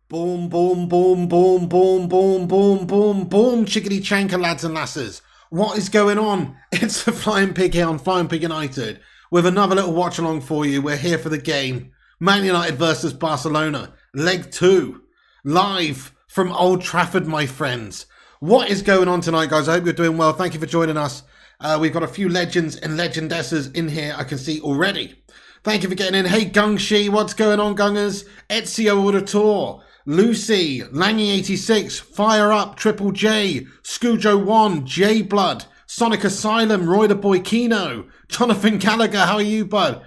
Boom, boom, boom, boom, boom, boom, boom, boom, boom, chickadee chanker, lads and lasses. What is going on? It's the Flying Pig here on Flying Pig United with another little watch along for you. We're here for the game. Man United versus Barcelona, leg 2, live from Old Trafford, my friends. What is going on tonight, guys? I hope you're doing well. Thank you for joining us. We've got a few legends and legendesses in here, I can see already. Thank you for getting in. Hey, Gungshi, what's going on, Gungers? Ezio Auditor, Lucy, Langy86, Fire Up, Triple J, Scujo1, J Blood, Sonic Asylum, Roy the Boy Kino, Jonathan Gallagher, how are you, bud?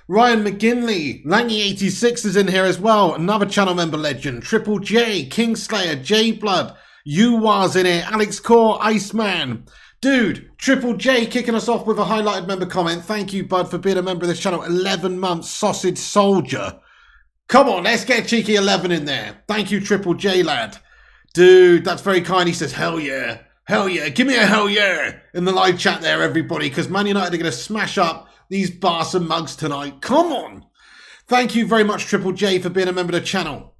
Ryan McGinley, Langy86 is in here as well, another channel member legend, Triple J, Kingslayer, J Blood, Uwaz in here, Alex Core, Iceman. Dude, Triple J kicking us off with a highlighted member comment. Thank you, bud, for being a member of this channel. 11 months, Sausage Soldier. Come on, let's get a cheeky 11 in there. Thank you, Triple J, lad. Dude, that's very kind. He says, hell yeah. Hell yeah. Give me a hell yeah in the live chat there, everybody, because Man United are going to smash up these Barca mugs tonight. Come on. Thank you very much, Triple J, for being a member of the channel.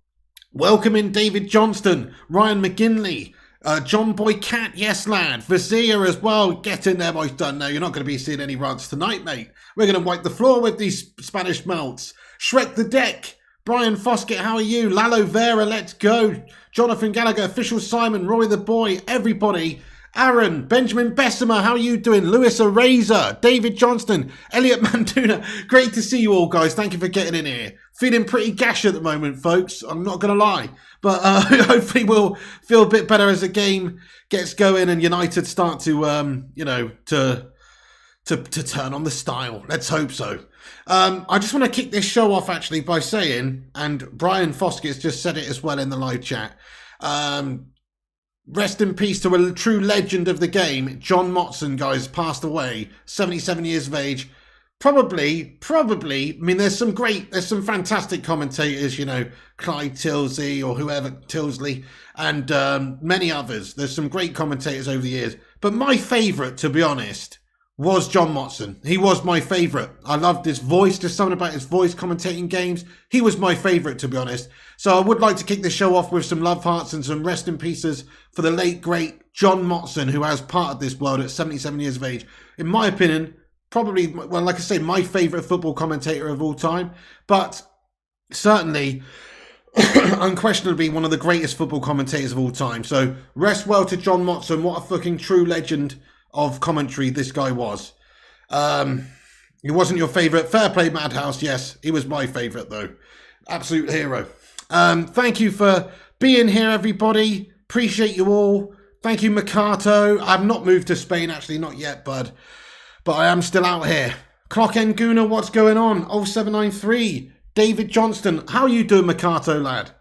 Welcome in David Johnston, Ryan McGinley, John Boy Cat, yes lad, Vizier as well. Get in there, boys. Done now. You're not going to be seeing any runs tonight, mate. We're going to wipe the floor with these Spanish melts. Shrek the Deck, Brian Foskett, how are you? Lalo Vera, let's go. Jonathan Gallagher, Official Simon, Roy the Boy, everybody. Aaron, Benjamin Bessemer, how are you doing? Lewis Eraser, David Johnston, Elliot Manduna. Great to see you all, guys. Thank you for getting in here. Feeling pretty gash at the moment, folks. I'm not going to lie. But hopefully we'll feel a bit better as the game gets going and United start to, to turn on the style. Let's hope so. I just want to kick this show off, actually, by saying, and Brian Foskett just said it as well in the live chat, rest in peace to a true legend of the game. John Motson, guys, passed away, 77 years of age. Probably, I mean, there's some fantastic commentators, Clyde Tilsley or whoever, Tilsley, and many others. There's some great commentators over the years. But my favourite, to be honest, was John Motson. He was my favourite. I loved his voice, just something about his voice commentating games. He was my favourite, to be honest. So I would like to kick the show off with some love hearts and some rest in pieces for the late, great John Motson, who has parted this world at 77 years of age. In my opinion, probably, well, like I say, my favourite football commentator of all time, but certainly, unquestionably, one of the greatest football commentators of all time. So rest well to John Motson. What a fucking true legend of commentary this guy was. He wasn't your favourite. Fair play, Madhouse. Yes, he was my favourite, though. Absolute hero. Thank you for being here, everybody. Appreciate you all. Thank you, Makato. I've not moved to Spain, actually, not yet, bud. But I am still out here. Clock End Guna, what's going on? 0793. David Johnston. How are you doing, Makato, lad?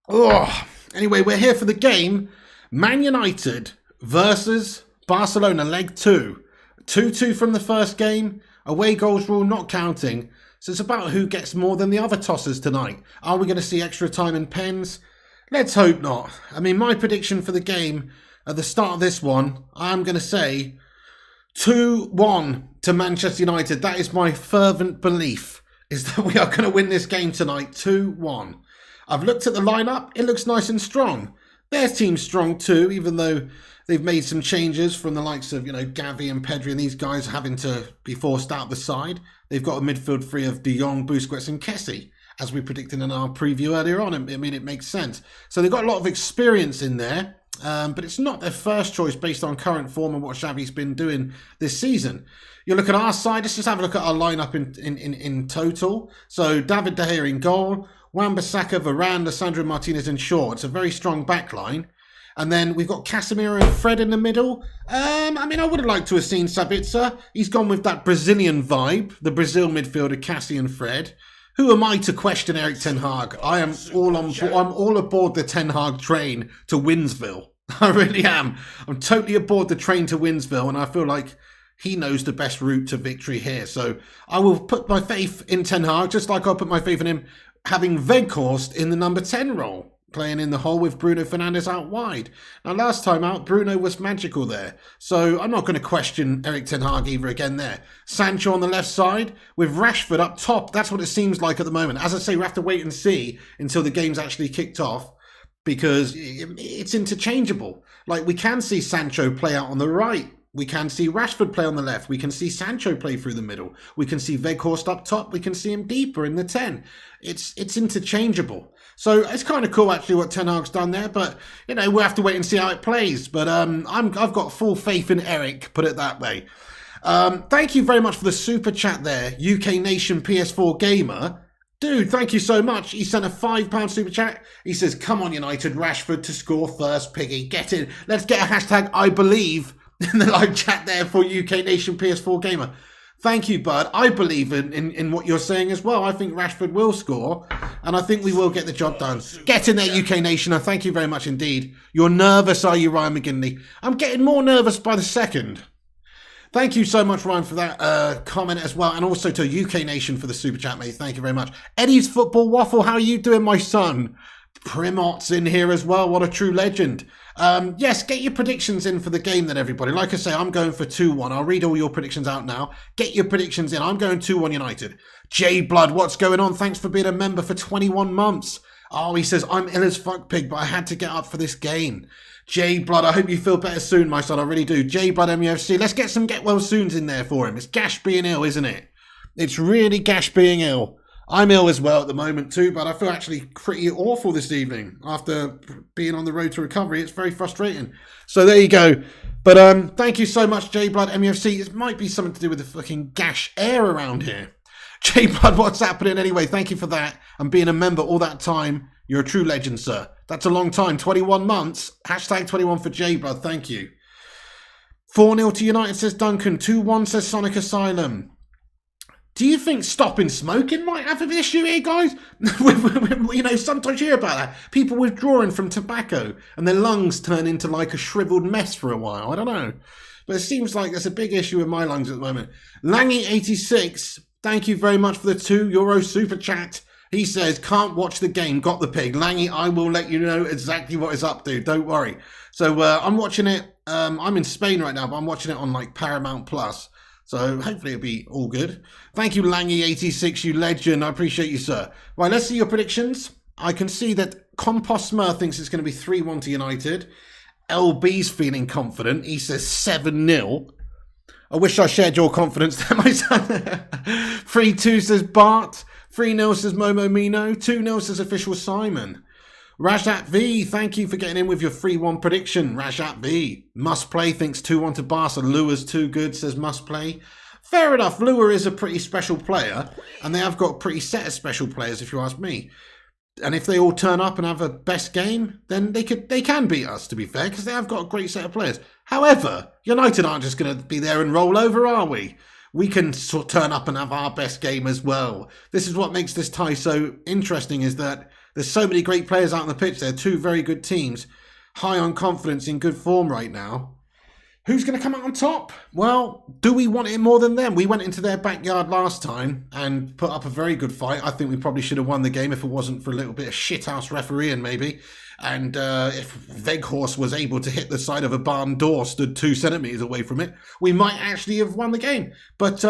Oh, anyway, we're here for the game. Man United versus Barcelona, leg 2. 2-2 from the first game. Away goals rule not counting. So it's about who gets more than the other tossers tonight. Are we going to see extra time in pens? Let's hope not. I mean, my prediction for the game at the start of this one, I'm going to say 2-1 to Manchester United. That is my fervent belief, is that we are going to win this game tonight, 2-1. I've looked at the lineup. It looks nice and strong. Their team's strong too, even though they've made some changes from the likes of, Gavi and Pedri and these guys having to be forced out the side. They've got a midfield three of De Jong, Busquets and Kessie, as we predicted in our preview earlier on. I mean, it makes sense. So they've got a lot of experience in there, but it's not their first choice based on current form and what Xavi's been doing this season. You look at our side, let's just have a look at our lineup in total. So David De Gea in goal, Wan-Bissaka, Varane, Lisandro Martinez in short. It's a very strong back line. And then we've got Casemiro and Fred in the middle. I would have liked to have seen Sabitzer. He's gone with that Brazilian vibe, the Brazil midfielder, Cassie and Fred. Who am I to question Erik Ten Hag? I'm all aboard the Ten Hag train to Winsville. I really am. I'm totally aboard the train to Winsville, and I feel like he knows the best route to victory here. So I will put my faith in Ten Hag, just like I'll put my faith in him having Weghorst in the number 10 role, playing in the hole with Bruno Fernandes out wide. Now, last time out, Bruno was magical there. So I'm not going to question Erik Ten Hag either again there. Sancho on the left side with Rashford up top. That's what it seems like at the moment. As I say, we have to wait and see until the game's actually kicked off, because it's interchangeable. Like, we can see Sancho play out on the right. We can see Rashford play on the left. We can see Sancho play through the middle. We can see Weghorst up top. We can see him deeper in the 10. It's interchangeable. So it's kind of cool, actually, what Ten Hag's done there. But, we'll have to wait and see how it plays. But I've got full faith in Eric, put it that way. Thank you very much for the super chat there, UK Nation PS4 Gamer. Dude, thank you so much. He sent a £5 super chat. He says, come on, United, Rashford to score first, Piggy. Get in. Let's get a hashtag I believe in the live chat there for UK Nation PS4 Gamer. Thank you, bud. I believe in what you're saying as well. I think Rashford will score, and I think we will get the job done. Get in there, UK Nation, and thank you very much indeed. You're nervous, are you, Ryan McGinley? I'm getting more nervous by the second. Thank you so much, Ryan, for that comment as well, and also to UK Nation for the super chat, mate. Thank you very much. Eddie's Football Waffle, how are you doing, my son? Primot's in here as well. What a true legend. Yes, get your predictions in for the game then, everybody. Like I say, I'm going for 2-1. I'll read all your predictions out now. Get your predictions in. I'm going 2-1 United. J Blood, what's going on? Thanks for being a member for 21 months. Oh, he says, I'm ill as fuck, Pig, but I had to get up for this game. J Blood, I hope you feel better soon, my son. I really do. J Blood MUFC. Let's get some get well soons in there for him. It's gash being ill, isn't it? It's really gash being ill. I'm ill as well at the moment too, but I feel actually pretty awful this evening after being on the road to recovery. It's very frustrating. So there you go. But thank you so much, J Blood MUFC. It might be something to do with the fucking gash air around here. J Blood, what's happening anyway? Thank you for that. And being a member all that time. You're a true legend, sir. That's a long time. 21 months. Hashtag 21 for J Blood. Thank you. 4-0 to United, says Duncan. 2-1, says Sonic Asylum. Do you think stopping smoking might have an issue here, guys? You know, sometimes you hear about that. People withdrawing from tobacco and their lungs turn into like a shriveled mess for a while. I don't know. But it seems like there's a big issue with my lungs at the moment. Langy86, thank you very much for the €2 super chat. He says, can't watch the game, got the pig. Langy, I will let you know exactly what it's up to. Don't worry. So I'm watching it. I'm in Spain right now, but I'm watching it on like Paramount Plus. So hopefully it'll be all good. Thank you, Langy86, you legend. I appreciate you, sir. Right, let's see your predictions. I can see that Compost Smur thinks it's going to be 3-1 to United. LB's feeling confident. He says 7-0. I wish I shared your confidence there, my son. 3-2 says Bart. 3-0 says Momo Mino. 2-0 says Official Simon. Rajat V, thank you for getting in with your 3-1 prediction. Rajat V. Must Play thinks 2-1 to Barca. Lua's too good, says Must Play. Fair enough, Lua is a pretty special player, and they have got a pretty set of special players, if you ask me. And if they all turn up and have a best game, then they can beat us, to be fair, because they have got a great set of players. However, United aren't just going to be there and roll over, are we? We can sort of turn up and have our best game as well. This is what makes this tie so interesting, is that there's so many great players out on the pitch. They're two very good teams, high on confidence, in good form right now. Who's going to come out on top? Well, do we want it more than them? We went into their backyard last time and put up a very good fight. I think we probably should have won the game if it wasn't for a little bit of shithouse refereeing maybe. And if Weghorst was able to hit the side of a barn door, stood 2 centimetres away from it, we might actually have won the game. But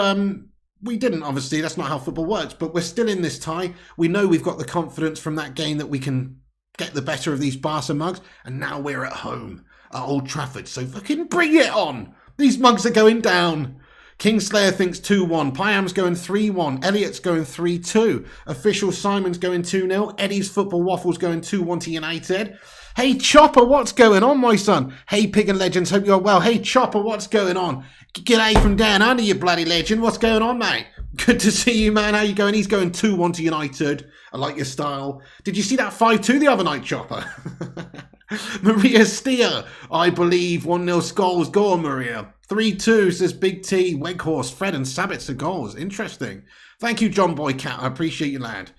we didn't, obviously. That's not how football works. But we're still in this tie. We know we've got the confidence from that game that we can get the better of these Barca mugs. And now we're at home at Old Trafford. So fucking bring it on. These mugs are going down. Kingslayer thinks 2-1. Pyam's going 3-1. Elliot's going 3-2. Official Simon's going 2-0. Eddie's Football Waffles going 2-1 to United. Hey Chopper, what's going on, my son? Hey Pig and Legends, hope you're well. Hey Chopper, what's going on? G'day from down under, you bloody legend. What's going on, mate? Good to see you, man. How you going? He's going 2-1 to United. I like your style. Did you see that 5-2 the other night, Chopper? Maria Steer, I believe 1-0 Scholes. Go on, Maria. 3-2 says Big T, Weghorst, Fred and Sabbits are goals. Interesting. Thank you, John Boy Cat. I appreciate you, lad.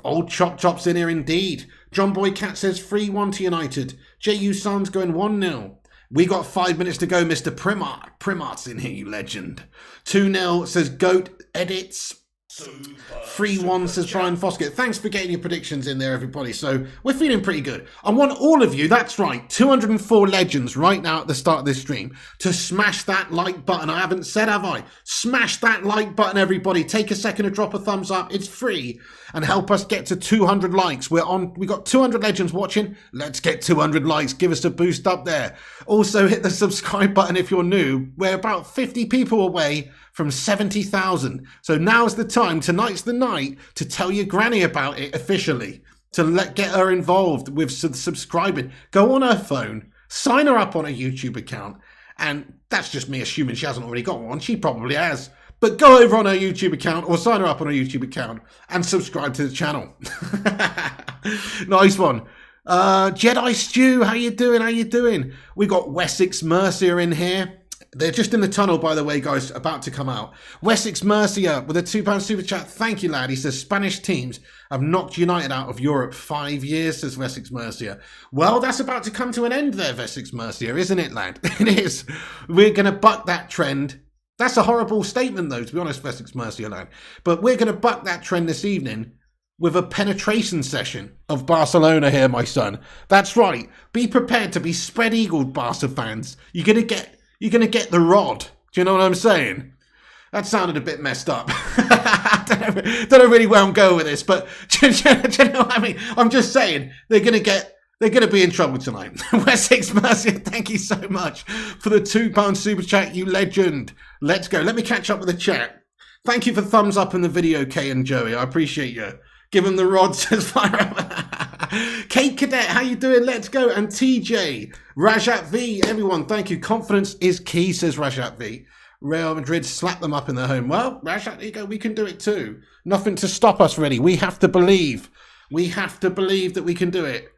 Old Chop Chop's in here indeed. John Boy Cat says 3-1 to United. J.U. Son's going 1-0. We got 5 minutes to go, Mr. Primart. Primart's in here, you legend. 2-0 says Goat Edits. 3-1 says Brian Foskett. Thanks for getting your predictions in there, everybody. So we're feeling pretty good. I want all of you, that's right, 204 legends right now at the start of this stream, to smash that like button. I haven't said, have I? Smash that like button, everybody. Take a second to drop a thumbs up. It's free. And help us get to 200 likes. We got 200 legends watching. Let's get 200 likes. Give us a boost up there. Also, hit the subscribe button if you're new. We're about 50 people away from 70,000. So now's the time. Tonight's the night to tell your granny about it officially. To get her involved with subscribing. Go on her phone. Sign her up on a YouTube account. And that's just me assuming she hasn't already got one. She probably has. But go over on her YouTube account or sign her up on her YouTube account and subscribe to the channel. Nice one. Jedi Stew, how you doing? How you doing? We got Wessex Mercia in here. They're just in the tunnel, by the way, guys, about to come out. Wessex Mercia with a £2 super chat. Thank you, lad. He says, Spanish teams have knocked United out of Europe 5 years, says Wessex Mercia. Well, that's about to come to an end there, Wessex Mercia, isn't it, lad? It is. We're going to buck that trend. That's a horrible statement, though, to be honest, Wessex Mercia, lad. But we're going to buck that trend this evening with a penetration session of Barcelona here, my son. That's right. Be prepared to be spread-eagled, Barca fans. You're going to get the rod. Do you know what I'm saying? That sounded a bit messed up. I don't know really where I'm going with this, but do you know what I mean? I'm just saying they're going to be in trouble tonight. Wessex Mercia, thank you so much for the £2 super chat, you legend. Let's go. Let me catch up with the chat. Thank you for thumbs up in the video, Kay and Joey. I appreciate you. Give them the rod, says Fire. Kate Cadet, how you doing? Let's go. And TJ, Rajat V, everyone, thank you. Confidence is key, says Rajat V. Real Madrid slap them up in their home. Well, Rajat, there you go. We can do it too. Nothing to stop us, really. We have to believe. We have to believe that we can do it.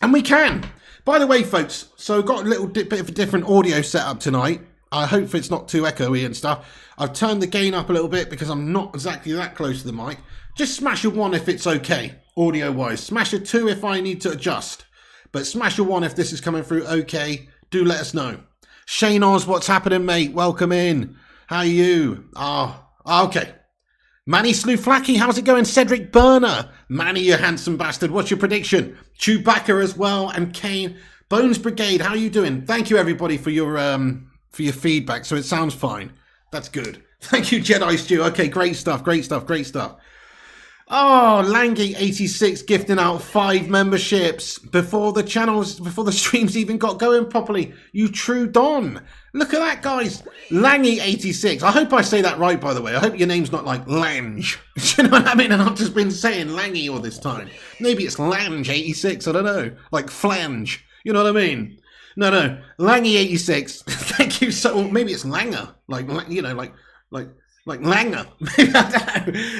And we can. By the way, folks, so got a little bit of a different audio setup tonight. I hope it's not too echoey and stuff. I've turned the gain up a little bit because I'm not exactly that close to the mic. Just smash a 1 if it's okay, audio-wise. Smash a 2 if I need to adjust. But smash a 1 if this is coming through okay. Do let us know. Shane Oz, what's happening, mate? Welcome in. How are you? Okay. Manny Sluflaki, how's it going? Cedric Burner. Manny, you handsome bastard. What's your prediction? Chewbacca as well. And Kane. Bones Brigade, how are you doing? Thank you, everybody, for your feedback. So it sounds fine. That's good. Thank you, Jedi Stew. Okay, great stuff, great stuff, great stuff. Oh, Langy86 gifting out 5 memberships before the streams even got going properly. You true Don. Look at that, guys. Langy86. I hope I say that right, by the way. I hope your name's not like Lange. You know what I mean? And I've just been saying Langy all this time. Maybe it's Lange86. I don't know. Like flange. You know what I mean? No. Langy86. Thank you so. Maybe it's Langer. Like Langer.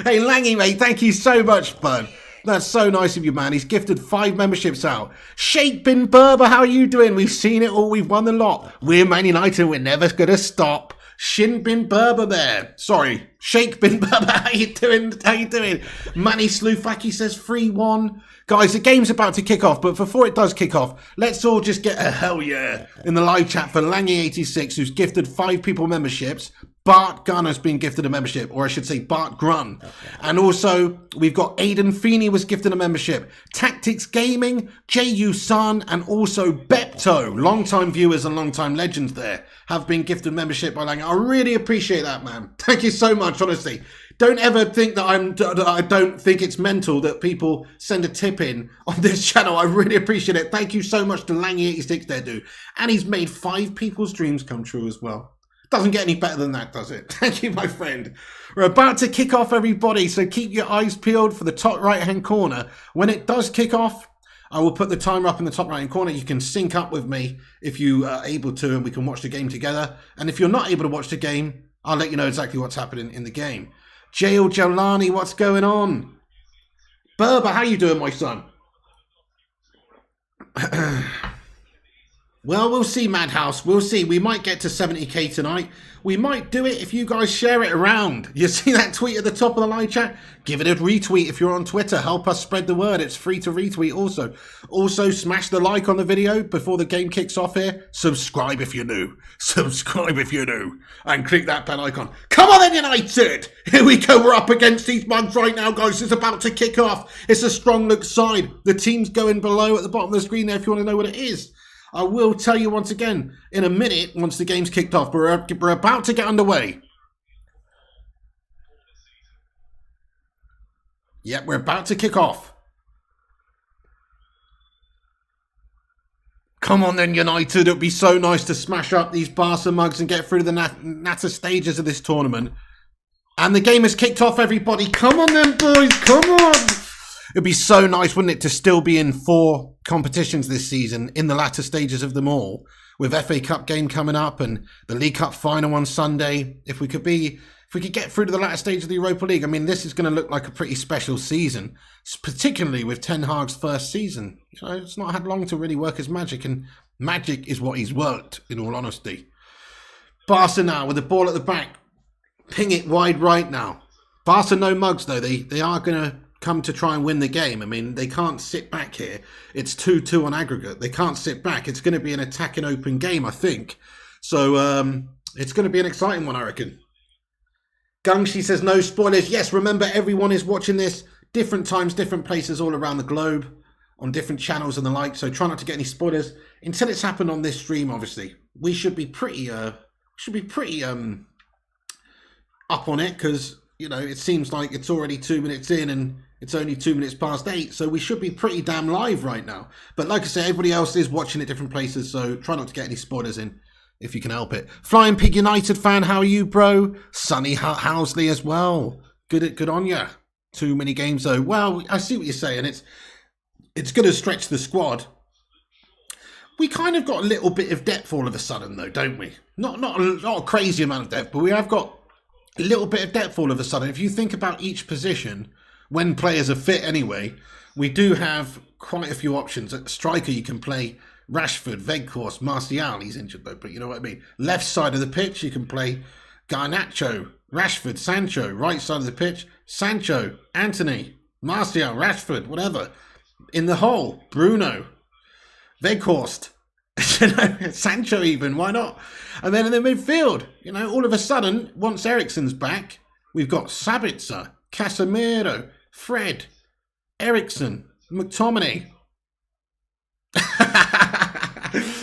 Hey, Langy, mate, thank you so much, bud. That's so nice of you, man. He's gifted 5 memberships out. Sheikh bin Berber, how are you doing? We've seen it all. We've won the lot. We're Man United. We're never going to stop. Shin bin Berber there. Sorry. Sheikh bin Berber, how you doing? How you doing? Manny Slufaki says 3-1. Guys, the game's about to kick off, but before it does kick off, let's all just get a hell yeah in the live chat for Langy86, who's gifted 5 people memberships. Bart Gunn has been gifted a membership, or I should say Bart Grun. Okay. And also, we've got Aidan Feeney was gifted a membership. Tactics Gaming, J.U. Sun, and also Bepto, long-time viewers and long-time legends there, have been gifted membership by Lang. I really appreciate that, man. Thank you so much, honestly. Don't ever think that I don't think it's mental that people send a tip in on this channel. I really appreciate it. Thank you so much to Langy86 there, dude. And he's made 5 people's dreams come true as well. Doesn't get any better than that, does it? Thank you, my friend. We're about to kick off, everybody, so keep your eyes peeled for the top right-hand corner. When it does kick off, I will put the timer up in the top right-hand corner. You can sync up with me if you are able to, and we can watch the game together. And if you're not able to watch the game, I'll let you know exactly what's happening in the game. Jail Jalani, what's going on? Berber, how you doing, my son? Well, we'll see, Madhouse. We'll see. We might get to 70k tonight. We might do it if you guys share it around. You see that tweet at the top of the live chat? Give it a retweet if you're on Twitter. Help us spread the word. It's free to retweet also. Also, smash the like on the video before the game kicks off here. Subscribe if you're new. Subscribe if you're new. And click that bell icon. Come on then, United! Here we go. We're up against these mugs right now, guys. It's about to kick off. It's a strong look side. The team's going below at the bottom of the screen there if you want to know what it is. I will tell you once again in a minute once the game's kicked off. We're about to get underway. Yep, we're about to kick off. Come on then, United. It would be so nice to smash up these Barca mugs and get through the natter stages of this tournament. And the game has kicked off, everybody. Come on then, boys. Come on. It'd be so nice, wouldn't it, to still be in 4 competitions this season in the latter stages of them all, with FA Cup game coming up and the League Cup final on Sunday. If we could get through to the latter stage of the Europa League, I mean, this is going to look like a pretty special season, particularly with Ten Hag's first season. You know, it's not had long to really work his magic, and magic is what he's worked, in all honesty. Barca now with the ball at the back, ping it wide right now. Barca no mugs though. They are going to come to try and win the game. I mean, they can't sit back here. It's 2-2 on aggregate. They can't sit back. It's going to be an attacking open game, I think. So it's going to be an exciting one, I reckon. Gungshi says no spoilers. Yes, remember, everyone is watching this different times, different places all around the globe on different channels and the like. So try not to get any spoilers until it's happened on this stream. Obviously, we should be pretty up on it, because you know it seems like it's already 2 minutes in and it's only 2 minutes past 8, so we should be pretty damn live right now. But like I say, everybody else is watching at different places, so try not to get any spoilers in if you can help it. Flying Pig United fan, how are you, bro? Sonny Housley as well. Good on ya. Too many games though. Well, I see what you're saying. It's going to stretch the squad. We kind of got a little bit of depth all of a sudden, though, don't we? Not a crazy amount of depth, but we have got a little bit of depth all of a sudden. If you think about each position, when players are fit anyway, we do have quite a few options. At striker, you can play Rashford, Weghorst, Martial. He's injured though, but you know what I mean. Left side of the pitch, you can play Garnacho, Rashford, Sancho. Right side of the pitch, Sancho, Anthony, Martial, Rashford, whatever. In the hole, Bruno, Weghorst, Sancho even, why not? And then in the midfield, all of a sudden, once Eriksen's back, we've got Sabitzer, Casemiro, Fred, Eriksen, McTominay.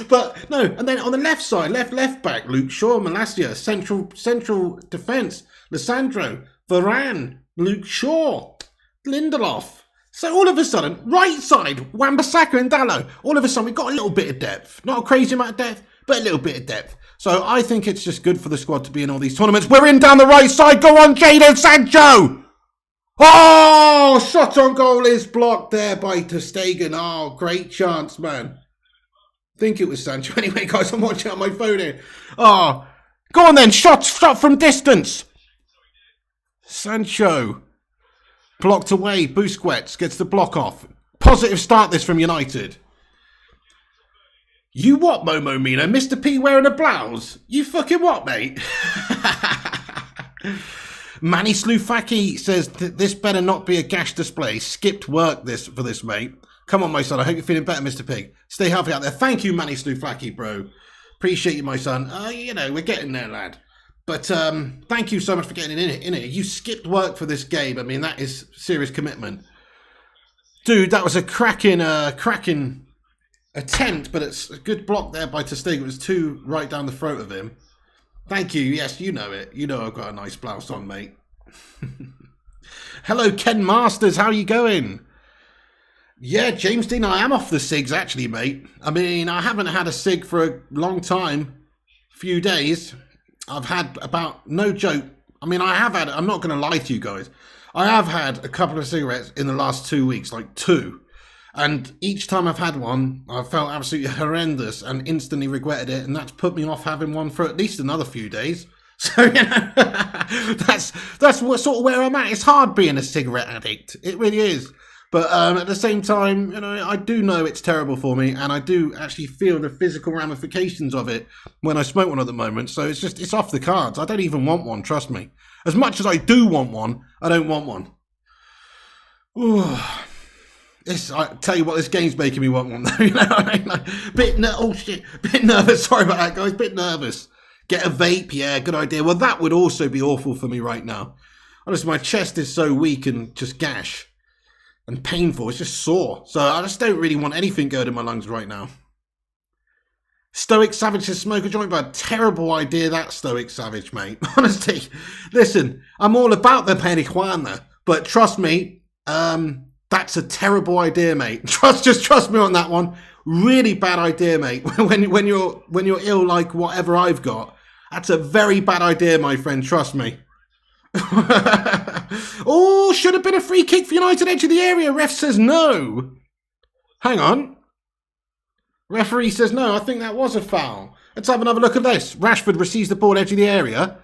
But no, and then on the left side, left back, Luke Shaw, Malacia, central defence, Lissandro, Varane, Luke Shaw, Lindelof. So all of a sudden, right side, Wan-Bissaka and Dalot. All of a sudden, we've got a little bit of depth. Not a crazy amount of depth, but a little bit of depth. So I think it's just good for the squad to be in all these tournaments. We're in down the right side. Go on, Jadon Sancho. Oh, shot on goal is blocked there by ter Stegen. Oh, great chance, man. I think it was Sancho. Anyway, guys, I'm watching on my phone here. Oh, go on then. Shot from distance. Sancho. Blocked away. Busquets gets the block off. Positive start this from United. You what, Momo Mino? Mr. P wearing a blouse? You fucking what, mate? Manny Slufaki says this better not be a gash display. Skipped work for this, mate. Come on, my son. I hope you're feeling better, Mr. Pig. Stay healthy out there. Thank you, Manny Slufaki, bro. Appreciate you, my son. We're getting there, lad. But thank you so much for getting in it. You skipped work for this game. I mean, that is serious commitment. Dude, that was a cracking attempt, but it's a good block there by ter Stegen. It was two right down the throat of him. Thank you. Yes, you know it. You know I've got a nice blouse on, mate. Hello, Ken Masters. How are you going? Yeah, James Dean, I am off the cigs, actually, mate. I mean, I haven't had a cig for a long time. Few days. I've had about, no joke, I mean, I'm not going to lie to you guys. I have had a couple of cigarettes in the last 2 weeks, like 2. And each time I've had one, I felt absolutely horrendous and instantly regretted it. And that's put me off having one for at least another few days. So, that's what sort of where I'm at. It's hard being a cigarette addict. It really is. But at the same time, I do know it's terrible for me, and I do actually feel the physical ramifications of it when I smoke one at the moment. So it's off the cards. I don't even want one, trust me. As much as I do want one, I don't want one. Ooh. I tell you what, this game's making me want one, though. Bit nervous. Sorry about that, guys. Bit nervous. Get a vape, yeah, good idea. Well, that would also be awful for me right now. Honestly, my chest is so weak and just gash. And painful, it's just sore. So I just don't really want anything going in my lungs right now. Stoic Savage says, smoke a joint, but a terrible idea that, Stoic Savage, mate. Honestly, listen, I'm all about the marijuana, but trust me, that's a terrible idea, mate. Just trust me on that one. Really bad idea, mate. When you're ill like whatever I've got, that's a very bad idea, my friend. Trust me. Oh, should have been a free kick for United, edge of the area. Ref says no. Hang on. Referee says no. I think that was a foul. Let's have another look at this. Rashford receives the ball edge of the area.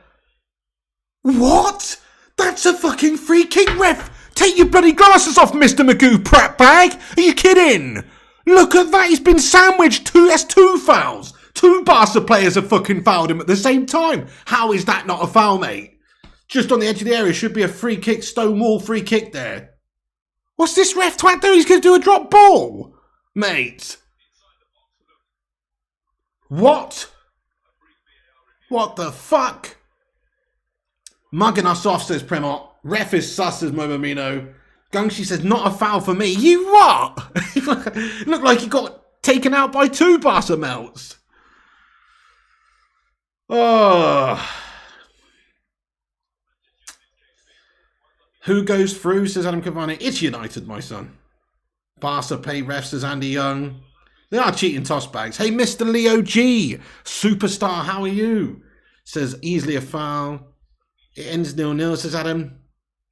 What? That's a fucking free kick, ref. Take your bloody glasses off, Mr. Magoo prep bag. Are you kidding? Look at that. He's been sandwiched. That's 2 fouls. 2 Barca players have fucking fouled him at the same time. How is that not a foul, mate? Just on the edge of the area, should be a free kick, stonewall free kick there. What's this ref twat doing? He's going to do a drop ball. Mate. What? What the fuck? Mugging us off, says Premot. Ref is sus, says Momomino. Gungshi says, not a foul for me. You what? Looked like he got taken out by 2 Barca melts. Oh... Who goes through, says Adam Cavani. It's United, my son. Barca pay refs, says Andy Young. They are cheating toss bags. Hey, Mr. Leo G, superstar, how are you? Says easily a foul. It ends 0-0, says Adam.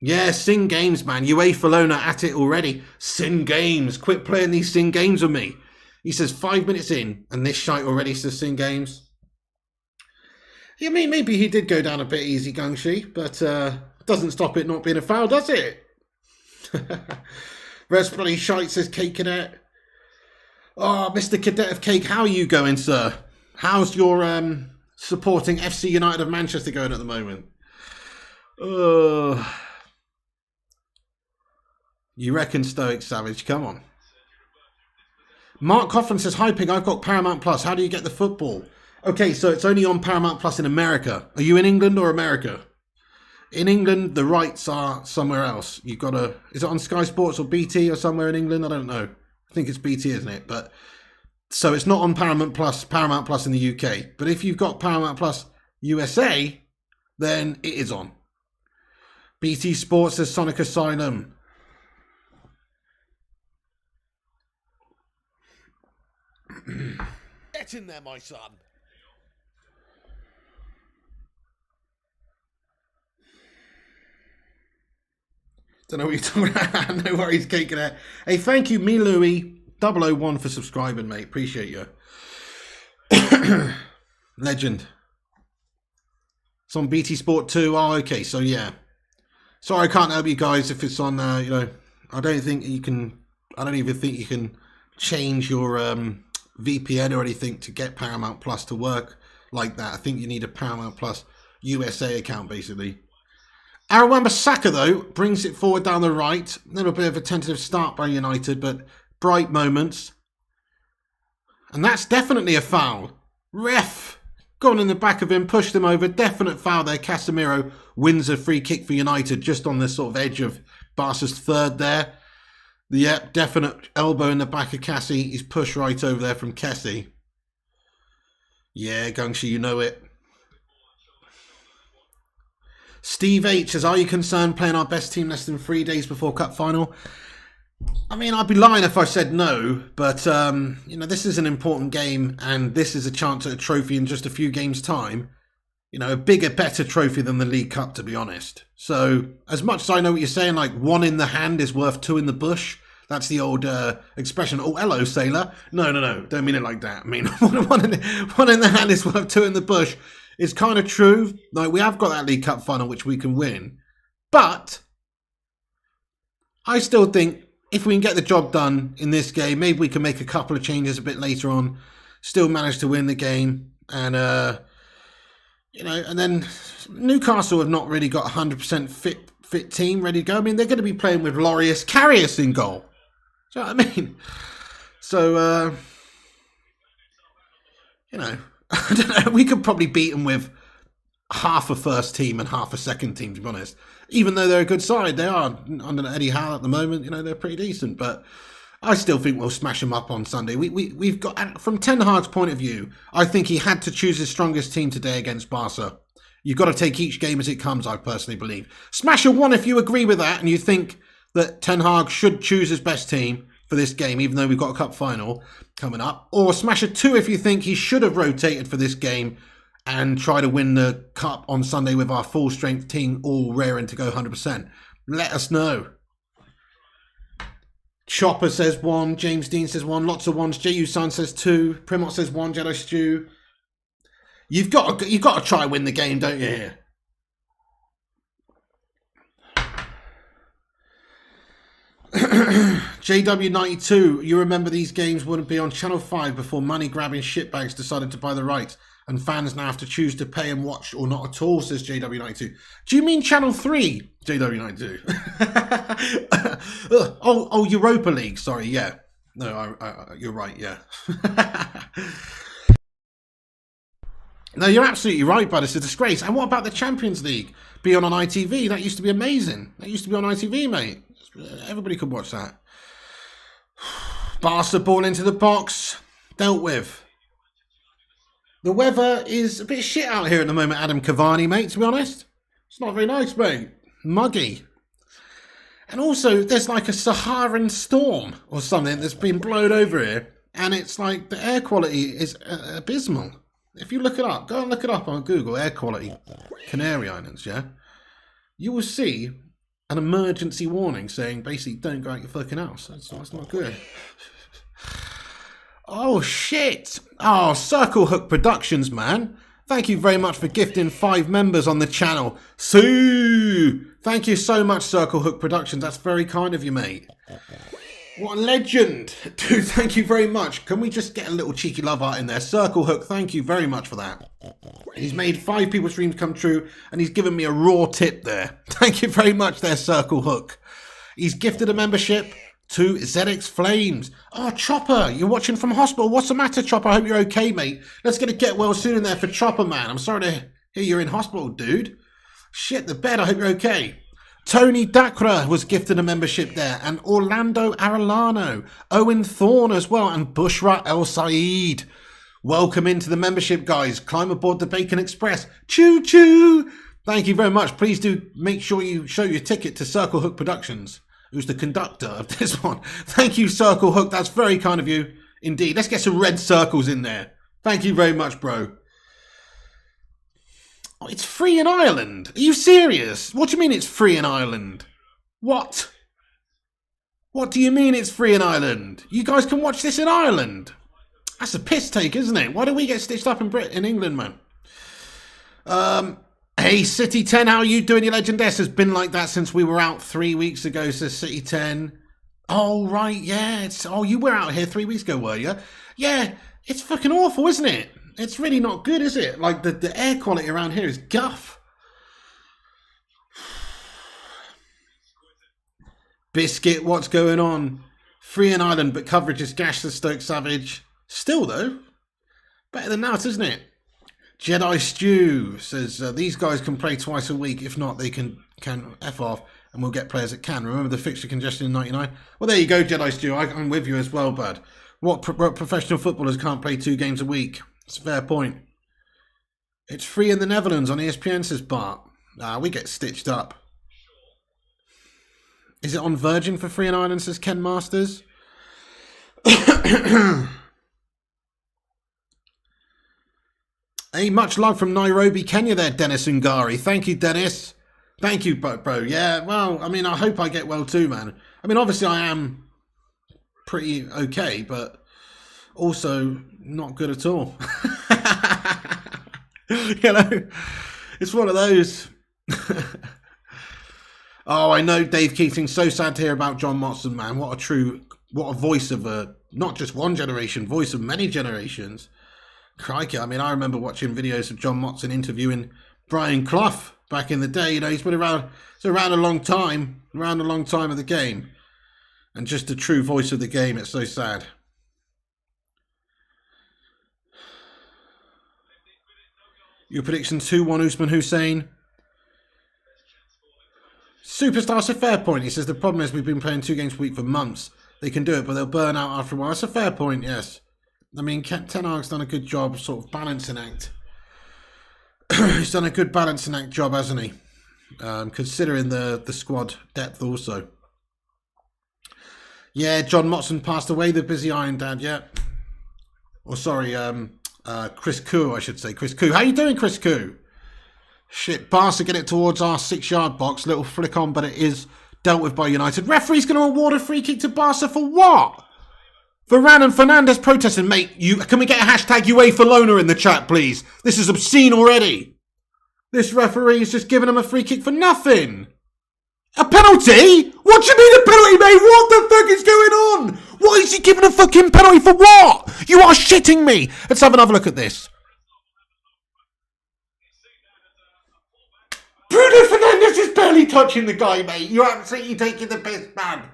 Yeah, Sin Games, man. UEFA Lona at it already. Sin Games. Quit playing these Sin Games with me. He says 5 minutes in, and this shite already says Sin Games. Yeah, I mean, maybe he did go down a bit easy, Gangshi, but doesn't stop it not being a foul, does it? Rest bloody shite, says Cake Cadet. Oh, Mr. Cadet of Cake, how are you going, sir? How's your supporting FC United of Manchester going at the moment? You reckon Stoic Savage? Come on. Mark Coughlin says, hi Pig, I've got Paramount Plus. How do you get the football? Okay, so it's only on Paramount Plus in America. Are you in England or America? In England, the rights are somewhere else. You've got to... Is it on Sky Sports or BT or somewhere in England? I don't know. I think it's BT, isn't it? But so it's not on Paramount Plus in the UK. But if you've got Paramount Plus USA, then it is on. BT Sports says Sonic Asylum. Get in there, my son. Don't know what you're talking about. No worries, Cake it. Hey, thank you, me Louie 001 for subscribing, mate. Appreciate you. Legend. It's on BT Sport 2. Oh, okay. So yeah. Sorry, I can't help you guys if it's on. I don't think you can. I don't even think you can change your VPN or anything to get Paramount Plus to work like that. I think you need a Paramount Plus USA account, basically. Aaron Saka, though, brings it forward down the right. A little bit of a tentative start by United, but bright moments. And that's definitely a foul. Ref, gone in the back of him, pushed him over. Definite foul there. Casemiro wins a free kick for United just on the sort of edge of Barca's third there. Yep, definite elbow in the back of Cassie. He's pushed right over there from Kessie. Yeah, Gungshi, you know it. Steve H says, are you concerned playing our best team less than 3 days before Cup final? I mean, I'd be lying if I said no, but, this is an important game and this is a chance at a trophy in just a few games' time. A bigger, better trophy than the League Cup, to be honest. So, as much as I know what you're saying, like, one in the hand is worth two in the bush. That's the old expression. Oh, hello, sailor. No. Don't mean it like that. I mean, one in the hand is worth two in the bush. It's kind of true. Like, we have got that League Cup final, which we can win. But I still think if we can get the job done in this game, maybe we can make a couple of changes a bit later on, still manage to win the game. And, and then Newcastle have not really got a 100% fit team ready to go. I mean, they're going to be playing with Lorius Karius in goal. Do you know what I mean? So, I don't know. We could probably beat them with half a first team and half a second team, to be honest. Even though they're a good side, they are under Eddie Howe at the moment. They're pretty decent. But I still think we'll smash them up on Sunday. We've got, from Ten Hag's point of view, I think he had to choose his strongest team today against Barca. You've got to take each game as it comes, I personally believe. Smash a 1 if you agree with that and you think that Ten Hag should choose his best team for this game, even though we've got a cup final coming up. Or smash a 2 if you think he should have rotated for this game and try to win the cup on Sunday with our full strength team all raring to go 100%. Let us know. Chopper says 1. James Dean says 1. Lots of 1s. JU Sun says 2. Primot says 1. Jedi Stew. You've got to try and win the game, don't you? JW92, you remember these games wouldn't be on Channel 5 before money-grabbing shitbags decided to buy the rights, and fans now have to choose to pay and watch or not at all, says JW92. Do you mean Channel 3, JW92? oh, Europa League, sorry, yeah. No, you're right, yeah. No, you're absolutely right, but it's a disgrace. And what about the Champions League being on ITV? That used to be amazing. That used to be on ITV, mate. Everybody could watch that. Barca ball into the box. Dealt with. The weather is a bit shit out here at the moment, Adam Cavani, mate, to be honest. It's not very nice, mate. Muggy. And also, there's like a Saharan storm or something that's been blown over here. and it's like the air quality is abysmal. If you look it up, go and look it up on Google, air quality, Canary Islands, yeah? You will see an emergency warning saying basically don't go out your fucking house. That's not good. Oh, shit. Oh, Circle Hook Productions, man. Thank you very much for gifting 5 members on the channel. Sue! Thank you so much, Circle Hook Productions. That's very kind of you, mate. What a legend. Dude, thank you very much. Can we just get a little cheeky love art in there? Circle Hook, thank you very much for that. He's made 5 people's dreams come true, and he's given me a raw tip there. Thank you very much there, Circle Hook. He's gifted a membership to ZX Flames. Oh, Chopper, you're watching from hospital. What's the matter, Chopper? I hope you're okay, mate. Let's get well soon in there for Chopper, man. I'm sorry to hear you're in hospital, dude. Shit, the bed. I hope you're okay. Tony Dakra was gifted a membership there, and Orlando Arellano, Owen Thorne as well, and Bushra El Saeed. Welcome into the membership, guys. Climb aboard the Bacon Express. Choo choo! Thank you very much. Please do make sure you show your ticket to Circle Hook Productions, who's the conductor of this one. Thank you, Circle Hook. That's very kind of you indeed. Let's get some red circles in there. Thank you very much, bro. Oh, it's free in Ireland. Are you serious? What do you mean it's free in Ireland? What? What do you mean it's free in Ireland? You guys can watch this in Ireland. That's a piss take, isn't it? Why do we get stitched up in England, man? Hey, City 10, how are you doing? Your Legendess has been like that since we were out 3 weeks ago, says City 10. Oh, right, yeah. You were out here 3 weeks ago, were you? Yeah, it's fucking awful, isn't it? It's really not good, is it? Like, the air quality around here is guff. Biscuit, what's going on? Free in Ireland, but coverage is gash, says Stoke Savage. Still, though, better than that, isn't it? Jedi Stew says, these guys can play twice a week. If not, they can F off, and we'll get players that can. Remember the fixture congestion in 99? Well, there you go, Jedi Stew. I'm with you as well, bud. What professional footballers can't play 2 games a week? It's a fair point. It's free in the Netherlands on ESPN, says Bart. We get stitched up. Is it on Virgin for free in Ireland, says Ken Masters? Hey, much love from Nairobi, Kenya there, Dennis Ungari. Thank you, Dennis. Thank you, bro. Yeah, well, I mean, I hope I get well too, man. I mean, obviously I am pretty okay, but also not good at all. You know, it's one of those. Oh, I know, Dave Keating. So sad to hear about John Motson, man. What a voice of not just one generation, voice of many generations. Crikey, I mean, I remember watching videos of John Motson interviewing Brian Clough back in the day. You know, he's been around a long time of the game. And just a true voice of the game. It's so sad. Your prediction 2-1 Usman Hussein. Superstar's a fair point. He says the problem is we've been playing 2 games a week for months. They can do it, but they'll burn out after a while. That's a fair point, yes. I mean, Ten Hag's done a good job sort of balancing act. He's done a good balancing act job, hasn't he? Considering the squad depth also. Yeah, John Motson passed away, the busy Iron Dad, yeah. Or sorry, Chris Koo, I should say. Chris Koo. How you doing, Chris Koo? Shit, Barca get it towards our 6-yard box. Little flick on, but it is dealt with by United. Referee's going to award a free kick to Barca for what? Varane and Fernandes protesting. Mate, can we get a hashtag UEFA in the chat, please? This is obscene already. This referee is just giving him a free kick for nothing. A penalty? What do you mean a penalty, mate? What the fuck is going on? Why is he giving a fucking penalty for what? You are shitting me. Let's have another look at this. Bruno Fernandes is barely touching the guy, mate. You're absolutely taking the piss, man.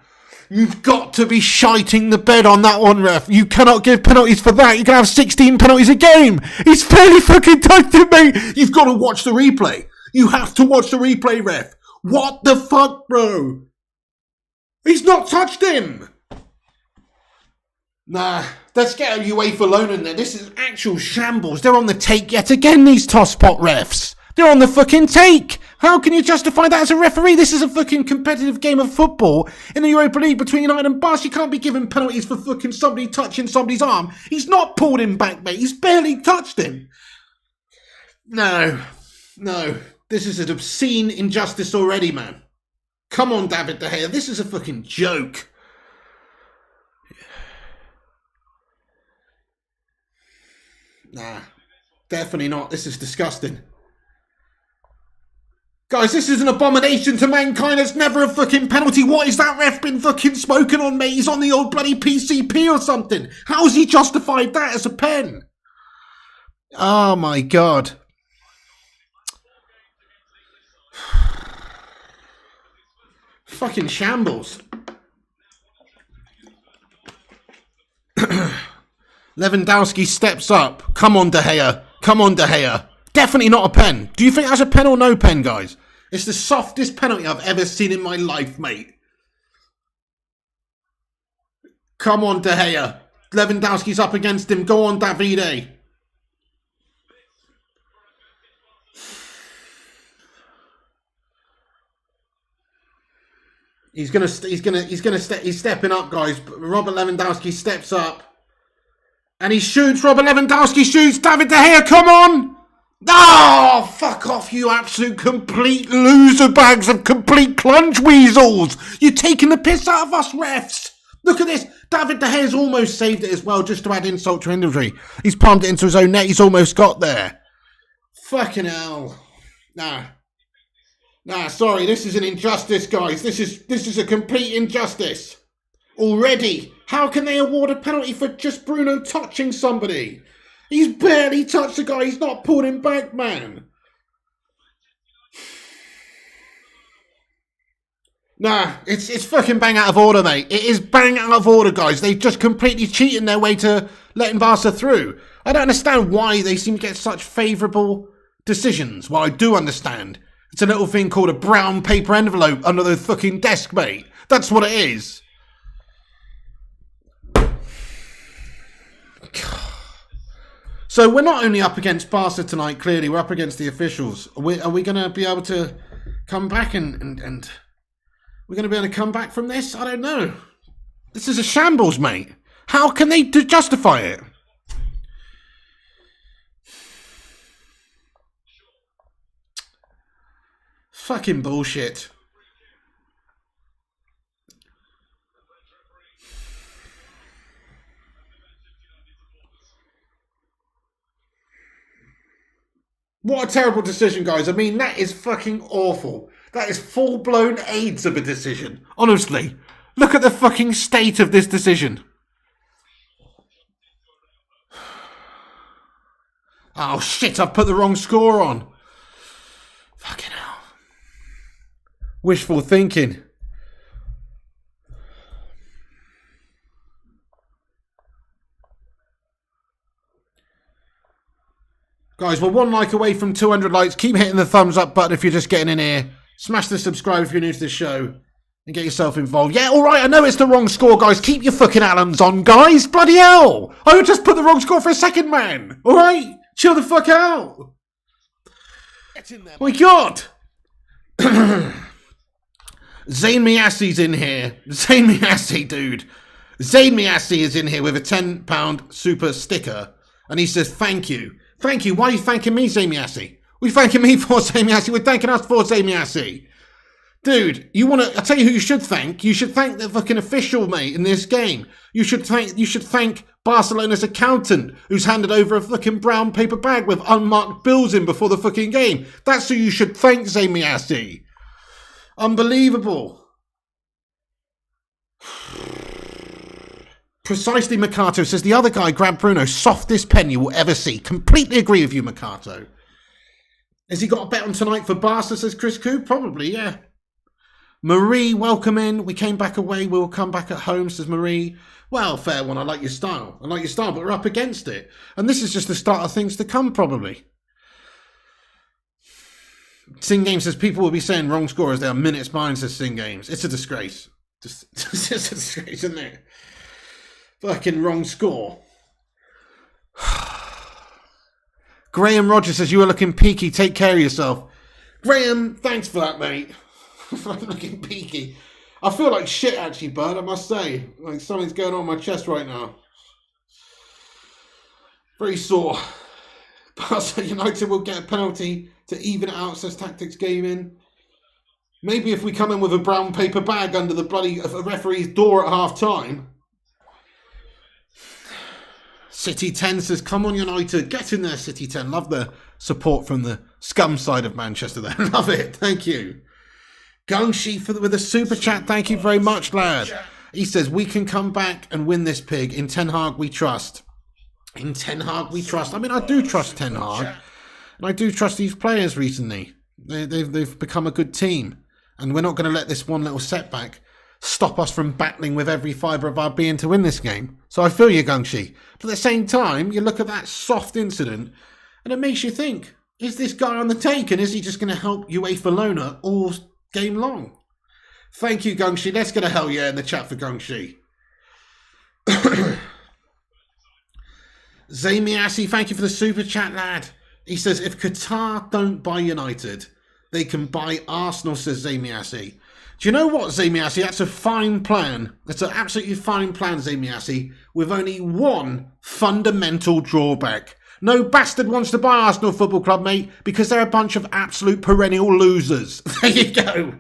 You've got to be shiting the bed on that one, ref. You cannot give penalties for that. You can have 16 penalties a game. He's fairly fucking touched it, mate. You've got to watch the replay. You have to watch the replay, ref. What the fuck, bro? He's not touched him. Nah, let's get a UEFA loan in there. This is actual shambles. They're on the take yet again, these tosspot refs. They're on the fucking take. How can you justify that as a referee? This is a fucking competitive game of football in the Europa League between United and Barca. You can't be giving penalties for fucking somebody touching somebody's arm. He's not pulled him back, mate. He's barely touched him. No. This is an obscene injustice already, man. Come on, David De Gea. This is a fucking joke. Nah, definitely not. This is disgusting. Guys, this is an abomination to mankind. It's never a fucking penalty. What is that ref been fucking smoking on, mate? He's on the old bloody PCP or something. How's he justified that as a pen? Oh my God. Fucking shambles. Lewandowski steps up. Come on, De Gea. Come on, De Gea. Definitely not a pen. Do you think that's a pen or no pen, guys? It's the softest penalty I've ever seen in my life, mate. Come on, De Gea. Lewandowski's up against him. Go on, Davide. He's stepping up, guys. Robert Lewandowski steps up. And he shoots. Robert Lewandowski shoots. David De Gea, come on. Oh, fuck off, you absolute complete loser bags of complete clunge weasels. You're taking the piss out of us refs. Look at this. David De Gea's almost saved it as well, just to add insult to injury. He's palmed it into his own net. He's almost got there. Fucking hell. Nah, sorry. This is an injustice, guys. This is a complete injustice. Already. How can they award a penalty for just Bruno touching somebody? He's barely touched the guy. He's not pulled him back, man. Nah, it's fucking bang out of order, mate. It is bang out of order, guys. They've just completely cheated their way to letting Barca through. I don't understand why they seem to get such favourable decisions. Well, I do understand. It's a little thing called a brown paper envelope under the fucking desk, mate. That's what it is. So we're not only up against Barca tonight, clearly, we're up against the officials. Are we going to be able to come back and we're going to be able to come back from this? I don't know. This is a shambles, mate. How can they justify it? Fucking bullshit. What a terrible decision, guys. I mean, that is fucking awful. That is full-blown AIDS of a decision. Honestly, look at the fucking state of this decision. Oh, shit, I've put the wrong score on. Fucking hell. Wishful thinking. Guys, we're one like away from 200 likes. Keep hitting the thumbs up button if you're just getting in here. Smash the subscribe if you're new to the show. And get yourself involved. Yeah, alright, I know it's the wrong score, guys. Keep your fucking Allens on, guys. Bloody hell. I just put the wrong score for a second, man. Alright? Chill the fuck out. Oh my God. Zayn Miasi's in here. Zayn Miasi, dude. Zayn Miasi is in here with a £10 super sticker. And he says, thank you. Thank you. Why are you thanking me, Zayn Miasi? What are you thanking me for, Zayn Miasi? We're thanking us for, Zayn Miasi. Dude, I'll tell you who you should thank. You should thank the fucking official, mate, in this game. You should thank Barcelona's accountant, who's handed over a fucking brown paper bag with unmarked bills in before the fucking game. That's who you should thank, Zayn Miasi. Unbelievable. Precisely, Mercato says the other guy grabbed Bruno. Softest pen you will ever see. Completely agree with you, Mercato. Has he got a bet on tonight for Barca, says Chris Coo? Probably, yeah. Marie, welcome in. We came back away. We'll come back at home, says Marie. Well, fair one. I like your style. But we're up against it. And this is just the start of things to come, probably. Sing Games says people will be saying wrong score as they are minutes behind, says Sing Games. It's a disgrace. It's a disgrace, isn't it? Fucking wrong score. Graham Rogers says, you are looking peaky. Take care of yourself. Graham, thanks for that, mate. I'm looking peaky. I feel like shit, actually, bud, I must say. Like something's going on in my chest right now. Very sore. Barcelona United will get a penalty to even it out, says Tactics Gaming. Maybe if we come in with a brown paper bag under the bloody referee's door at half time. City 10 says, come on United, get in there City 10. Love the support from the scum side of Manchester there. Love it, thank you. Gungshi with a super chat, thank you very much, lad. He says, we can come back and win this pig. In Ten Hag we trust. In Ten Hag we trust. I mean, I do trust Ten Hag. And I do trust these players recently. They've become a good team. And we're not going to let this one little setback stop us from battling with every fibre of our being to win this game. So I feel you, Gungshi. But at the same time, you look at that soft incident and it makes you think, is this guy on the take and is he just going to help UEFA Lona all game long? Thank you, Gungshi. Let's get a hell yeah in the chat for Gungshi. Zamiasi, thank you for the super chat, lad. He says, if Qatar don't buy United, they can buy Arsenal, says Zamiasi. Do you know what, Zamiasi? That's a fine plan. That's an absolutely fine plan, Zamiasi, with only one fundamental drawback. No bastard wants to buy Arsenal Football Club, mate, because they're a bunch of absolute perennial losers. There you go.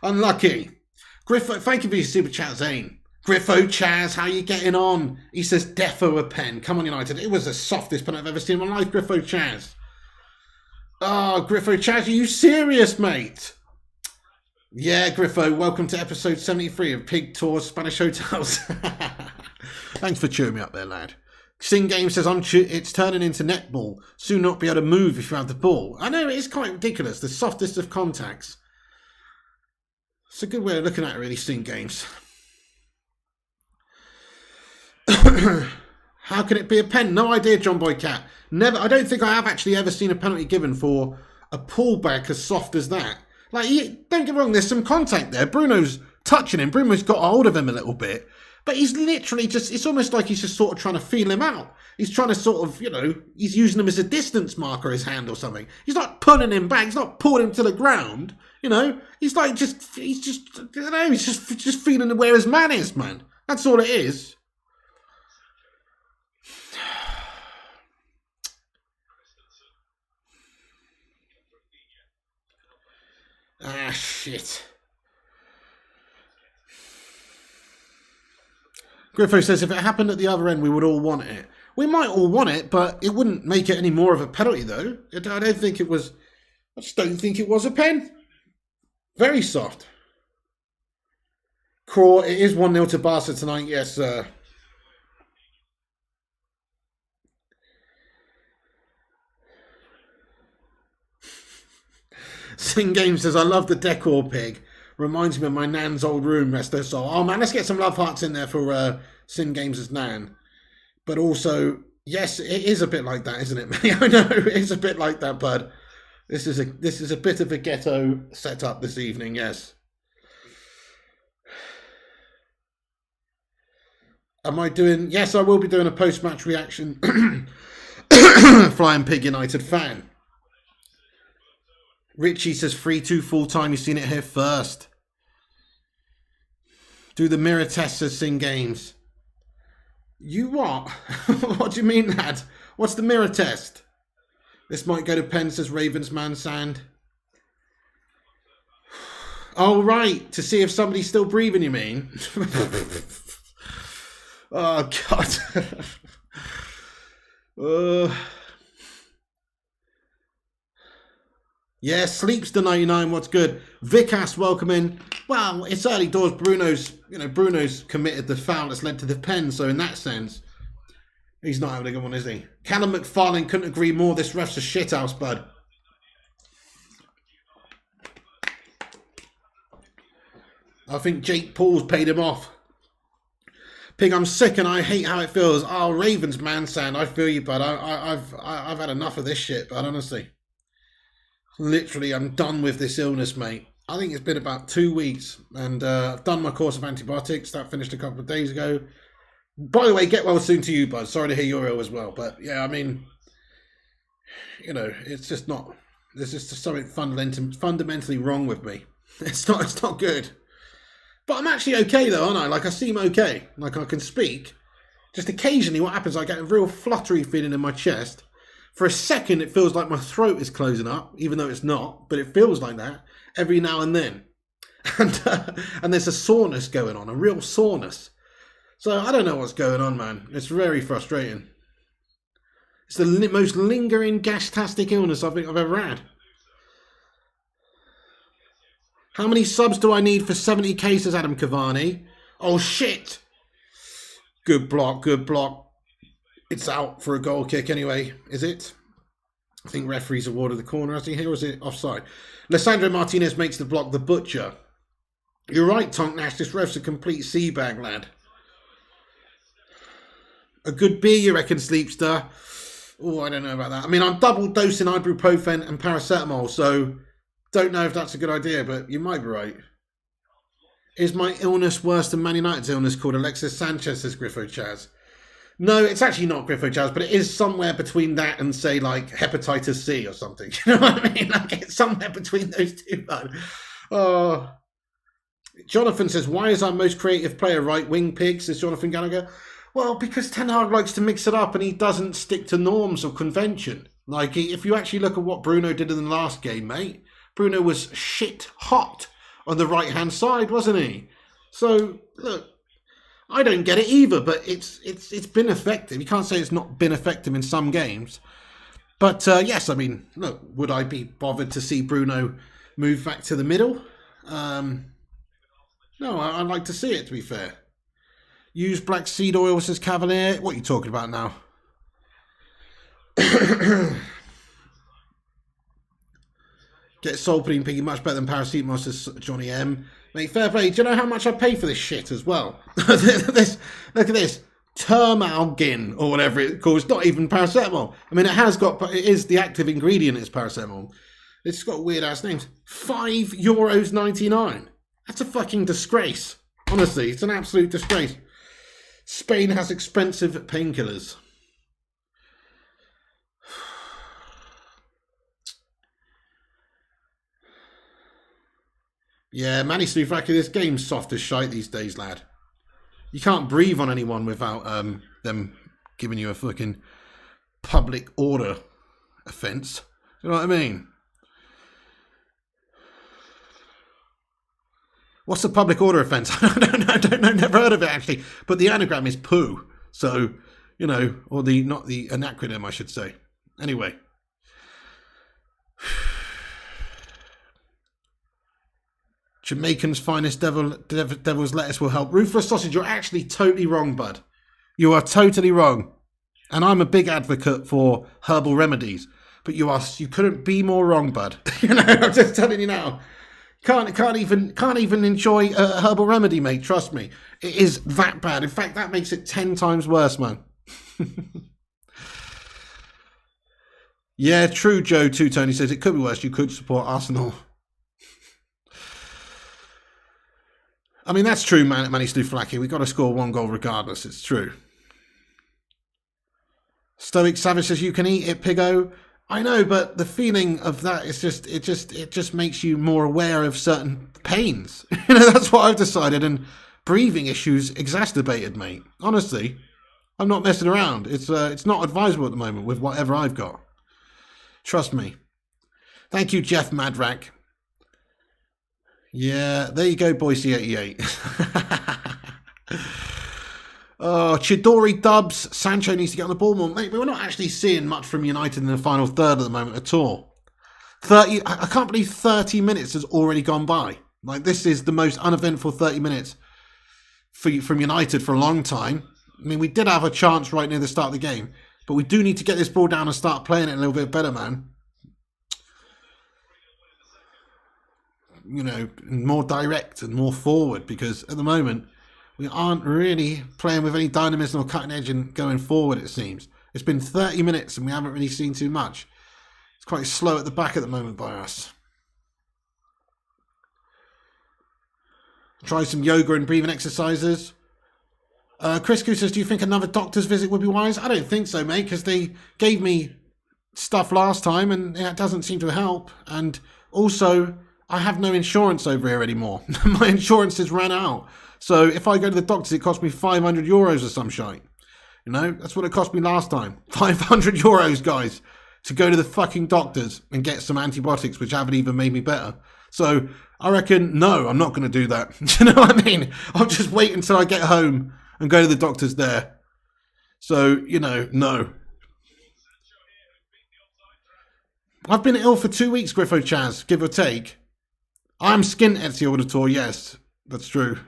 Unlucky. Griffo, thank you for your super chat, Zane. Griffo Chaz, how you getting on? He says, defo a pen. Come on, United. It was the softest pen I've ever seen in my life, Griffo Chaz. Oh, Griffo Chaz, are you serious, mate? Yeah, Griffo, welcome to episode 73 of Pig Tours Spanish Hotels. Thanks for cheering me up there, lad. Sing Game says, it's turning into netball. Soon not be able to move if you have the ball. I know, it is quite ridiculous. The softest of contacts. It's a good way of looking at it, really, Sing Games. How can it be a pen? No idea, John Boy Cat. Never. I don't think I have actually ever seen a penalty given for a pullback as soft as that. Like, don't get me wrong, there's some contact there. Bruno's touching him. Bruno's got a hold of him a little bit. But he's literally just, it's almost like he's just sort of trying to feel him out. He's trying to sort of, he's using him as a distance marker, his hand or something. He's not pulling him back. He's not pulling him to the ground. He's like he's just feeling where his man is, man. That's all it is. Ah, shit. Griffo says, if it happened at the other end, we would all want it. We might all want it, but it wouldn't make it any more of a penalty, though. I don't think it was... I just don't think it was a pen. Very soft. Craw, it is 1-0 to Barca tonight. Yes, sir. Sing Game says, I love the decor, pig. Reminds me of my nan's old room, rest her soul. Oh, man, let's get some love hearts in there for Sin Games' nan. But also, yes, it is a bit like that, isn't it, mate? I know, it is a bit like that, bud. This is a bit of a ghetto setup this evening, yes. Am I doing... Yes, I will be doing a post-match reaction. Flying Pig United fan. Richie says 3-2 full-time. You've seen it here first. Do the mirror test, says Sing Games. You what? What do you mean, lad? What's the mirror test? This might go to Penn, says Ravens Man Sand. Oh, right. To see if somebody's still breathing, you mean? Oh, God. Yeah, Sleeps the 99. What's good? Vikas, welcome in. Well, it's early doors. Bruno's committed the foul that's led to the pen. So in that sense, he's not having a good one, is he? Callum McFarlane couldn't agree more. This ref's a shithouse, bud. I think Jake Paul's paid him off. Pig, I'm sick and I hate how it feels. Oh, Ravens Man Sand, I feel you, bud. I've had enough of this shit, bud. Honestly. Literally, I'm done with this illness, mate. I think it's been about 2 weeks, and I've done my course of antibiotics. That finished a couple of days ago. By the way, get well soon to you, bud. Sorry to hear you're ill as well. But, yeah, I mean, You know, it's just not. There's just something fundamentally wrong with me. It's not good. But I'm actually okay though, aren't I? Like I seem okay. Like I can speak. Just occasionally what happens, I get a real fluttery feeling in my chest. For a second it feels like my throat is closing up, even though it's not, but it feels like that every now and then. And there's a soreness going on, a real soreness. So I don't know what's going on, man. It's very frustrating. It's the most lingering gastastic illness I think I've ever had. How many subs do I need for 70 cases, Adam Cavani? Oh, shit. Good block, good block. It's out for a goal kick anyway, is it? I think referee's awarded the corner, has he here, or is it offside? Lissandro Martinez makes the block the butcher. You're right, Tonk Nash. This ref's a complete sea bag, lad. A good beer, you reckon, Sleepster? Oh, I don't know about that. I mean, I'm double dosing ibuprofen and paracetamol, so don't know if that's a good idea, but you might be right. Is my illness worse than Man United's illness, called Alexis Sanchez, says Griffo Chaz? No, it's actually not Griffo Chaz, but it is somewhere between that and, say, like, hepatitis C or something. You know what I mean? Like, it's somewhere between those two, man. Oh. Jonathan says, why is our most creative player right wing pig, says Jonathan Gallagher? Well, because Ten Hag likes to mix it up and he doesn't stick to norms or convention. Like, if you actually look at what Bruno did in the last game, mate, Bruno was shit hot on the right-hand side, wasn't he? So, look, I don't get it either, but it's been effective. You can't say it's not been effective in some games. But, yes, I mean, look, would I be bothered to see Bruno move back to the middle? No, I'd like to see it, to be fair. Use black seed oil, says Cavalier. What are you talking about now? Get Solpaline Piggy much better than paracetamol, says Johnny M. Mate, fair play. Do you know how much I pay for this shit as well? Look at this. Termalgin, or whatever it's called. It's not even paracetamol. I mean, it is the active ingredient is paracetamol. It's got weird ass names. €5.99. That's a fucking disgrace. Honestly, it's an absolute disgrace. Spain has expensive painkillers. Yeah, Manny Stufraki, this game's soft as shite these days, lad. You can't breathe on anyone without them giving you a fucking public order offence. You know what I mean? What's the public order offence? I don't know, never heard of it actually. But the anagram is poo. So, you know, or not the an acronym, I should say. Anyway. Jamaican's finest devil's lettuce will help. Ruthless sausage, you're actually totally wrong, bud. You are totally wrong. And I'm a big advocate for herbal remedies. But you couldn't be more wrong, bud. You know, I'm just telling you now. Can't even enjoy a herbal remedy, mate. Trust me, it is that bad. In fact, that makes it 10 times worse, man. Yeah, true, Joe. Too. Tony says it could be worse. You could support Arsenal. I mean, that's true, man. Manny Stuflaki. We've got to score 1 goal regardless. It's true. Stoic Savage says you can eat it, Piggo. I know, but the feeling of that is it just makes you more aware of certain pains. You know, that's what I've decided, and breathing issues exacerbated, mate. Honestly, I'm not messing around. It's not advisable at the moment with whatever I've got. Trust me. Thank you, Jeff Madrack. Yeah, there you go, Boise 88. Oh, Chidori dubs. Sancho needs to get on the ball more. Mate, we're not actually seeing much from United in the final third at the moment at all. I can't believe 30 minutes has already gone by. Like, this is the most uneventful 30 minutes from United for a long time. I mean, we did have a chance right near the start of the game, but we do need to get this ball down and start playing it a little bit better, man. You know, more direct and more forward, because at the moment we aren't really playing with any dynamism or cutting edge and going forward, it seems. It's been 30 minutes and we haven't really seen too much. It's quite slow at the back at the moment by us. Try some yoga and breathing exercises. Chris Q says, do you think another doctor's visit would be wise? I don't think so, mate, because they gave me stuff last time, and it doesn't seem to help. And also, I have no insurance over here anymore. My insurance has ran out. So if I go to the doctors, it costs me €500 or some shite. You know, that's what it cost me last time. €500, guys, to go to the fucking doctors and get some antibiotics, which haven't even made me better. So I reckon, no, I'm not going to do that. Do you know what I mean? I'll just wait until I get home and go to the doctors there. So, you know, no. I've been ill for 2 weeks, Griffo Chaz, give or take. I'm skint Etsy Auditor, yes. That's true.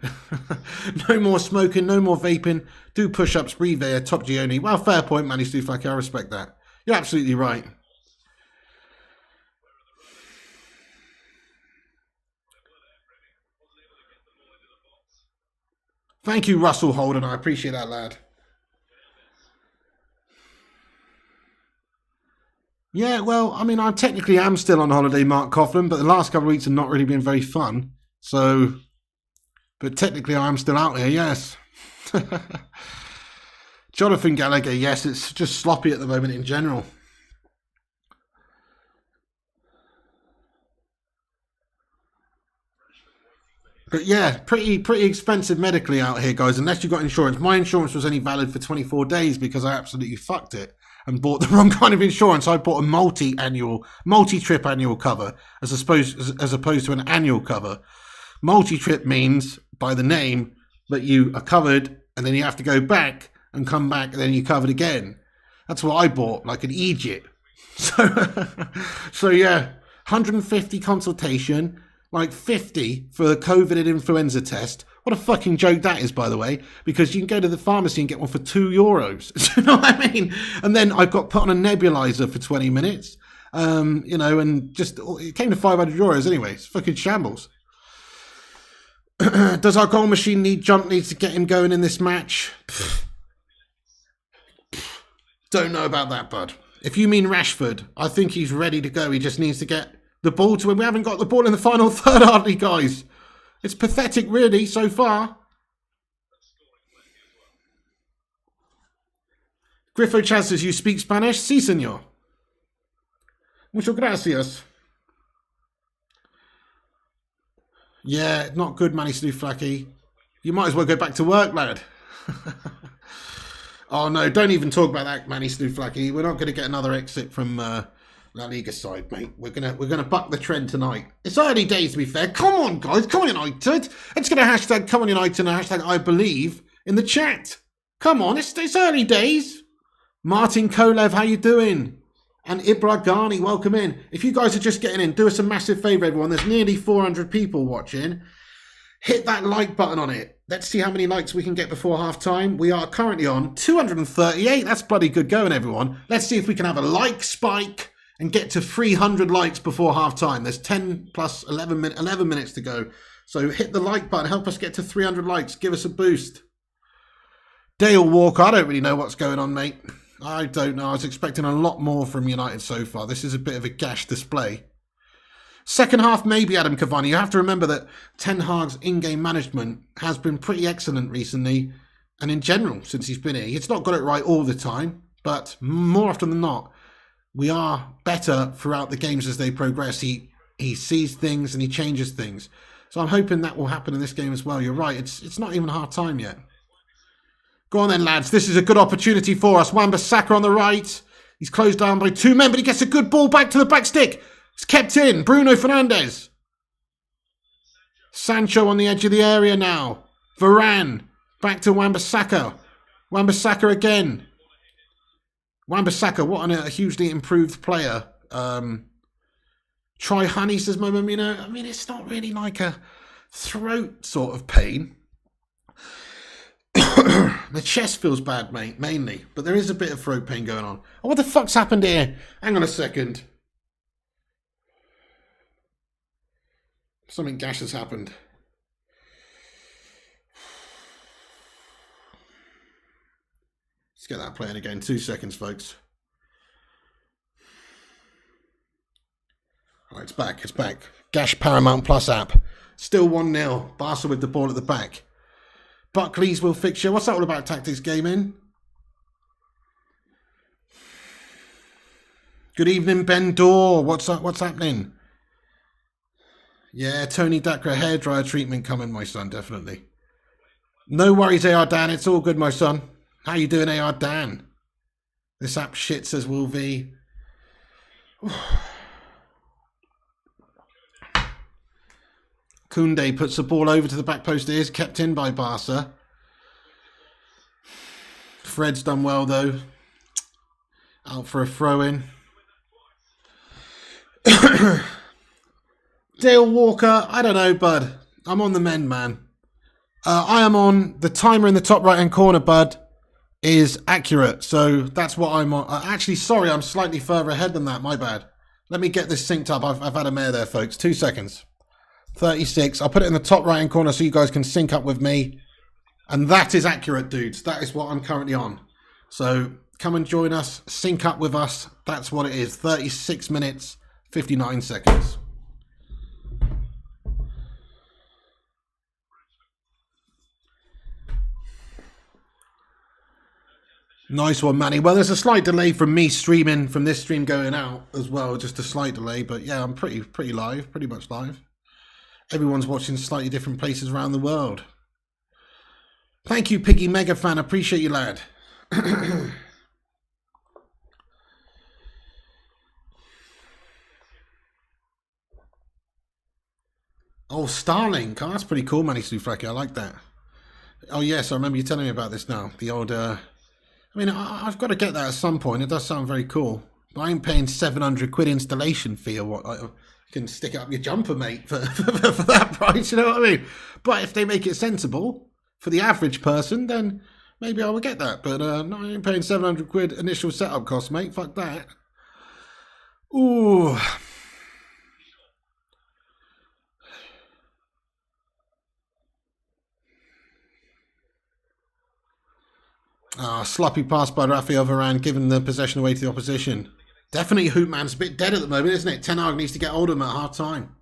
No more smoking, no more vaping. Do push-ups, breathe air, top Gioni. Well, fair point, Manny Stufaki. I respect that. You're absolutely right. Thank you, Russell Holden. I appreciate that, lad. Yeah, well, I mean, I technically am still on holiday, Mark Coughlin, but the last couple of weeks have not really been very fun. So, but technically I am still out here, yes. Jonathan Gallagher, yes, it's just sloppy at the moment in general. But yeah, pretty expensive medically out here, guys, unless you've got insurance. My insurance was only valid for 24 days because I absolutely fucked it and bought the wrong kind of insurance. I bought a multi-trip annual cover as opposed to an annual cover. Multi-trip means, by the name, that you are covered and then you have to go back and come back and then you're covered again. That's what I bought, like an idiot. So yeah, 150 consultation, like 50 for the COVID and influenza test. What a fucking joke that is, by the way, because you can go to the pharmacy and get one for €2. Do you know what I mean? And then I got put on a nebulizer for 20 minutes, you know, and just, it came to €500 anyway. It's fucking shambles. Does our goal machine need jump needs to get him going in this match? Don't know about that, bud. If you mean Rashford, I think he's ready to go. He just needs to get the ball to him. We haven't got the ball in the final third, hardly, guys. It's pathetic, really, so far. Griffo Chaz says, you speak Spanish? Sí, señor. Muchas gracias. Yeah, not good, Manny Stufaki. You might as well go back to work, lad. Oh, no, don't even talk about that, Manny Stufaki. We're not going to get another exit from La Liga side, mate. We're gonna buck the trend tonight. It's early days, to be fair. Come on, guys. Come on, United. Let's get a hashtag Come on United and a hashtag I believe in the chat. Come on, it's early days. Martin Kolev, how you doing? And Ibra Ghani, welcome in. If you guys are just getting in, do us a massive favour, everyone. There's nearly 400 people watching. Hit that like button on it. Let's see how many likes we can get before half time. We are currently on 238. That's bloody good going, everyone. Let's see if we can have a like spike and get to 300 likes before half time. There's 10 plus 11 minutes to go. So hit the like button. Help us get to 300 likes. Give us a boost. Dale Walker, I don't really know what's going on, mate. I don't know. I was expecting a lot more from United so far. This is a bit of a gash display. Second half, maybe Adam Cavani. You have to remember that Ten Hag's in-game management has been pretty excellent recently. And in general, since he's been here. He's not got it right all the time. But more often than not, we are better throughout the games as they progress. He sees things and he changes things. So I'm hoping that will happen in this game as well. You're right. It's not even half time yet. Go on then, lads. This is a good opportunity for us. Wan-Bissaka on the right. He's closed down by two men, but he gets a good ball back to the back stick. It's kept in. Bruno Fernandes. Sancho on the edge of the area now. Varane. Back to Wan-Bissaka. Wan-Bissaka again. Wan-Bissaka, what a hugely improved player. Try honey, says Momomino. I mean, it's not really like a throat sort of pain. The chest feels bad, mate, mainly. But there is a bit of throat pain going on. Oh, what the fuck's happened here? Hang on a second. Something gash has happened. Let's get that playing again. 2 seconds, folks. All right, it's back. It's back. Gash Paramount Plus app. Still 1-0. Barca with the ball at the back. Buckley's will fixture. What's that all about, Tactics Gaming? Good evening, Ben Dorr. What's up? What's happening? Yeah, Tony Dakra hairdryer treatment coming, my son, definitely. No worries, AR Dan. It's all good, my son. How you doing, AR Dan? This app shit, says Will V. Koundé puts the ball over to the back post. It is kept in by Barca. Fred's done well, though. Out for a throw-in. Dale Walker, I don't know, bud. I'm on the mend, man. I am on. The timer in the top right-hand corner, bud, is accurate. So that's what I'm on. Actually, sorry, I'm slightly further ahead than that. My bad. Let me get this synced up. I've had a mare there, folks. 2 seconds. 36. I'll put it in the top right-hand corner so you guys can sync up with me. And that is accurate, dudes. That is what I'm currently on. So come and join us. Sync up with us. That's what it is. 36 minutes, 59 seconds. Nice one, Manny. Well, there's a slight delay from me streaming, from this stream going out as well. Just a slight delay. But yeah, I'm pretty live. Pretty much live. Everyone's watching slightly different places around the world. Thank you, Piggy Mega Fan. Appreciate you, lad. Oh, Starlink. Oh, that's pretty cool, Manny Sufraki. I like that. Oh, yes. I remember you telling me about this now. The old... I mean, I've got to get that at some point. It does sound very cool. But I ain't paying 700 quid installation fee or what. I can stick it up your jumper, mate, for that price. You know what I mean? But if they make it sensible for the average person, then maybe I will get that. But no, I ain't paying 700 quid initial setup cost, mate. Fuck that. Ooh. Sloppy pass by Rafael Varane, giving the possession away to the opposition. Definitely Hoopman's a bit dead at the moment, isn't it? Ten Hag needs to get hold of him at half time.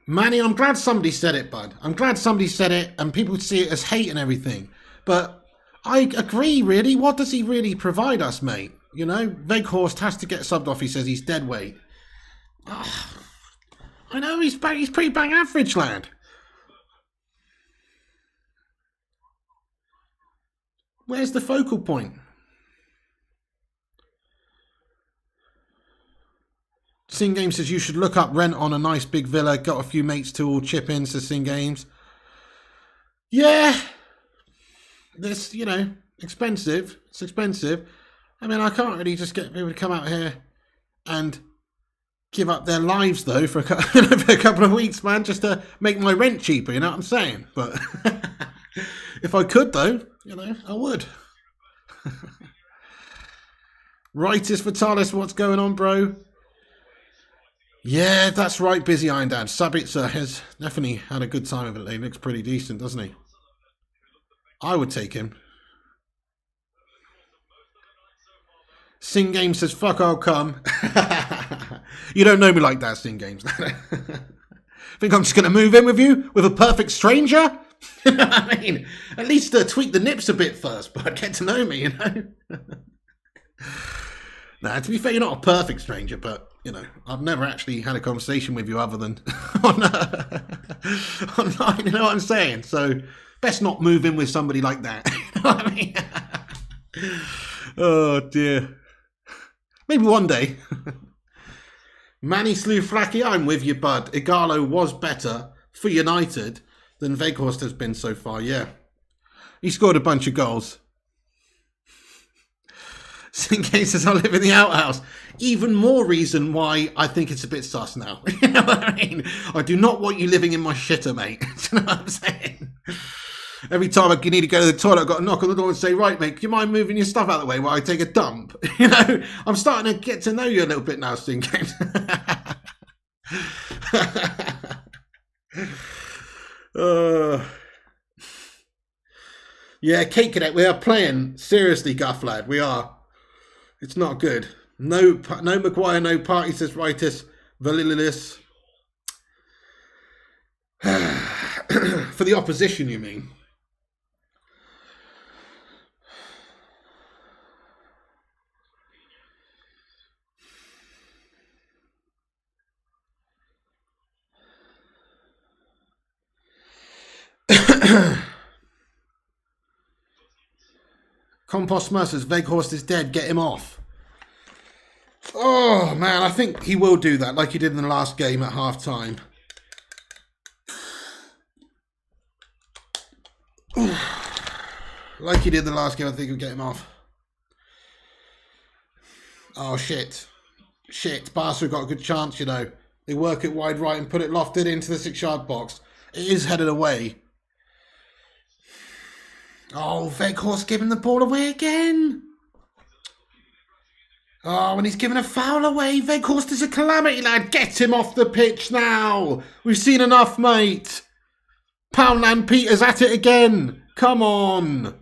Manny, I'm glad somebody said it, bud. I'm glad somebody said it and people see it as hate and everything. But I agree, really. What does he really provide us, mate? You know, Weghorst has to get subbed off. He says he's dead weight. I know, he's pretty bang average, lad. Where's the focal point? Sing Games says you should look up rent on a nice big villa. Got a few mates to all chip in, says Sing Games. Yeah. This, you know, expensive. It's expensive. I mean, I can't really just get people to come out here and give up their lives, though, for a couple of weeks, man, just to make my rent cheaper, you know what I'm saying? But if I could, though, you know, I would. Rightus Vitalis, what's going on, bro? Yeah, that's right, Busy Iron Dad. Sabitzer has definitely had a good time of it. He looks pretty decent, doesn't he? I would take him. Sing Games says, fuck, I'll come. You don't know me like that, Sing Games. Think I'm just going to move in with you? With a perfect stranger? You know what I mean? At least tweak the nips a bit first, but get to know me, you know? Nah, to be fair, you're not a perfect stranger, but, you know, I've never actually had a conversation with you other than online, you know what I'm saying? So, best not move in with somebody like that. You know what I mean? Oh, dear. Maybe one day. Manny Sluflaki, I'm with you, bud. Igalo was better for United than Weghorst has been so far, yeah. He scored a bunch of goals. In cases I live in the outhouse. Even more reason why I think it's a bit sus now. You know what I mean? I do not want you living in my shitter, mate. You know what I'm saying? Every time I need to go to the toilet, I've got to knock on the door and say, right, mate, do you mind moving your stuff out of the way while I take a dump? You know, I'm starting to get to know you a little bit now, Sting Games. Yeah, Kate Cadet, we are playing. Seriously, Guff lad, we are. It's not good. No Maguire, no party, says Rightus. Valilis. For the opposition, you mean? Compost Mercers, Veghorst is dead, get him off. Oh, man, I think he will do that like he did in the last game at half-time. Like he did in the last game, I think he'll get him off. Oh, shit. Shit, Barca got a good chance, you know. They work it wide right and put it lofted into the 6-yard box. It is headed away. Oh, Veghorst giving the ball away again. Oh, and he's given a foul away. Veghorst is a calamity, lad. Get him off the pitch now. We've seen enough, mate. Poundland Peter's at it again. Come on.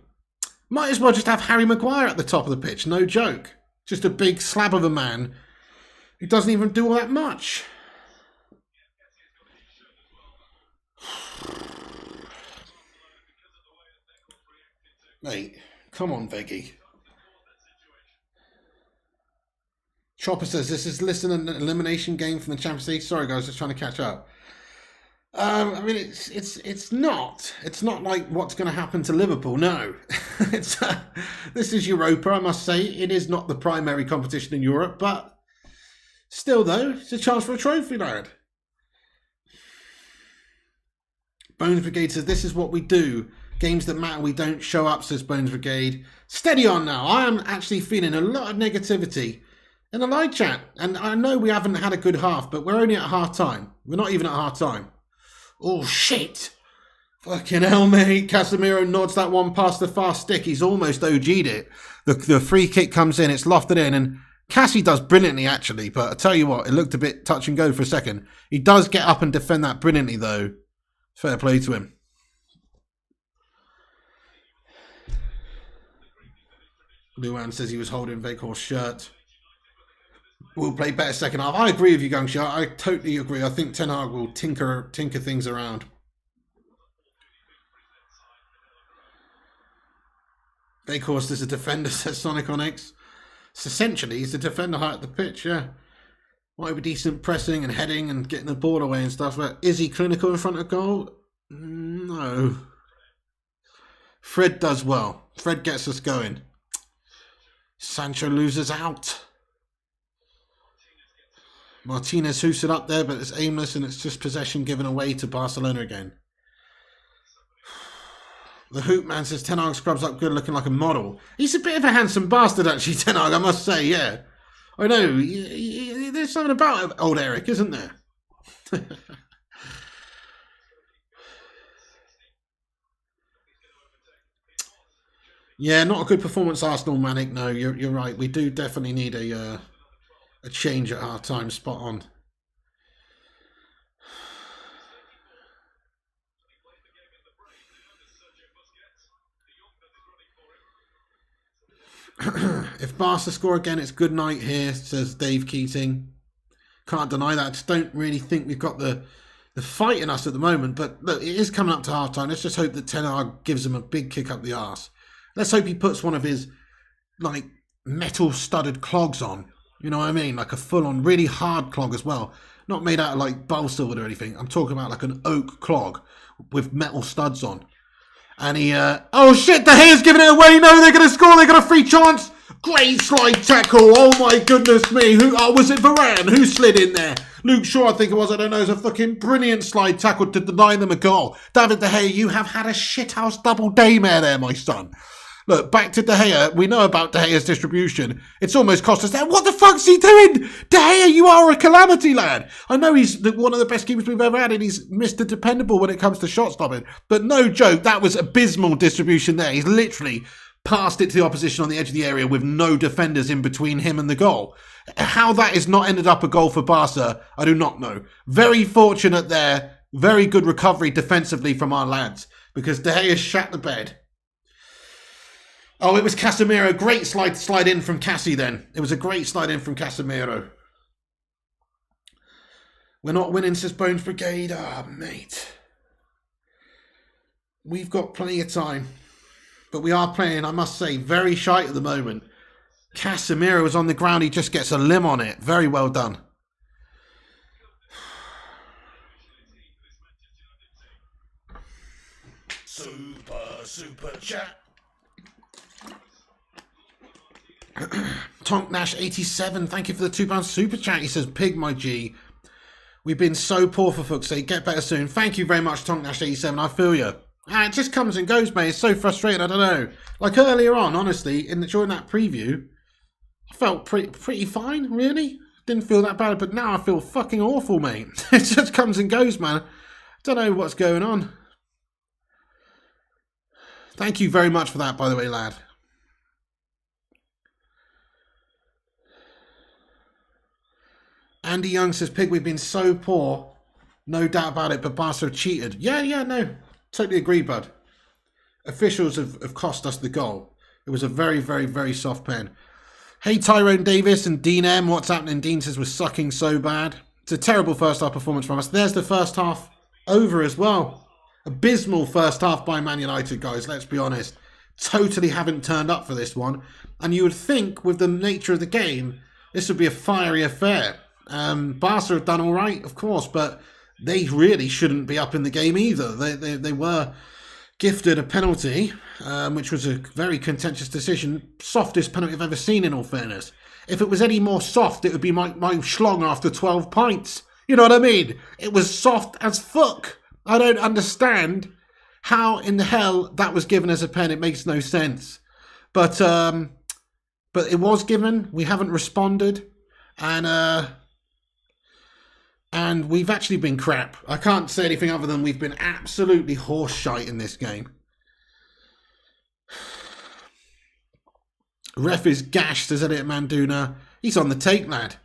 Might as well just have Harry Maguire at the top of the pitch. No joke. Just a big slab of a man who doesn't even do all that much. Mate, come on, Veggie. Chopper says, this is listed an elimination game from the Champions League. Sorry, guys, just trying to catch up. I mean, it's not. It's not like what's going to happen to Liverpool. No, this is Europa. I must say, it is not the primary competition in Europe, but still, though, it's a chance for a trophy, lad. Bones Brigade says, this is what we do. Games that matter, we don't show up, says Bones Brigade. Steady on now. I am actually feeling a lot of negativity in the live chat. And I know we haven't had a good half, but we're only at half time. We're not even at half time. Oh, shit. Fucking hell, mate. Casemiro nods that one past the fast stick. He's almost OG'd it. The free kick comes in. It's lofted in. And Cassie does brilliantly, actually. But I tell you what, it looked a bit touch and go for a second. He does get up and defend that brilliantly, though. Fair play to him. Luan says he was holding Veghorst's shirt. We'll play better second half. I agree with you, Gungsha. I totally agree. I think Ten Hag will tinker things around. Veghorst is a defender, says Sonic on X. So essentially, he's the defender high at the pitch, yeah. Might be decent pressing and heading and getting the ball away and stuff. But is he clinical in front of goal? No. Fred does well. Fred gets us going. Sancho loses out. Martinez hoofs it up there, but it's aimless and it's just possession given away to Barcelona again. The Hoop Man says Ten Hag scrubs up good, looking like a model. He's a bit of a handsome bastard, actually, Ten Hag, I must say, yeah. I know, there's something about old Eric, isn't there? Yeah, not a good performance, Arsenal, Manic. No, you're right. We do definitely need a change at half time. Spot on. If Barca score again, it's good night here, says Dave Keating. Can't deny that. I just don't really think we've got the fight in us at the moment. But look, it is coming up to half time. Let's just hope that Ten Hag gives him a big kick up the arse. Let's hope he puts one of his like metal studded clogs on. You know what I mean? Like a full on really hard clog as well. Not made out of like balsa wood or anything. I'm talking about like an oak clog with metal studs on. And he, oh shit, De Gea's giving it away. No, they're going to score. They got a free chance. Great slide tackle. Oh my goodness me. Was it Varane? Who slid in there? Luke Shaw, I think it was. I don't know. It was a fucking brilliant slide tackle to deny them a goal. David De Gea, you have had a shithouse double daymare there, my son. Look, back to De Gea. We know about De Gea's distribution. It's almost cost us that. What the fuck's he doing? De Gea, you are a calamity, lad. I know he's one of the best keepers we've ever had, and he's Mr. Dependable when it comes to shot stopping. But no joke, that was abysmal distribution there. He's literally passed it to the opposition on the edge of the area with no defenders in between him and the goal. How that has not ended up a goal for Barca, I do not know. Very fortunate there. Very good recovery defensively from our lads, because De Gea shat the bed. Oh, it was Casemiro. Great slide in from Cassie then. It was a great slide in from Casemiro. We're not winning, says Bones Brigade. Ah, mate. We've got plenty of time. But we are playing, I must say, very shite at the moment. Casemiro is on the ground. He just gets a limb on it. Very well done. Super chat. Tonk Nash 87, thank you for the £2 super chat. He says, Pig, my G, we've been so poor for fuck's sake. Get better soon. Thank you very much, Tonk Nash 87. I feel you. It just comes and goes, mate. It's so frustrating. I don't know. Like earlier on, honestly, during that preview, I felt pretty fine, really. Didn't feel that bad, but now I feel fucking awful, mate. It just comes and goes, man. Don't know what's going on. Thank you very much for that, by the way, lad. Andy Young says, Pig, we've been so poor. No doubt about it, but Barca have cheated. Yeah, no. Totally agree, bud. Officials have cost us the goal. It was a very, very, very soft pen. Hey, Tyrone Davis and Dean M. What's happening? Dean says, we're sucking so bad. It's a terrible first half performance from us. There's the first half over as well. Abysmal first half by Man United, guys. Let's be honest. Totally haven't turned up for this one. And you would think, with the nature of the game, this would be a fiery affair. Barca have done all right, of course, but they really shouldn't be up in the game either. They were gifted a penalty, which was a very contentious decision. Softest penalty I've ever seen, in all fairness. If it was any more soft, it would be my schlong after 12 pints. You know what I mean? It was soft as fuck. I don't understand how in the hell that was given as a pen. It makes no sense. But it was given. We haven't responded. And we've actually been crap. I can't say anything other than we've been absolutely horse shite in this game. Ref is gashed, says Elliot Manduna. He's on the take, lad.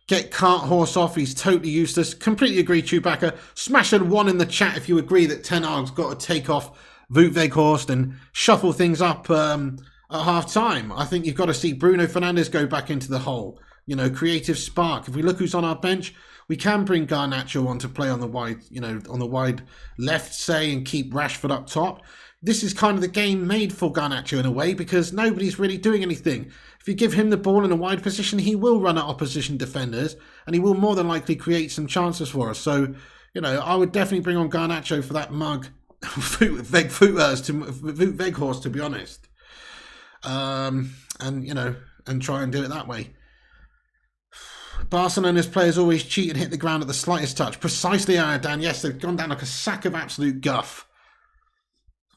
Get cart horse off. He's totally useless. Completely agree, Chewbacca. Smash a 1 in the chat if you agree that Ten Hag's got to take off Wout Weghorst and shuffle things up at half time. I think you've got to see Bruno Fernandes go back into the hole. You know, creative spark. If we look who's on our bench, we can bring Garnacho on to play on the wide, on the wide left, say, and keep Rashford up top. This is kind of the game made for Garnacho in a way, because nobody's really doing anything. If you give him the ball in a wide position, he will run at opposition defenders, and he will more than likely create some chances for us. So, I would definitely bring on Garnacho for that mug, Weghorst, to be honest. And try and do it that way. Barcelona's players always cheat and hit the ground at the slightest touch. Precisely, Dan. Yes, they've gone down like a sack of absolute guff.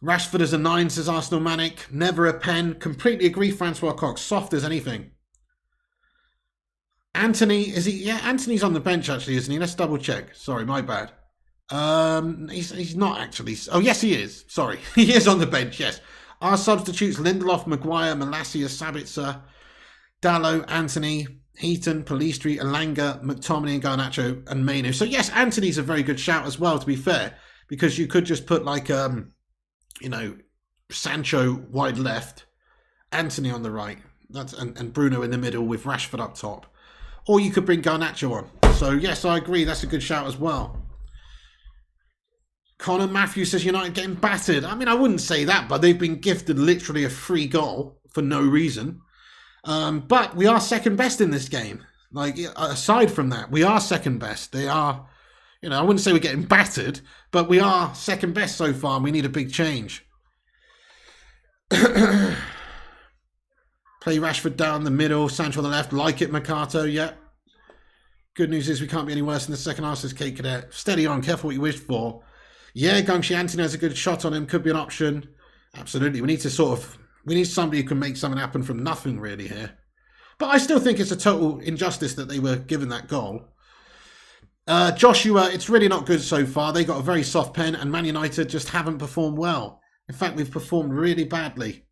Rashford as a 9, says Arsenal Manic. Never a pen. Completely agree, Francois Cox. Soft as anything. Anthony, is he? Yeah, Anthony's on the bench, actually, isn't he? Let's double check. Sorry, my bad. He's not actually. Oh, yes, he is. Sorry. He is on the bench, yes. Our substitutes, Lindelof, Maguire, Malacia, Sabitzer, Dallo, Anthony, Heaton, Pellistri, Elanga, McTominay, and Garnacho, and Mainu. So, yes, Anthony's a very good shout as well, to be fair, because you could just put, like, Sancho wide left, Anthony on the right, and Bruno in the middle with Rashford up top. Or you could bring Garnacho on. So, yes, I agree. That's a good shout as well. Connor Matthews says United getting battered. I mean, I wouldn't say that, but they've been gifted literally a free goal for no reason. But we are second best in this game. Like, aside from that, we are second best. They are, I wouldn't say we're getting battered, but we are second best so far, and we need a big change. Play Rashford down the middle, Sancho on the left, like it, Mercato, yeah. Good news is we can't be any worse in the second half, says Kate Cadet. Steady on, careful what you wish for. Yeah, Gungshi Anthony has a good shot on him, could be an option. Absolutely, we need somebody who can make something happen from nothing, really, here. But I still think it's a total injustice that they were given that goal. Joshua, it's really not good so far. They got a very soft pen, and Man United just haven't performed well. In fact, we've performed really badly,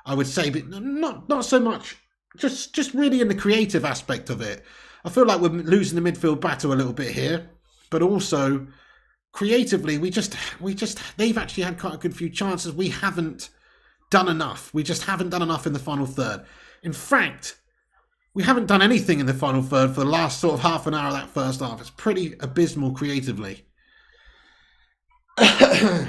I would say, but not so much. Just really in the creative aspect of it. I feel like we're losing the midfield battle a little bit here, but also creatively, they've actually had quite a good few chances. We haven't done enough. We just haven't done enough in the final third. In fact, we haven't done anything in the final third for the last sort of half an hour of that first half. It's pretty abysmal creatively. Yeah,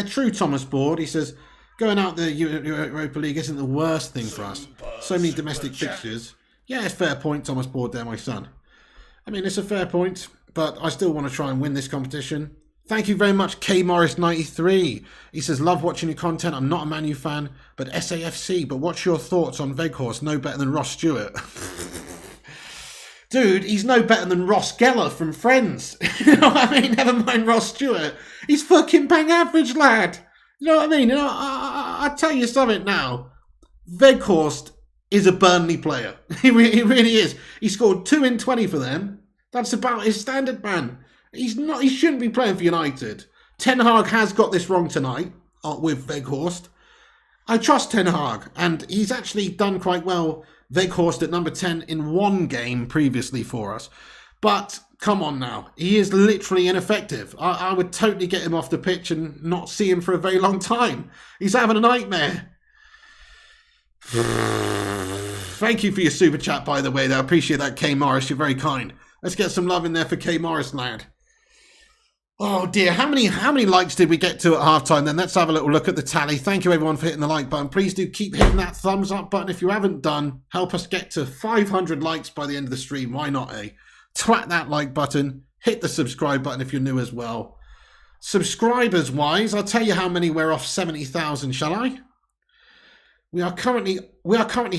true, Thomas Board. He says, going out the Europa League isn't the worst thing for us. So many domestic fixtures. Yeah, it's a fair point, Thomas Board there, my son. I mean, it's a fair point, but I still want to try and win this competition. Thank you very much, K Morris 93. He says, love watching your content. I'm not a Man U fan, but SAFC. But what's your thoughts on Weghorst? No better than Ross Stewart. Dude, he's no better than Ross Geller from Friends. You know what I mean? Never mind Ross Stewart. He's fucking bang average, lad. You know what I mean? You know, I'll tell you something now. Weghorst is a Burnley player. He really is. He scored 2 in 20 for them. That's about his standard, man. He shouldn't be playing for United. Ten Hag has got this wrong tonight with Weghorst. I trust Ten Hag, and he's actually done quite well, Weghorst at number 10 in one game previously for us. But come on now, he is literally ineffective. I would totally get him off the pitch and not see him for a very long time. He's having a nightmare. Thank you for your super chat, by the way. I appreciate that, K Morris. You're very kind. Let's get some love in there for K Morris, lad. Oh dear, how many likes did we get to at halftime then? Let's have a little look at the tally. Thank you everyone for hitting the like button. Please do keep hitting that thumbs up button if you haven't done. Help us get to 500 likes by the end of the stream. Why not, eh? Twat that like button. Hit the subscribe button if you're new as well. Subscribers wise, I'll tell you how many we're off 70,000, shall I? We are currently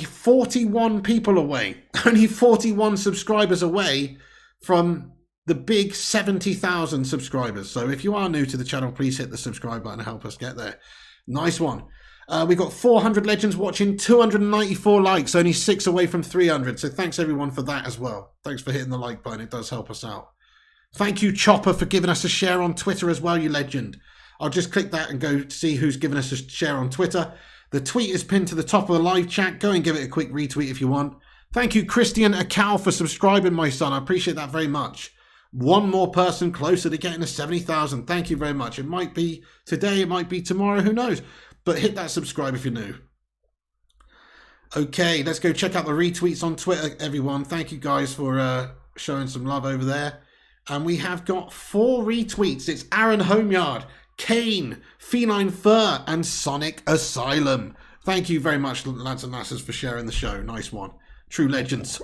41 people away. Only 41 subscribers away from the big 70,000 subscribers. So if you are new to the channel, please hit the subscribe button and help us get there. Nice one. We got 400 legends watching, 294 likes, only 6 away from 300. So thanks everyone for that as well. Thanks for hitting the like button. It does help us out. Thank you, Chopper, for giving us a share on Twitter as well, you legend. I'll just click that and go see who's given us a share on Twitter. The tweet is pinned to the top of the live chat. Go and give it a quick retweet if you want. Thank you, Christian Akal, for subscribing, my son. I appreciate that very much. One more person closer to getting to 70,000. Thank you very much. It might be today, it might be tomorrow, who knows? But hit that subscribe if you're new. Okay, let's go check out the retweets on Twitter, everyone. Thank you guys for showing some love over there. And we have got 4 retweets. It's Aaron Homeyard, Kane, Feline Fur, and Sonic Asylum. Thank you very much, lads and lasses, for sharing the show. Nice one. True legends.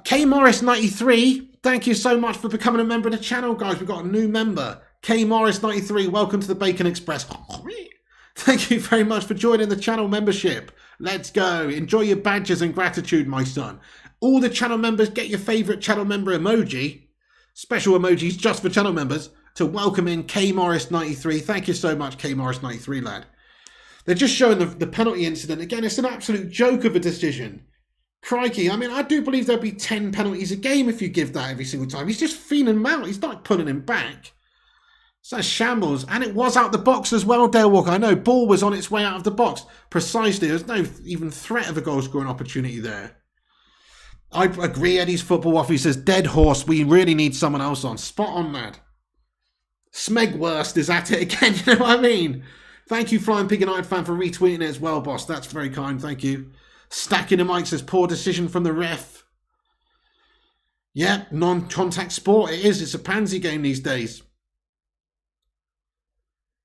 K Morris 93, thank you so much for becoming a member of the channel, guys. We've got a new member. K Morris 93, welcome to the Bacon Express. Thank you very much for joining the channel membership. Let's go. Enjoy your badges and gratitude, my son. All the channel members, get your favourite channel member emoji. Special emojis just for channel members to welcome in K Morris 93. Thank you so much, K Morris 93, lad. They're just showing the penalty incident. Again, it's an absolute joke of a decision. Crikey, I mean, I do believe there'll be 10 penalties a game if you give that every single time. He's just feeling him out. He's not pulling him back. So that's shambles. And it was out the box as well, Dale Walker. I know, ball was on its way out of the box. Precisely. There's no even threat of a goal-scoring opportunity there. I agree, Eddie's Football Waffle says, dead horse, we really need someone else on. Spot on, lad. Smegworst is at it again, you know what I mean? Thank you, Flying Pig United fan, for retweeting it as well, boss. That's very kind, thank you. Stacking the mic says, poor decision from the ref. Yeah, non-contact sport. It is. It's a pansy game these days.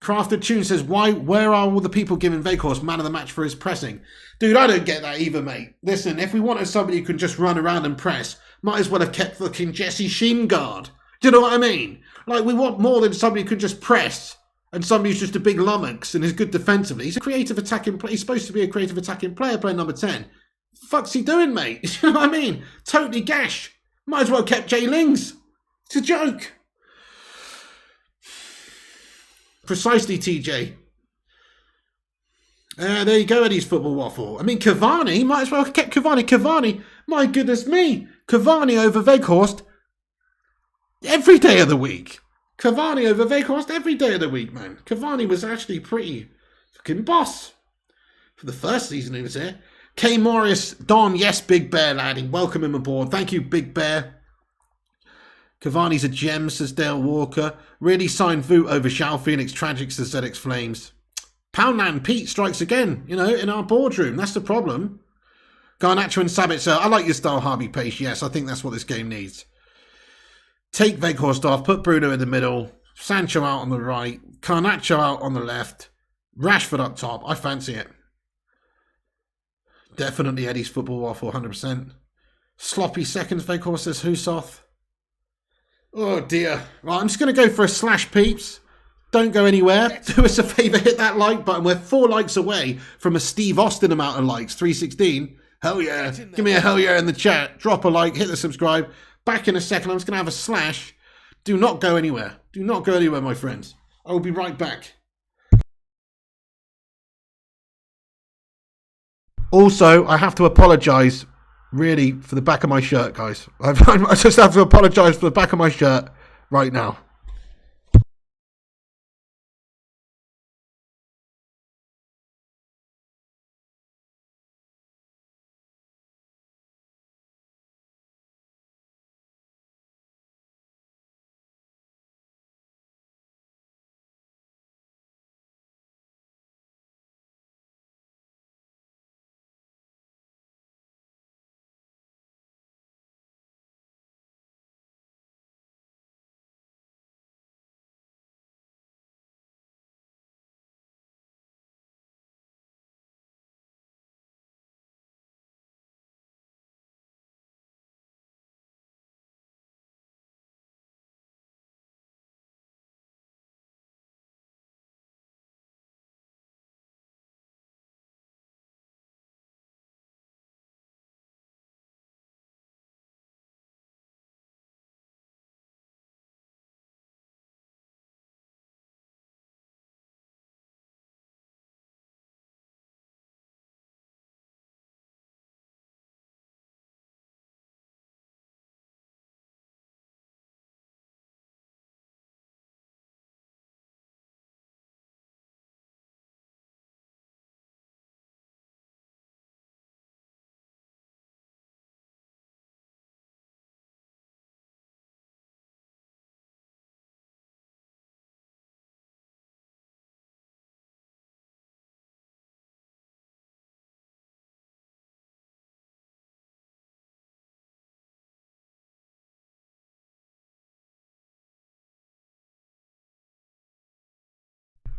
Crafted Tune says, where are all the people giving Weghorst man of the match for his pressing? Dude, I don't get that either, mate. Listen, if we wanted somebody who can just run around and press, might as well have kept fucking Jesse Sheengard. Do you know what I mean? Like, we want more than somebody who can just press and somebody who's just a big lummox and is good defensively. He's a creative attacking player. He's supposed to be a creative attacking player playing number 10. The fuck's he doing, mate? You know what I mean? Totally gash. Might as well have kept Jay Lings. It's a joke. Precisely, TJ. There you go, Eddie's Football Waffle. I mean, Cavani, might as well have kept Cavani. Cavani, my goodness me. Cavani over Weghorst every day of the week. Cavani over Weghorst every day of the week, man. Cavani was actually pretty fucking boss for the first season he was here. K. Morris, Don, yes, Big Bear, laddie. Welcome him aboard. Thank you, Big Bear. Cavani's a gem, says Dale Walker. Really signed Voot over Shao Phoenix. Tragic, says ZX Flames. Poundland Pete strikes again, you know, in our boardroom. That's the problem. Garnacho and Sabitzer. I like your style, Harvey Pace. Yes, I think that's what this game needs. Take Weghorst off, put Bruno in the middle, Sancho out on the right, Garnacho out on the left, Rashford up top. I fancy it. Definitely Eddie's Football Waffle, 100%. Sloppy seconds, Weghorst says Husoth. Oh dear. Right, I'm just going to go for a slash, peeps. Don't go anywhere. Do us a favour, hit that like button. We're 4 likes away from a Steve Austin amount of likes, 316. Hell yeah. Give me a hell yeah in the chat. Drop a like, hit the subscribe. Back in a second. I'm just going to have a slash. Do not go anywhere. Do not go anywhere, my friends. I will be right back. Also, I have to apologise, really, for the back of my shirt, guys. I just have to apologise for the back of my shirt right now.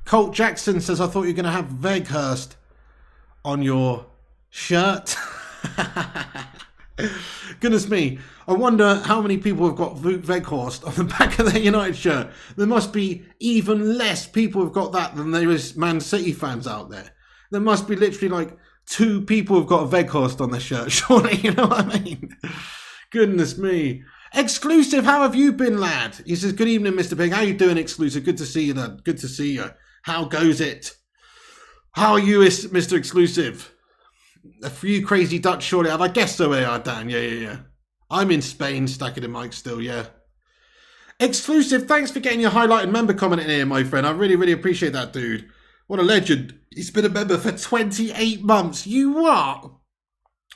Colt Jackson says, I thought you were going to have Veghurst on your shirt. Goodness me. I wonder how many people have got Wout Weghorst on the back of their United shirt. There must be even less people who've got that than there is Man City fans out there. There must be literally like 2 people who've got a Weghorst on their shirt, surely, you know what I mean? Goodness me. Exclusive, how have you been, lad? He says, good evening, Mr. Pig. How you doing, Exclusive? Good to see you, lad. Good to see you. How goes it? How are you, Mr. Exclusive? A few crazy Dutch, surely. I guess so, we are, Dan. Yeah. I'm in Spain, stacking the mic still, yeah. Exclusive, thanks for getting your highlighted member comment in here, my friend. I really, really appreciate that, dude. What a legend. He's been a member for 28 months. You what?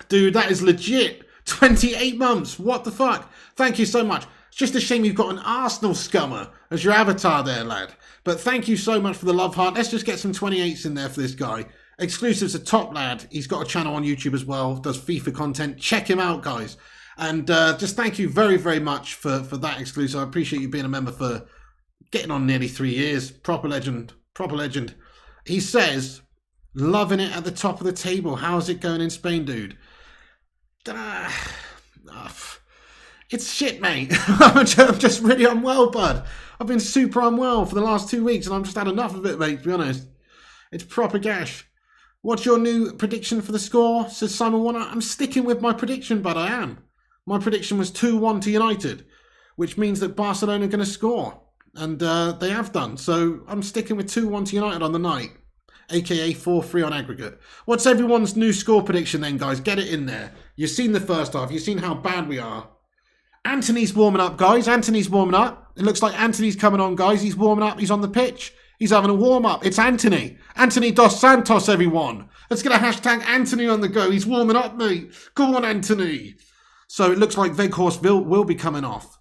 Dude, that is legit. 28 months. What the fuck? Thank you so much. It's just a shame you've got an Arsenal scummer as your avatar there, lad. But thank you so much for the love heart. Let's just get some 28s in there for this guy. Exclusive's a top lad. He's got a channel on YouTube as well. Does FIFA content. Check him out, guys. And just thank you very, very much for that, Exclusive. I appreciate you being a member for getting on nearly 3 years. Proper legend. Proper legend. He says, loving it at the top of the table. How's it going in Spain, dude? It's shit, mate. I'm just really unwell, bud. I've been super unwell for the last 2 weeks and I've just had enough of it, mate, to be honest. It's proper gash. What's your new prediction for the score? Says Simon Warner. I'm sticking with my prediction, but I am. My prediction was 2-1 to United, which means that Barcelona are going to score. And they have done. So I'm sticking with 2-1 to United on the night, aka 4-3 on aggregate. What's everyone's new score prediction then, guys? Get it in there. You've seen the first half. You've seen how bad we are. Anthony's warming up, guys. Anthony's warming up. It looks like Anthony's coming on, guys. He's warming up. He's on the pitch. He's having a warm-up. It's Anthony. Anthony Dos Santos, everyone. Let's get a hashtag Anthony on the go. He's warming up, mate. Come on, Anthony. So it looks like Weghorst will be coming off.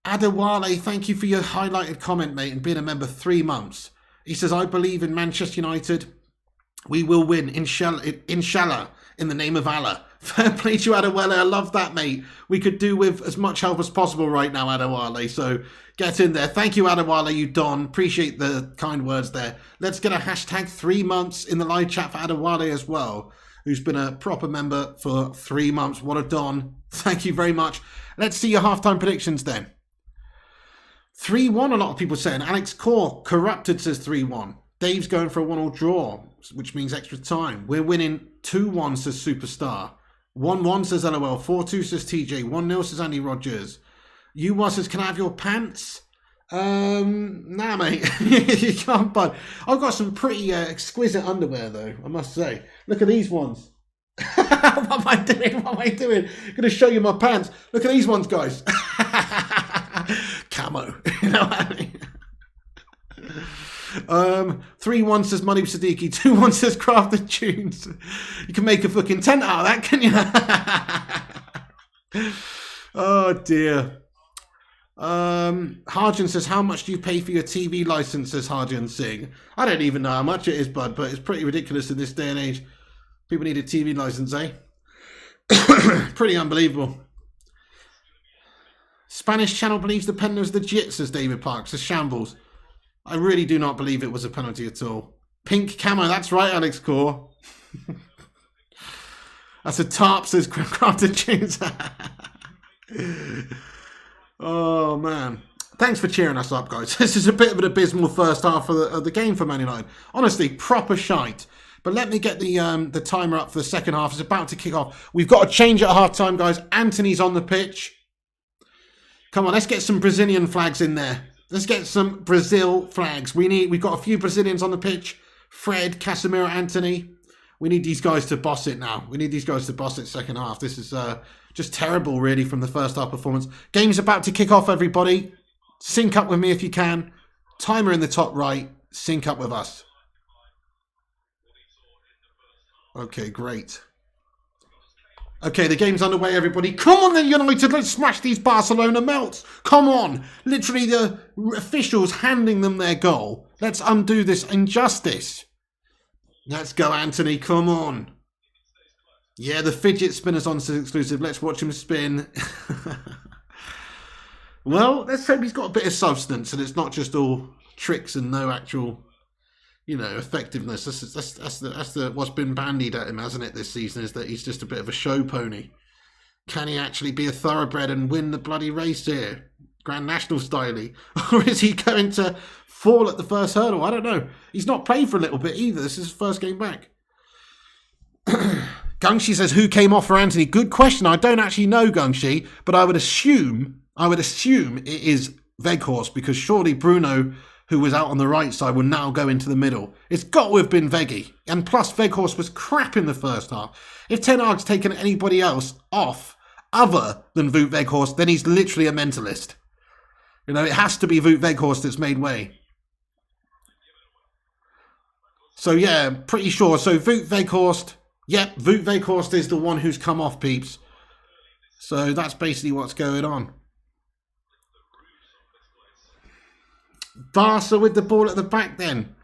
Adewale, thank you for your highlighted comment, mate, and being a member 3 months. He says, I believe in Manchester United. We will win, inshallah, in the name of Allah. Fair play to Adewale. I love that, mate. We could do with as much help as possible right now, Adewale. So get in there. Thank you, Adewale, you Don. Appreciate the kind words there. Let's get a hashtag 3 months in the live chat for Adewale as well. who's been a proper member for 3 months. What a don. Thank you very much. Let's see your halftime predictions then. 3-1, a lot of people saying. Alex Core, Corrupted says 3-1. Dave's going for a 1-1 draw, which means extra time. We're winning 2-1, says Superstar. 1-1 says LOL. 4-2 says TJ. 1-0 says Andy Rogers. You says, can I have your pants? Nah, mate. You can't bud. I've got some pretty exquisite underwear, though, I must say. Look at these ones. What am I doing? What am I doing? I'm going to show you my pants. Look at these ones, guys. Camo. You know what I mean? 3-1 says Money Siddiqui. 2-1 says Crafted Tunes. You can make a fucking tent out of that, can you? Oh, dear. Harjan says, how much do you pay for your TV license, says Harjan Singh. I don't even know how much it is, bud, but it's pretty ridiculous in this day and age. People need a TV license, eh? Pretty unbelievable. Spanish channel believes the penalty was legit, says David Parks, says Shambles. I really do not believe it was a penalty at all. Pink camo, that's right, Alex Core. That's a tarp, says Crafted Tunes. Oh, man. Thanks for cheering us up, guys. This is a bit of an abysmal first half of the game for Man United. Honestly, proper shite. But let me get the timer up for the second half. It's about to kick off. We've got to change at half time, guys. Anthony's on the pitch. Come on, let's get some Brazilian flags in there. Let's get some Brazil flags. We've got a few Brazilians on the pitch. Fred, Casemiro, Anthony. We need these guys to boss it now. We need these guys to boss it second half. This is just terrible, really, from the first half performance. Game's about to kick off, everybody. Sync up with me if you can. Timer in the top right. Sync up with us. Okay, great. Okay, the game's underway, everybody. Come on then, United. Let's smash these Barcelona melts. Come on. Literally, the officials handing them their goal. Let's undo this injustice. Let's go, Anthony. Come on. Yeah, the fidget spinner's on exclusive. Let's watch him spin. Well, let's hope he's got a bit of substance and it's not just all tricks and no actual, effectiveness. That's what's been bandied at him, hasn't it, this season, is that he's just a bit of a show pony. Can he actually be a thoroughbred and win the bloody race here? Grand National style-y? Or is he going to fall at the first hurdle? I don't know. He's not played for a little bit either. This is his first game back. Gungshi says, who came off for Anthony? Good question. I don't actually know, Gungshi, but I would assume it is Weghorst, because surely Bruno, who was out on the right side, will now go into the middle. It's got to have been Veggie. And plus, Weghorst was crap in the first half. If Ten Hag's taken anybody else off other than Wout Weghorst, then he's literally a mentalist. It has to be Wout Weghorst that's made way. So, yeah, pretty sure. So, Wout Weghorst. Yep, Wout Weghorst is the one who's come off, peeps. So, that's basically what's going on. Barca with the ball at the back then.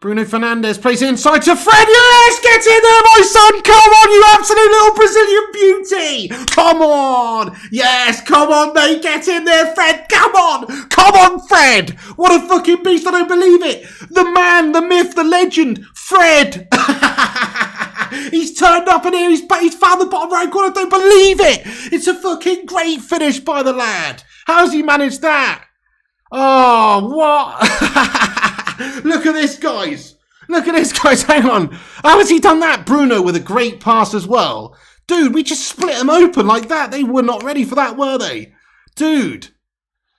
Bruno Fernandes plays it inside to Fred. Yes, get in there, my son. Come on, you absolute little Brazilian beauty. Come on. Yes, come on, mate. Get in there, Fred. Come on. Come on, Fred. What a fucking beast. I don't believe it. The man, the myth, the legend, Fred. He's turned up in here. He's found the bottom right corner. I don't believe it. It's a fucking great finish by the lad. How's he managed that? Oh, what? Look at this, guys. Look at this, guys. Hang on. How has he done that? Bruno with a great pass as well. Dude, we just split them open like that. They were not ready for that, were they? Dude.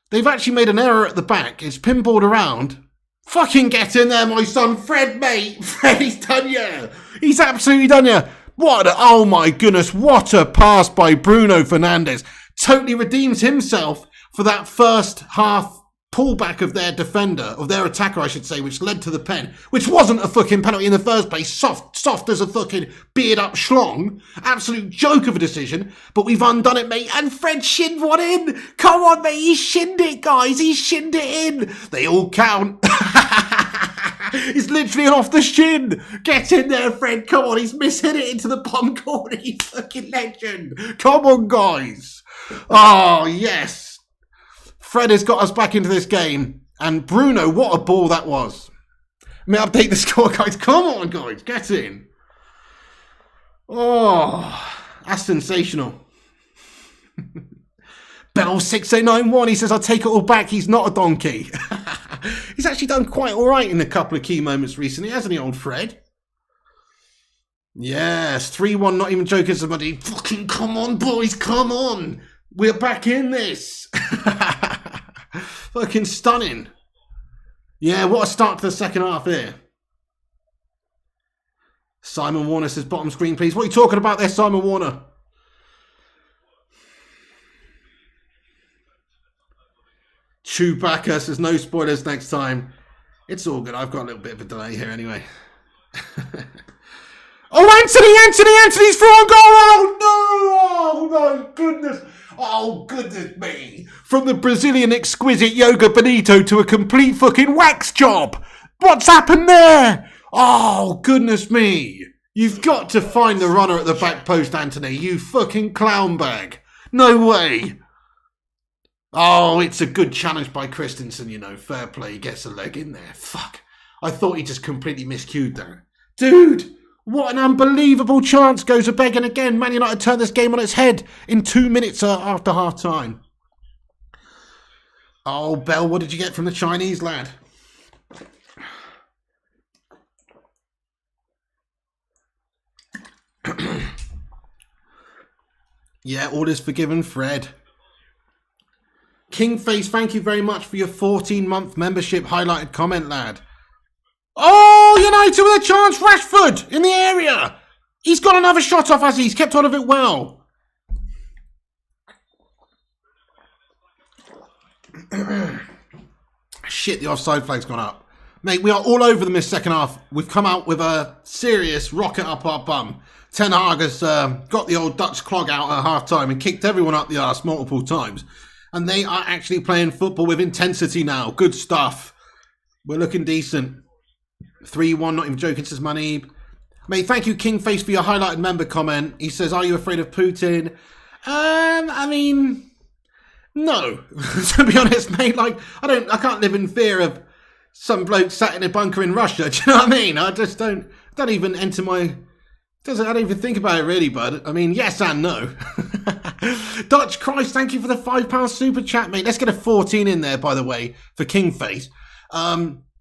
They've actually made an error at the back. It's pinballed around. Fucking get in there, my son. Fred, mate. Fred, he's done you. He's absolutely done you. Oh, my goodness. What a pass by Bruno Fernandes. Totally redeems himself for that first half pullback of their defender, of their attacker, I should say, which led to the pen, which wasn't a fucking penalty in the first place. Soft as a fucking beard-up schlong. Absolute joke of a decision, but we've undone it, mate. And Fred shinned one in. Come on, mate. He shinned it, guys. He shinned it in. They all count. It's literally an off the shin. Get in there, Fred. Come on. He's mishit it into the bottom corner. He's fucking legend. Come on, guys. Oh, yes. Fred has got us back into this game. And Bruno, what a ball that was. Let me update the score, guys. Come on, guys. Get in. Oh, that's sensational. Bell6091, he says, I'll take it all back. He's not a donkey. He's actually done quite all right in a couple of key moments recently, hasn't he, old Fred? Yes, 3-1, not even joking, somebody. Fucking come on, boys, come on. We're back in this. Fucking stunning. Yeah, what a start to the second half here. Simon Warner says, bottom screen, please. What are you talking about there, Simon Warner? Chewbacca says, no spoilers next time. It's all good. I've got a little bit of a delay here anyway. Oh, Anthony's through on goal. Oh, no. Oh, my goodness. Oh, goodness me. From the Brazilian exquisite Yoga Bonito to a complete fucking wax job. What's happened there? Oh, goodness me. You've got to find the runner at the back post, Anthony. You fucking clown bag. No way. Oh, it's a good challenge by Christensen, you know. Fair play. He gets a leg in there. Fuck. I thought he just completely miscued there. Dude, what an unbelievable chance. Goes a begging again. Man United turned this game on its head in 2 minutes after half time. Oh, Bell, what did you get from the Chinese lad? Yeah, all is forgiven, Fred. Kingface, thank you very much for your 14-month membership. Highlighted comment, lad. Oh, United with a chance. Rashford in the area. He's got another shot off, has he? He's kept on of it well. Shit, the offside flag's gone up. Mate, we are all over them this second half. We've come out with a serious rocket up our bum. Ten Hag has got the old Dutch clog out at half-time and kicked everyone up the arse multiple times. And they are actually playing football with intensity now. Good stuff. We're looking decent. 3-1, not even joking, says Manib. Mate, thank you, Kingface, for your highlighted member comment. He says, are you afraid of Putin? I mean, no. To be honest, mate, like, I can't live in fear of some bloke sat in a bunker in Russia. Do you know what I mean? I just don't even enter my... I don't even think about it really, bud. I mean, yes and no. Dutch Christ, thank you for the £5 super chat, mate. Let's get a 14 in there, by the way, for Kingface.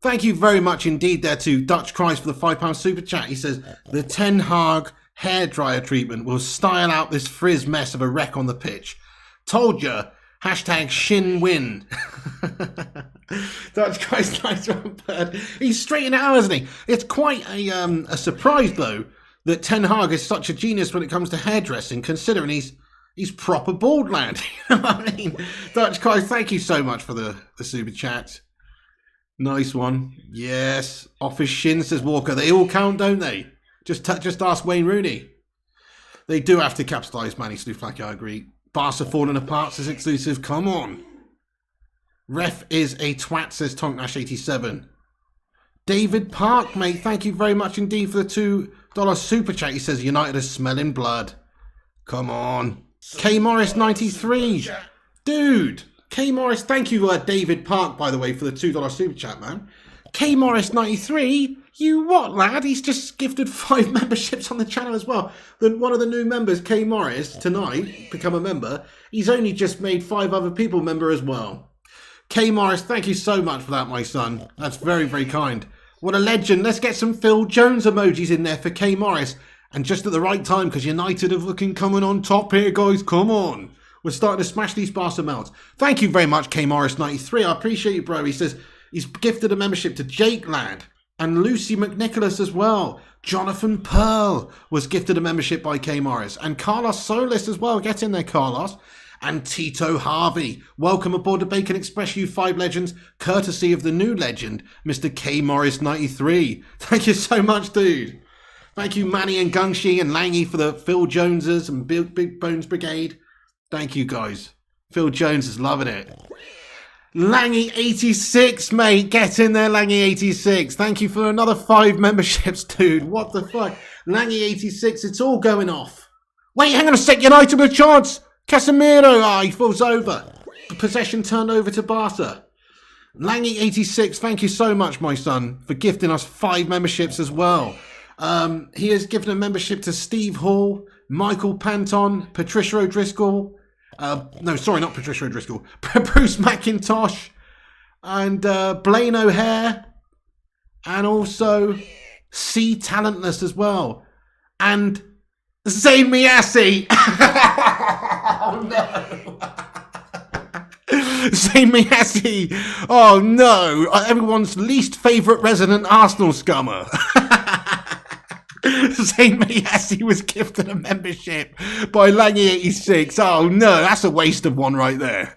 Thank you very much indeed there to Dutch Christ for the £5 super chat. He says, the Ten Hag hairdryer treatment will style out this frizz mess of a wreck on the pitch. Told ya. Hashtag shin win. Dutch Christ, nice one, bud. He's straightened it out, hasn't he? It's quite a surprise, though, that Ten Hag is such a genius when it comes to hairdressing, considering he's proper bald, lad. You know what I mean? Dutch Christ, thank you so much for the super chat. Nice one. Yes. Off his shin, says Walker. They all count, don't they? Just ask Wayne Rooney. They do have to capitalise, Manny Slouflaki, I agree. Barca falling apart, says Exclusive. Come on. Ref is a twat, says Tonknash87. David Park, mate, thank you very much indeed for the $2 super chat. He says United is smelling blood. Come on. K Morris 93. Dude. K Morris, thank you, David Park, by the way, for the $2 super chat, man. K Morris 93. You what, lad? He's just gifted 5 memberships on the channel as well. Then one of the new members, K Morris, tonight, become a member. He's only just made 5 other people member as well. K Morris, thank you so much for that, my son. That's very, very kind. What a legend. Let's get some Phil Jones emojis in there for K Morris. And just at the right time, because United are looking coming on top here, guys. Come on. We're starting to smash these Barca melts. Thank you very much, K Morris 93. I appreciate you, bro. He says he's gifted a membership to Jake Lad and Lucy McNicholas as well. Jonathan Pearl was gifted a membership by K Morris. And Carlos Solis as well. Get in there, Carlos. And Tito Harvey. Welcome aboard the Bacon Express, you 5 legends, courtesy of the new legend, Mr. K Morris 93. Thank you so much, dude. Thank you, Manny and Gungshi and Langy for the Phil Joneses and Big Bones Brigade. Thank you, guys. Phil Jones is loving it. Langy86, mate. Get in there, Langy86. Thank you for another 5 memberships, dude. What the fuck? Langy86, it's all going off. Wait, hang on a sec. United with a chance. Casemiro. He falls over. The possession turned over to Barca. Langy86, thank you so much, my son, for gifting us 5 memberships as well. He has given a membership to Steve Hall, Michael Panton, Patricia O'Driscoll. No, sorry, not Patricia O'Driscoll. Bruce McIntosh and Blaine O'Hare. And also C Talentless as well. And Zayn Miassi. Oh no. Zayn Miassi. Oh no. Everyone's least favourite resident Arsenal scummer. Zayn Miassi was gifted a membership by Langy86. Oh no, that's a waste of one right there.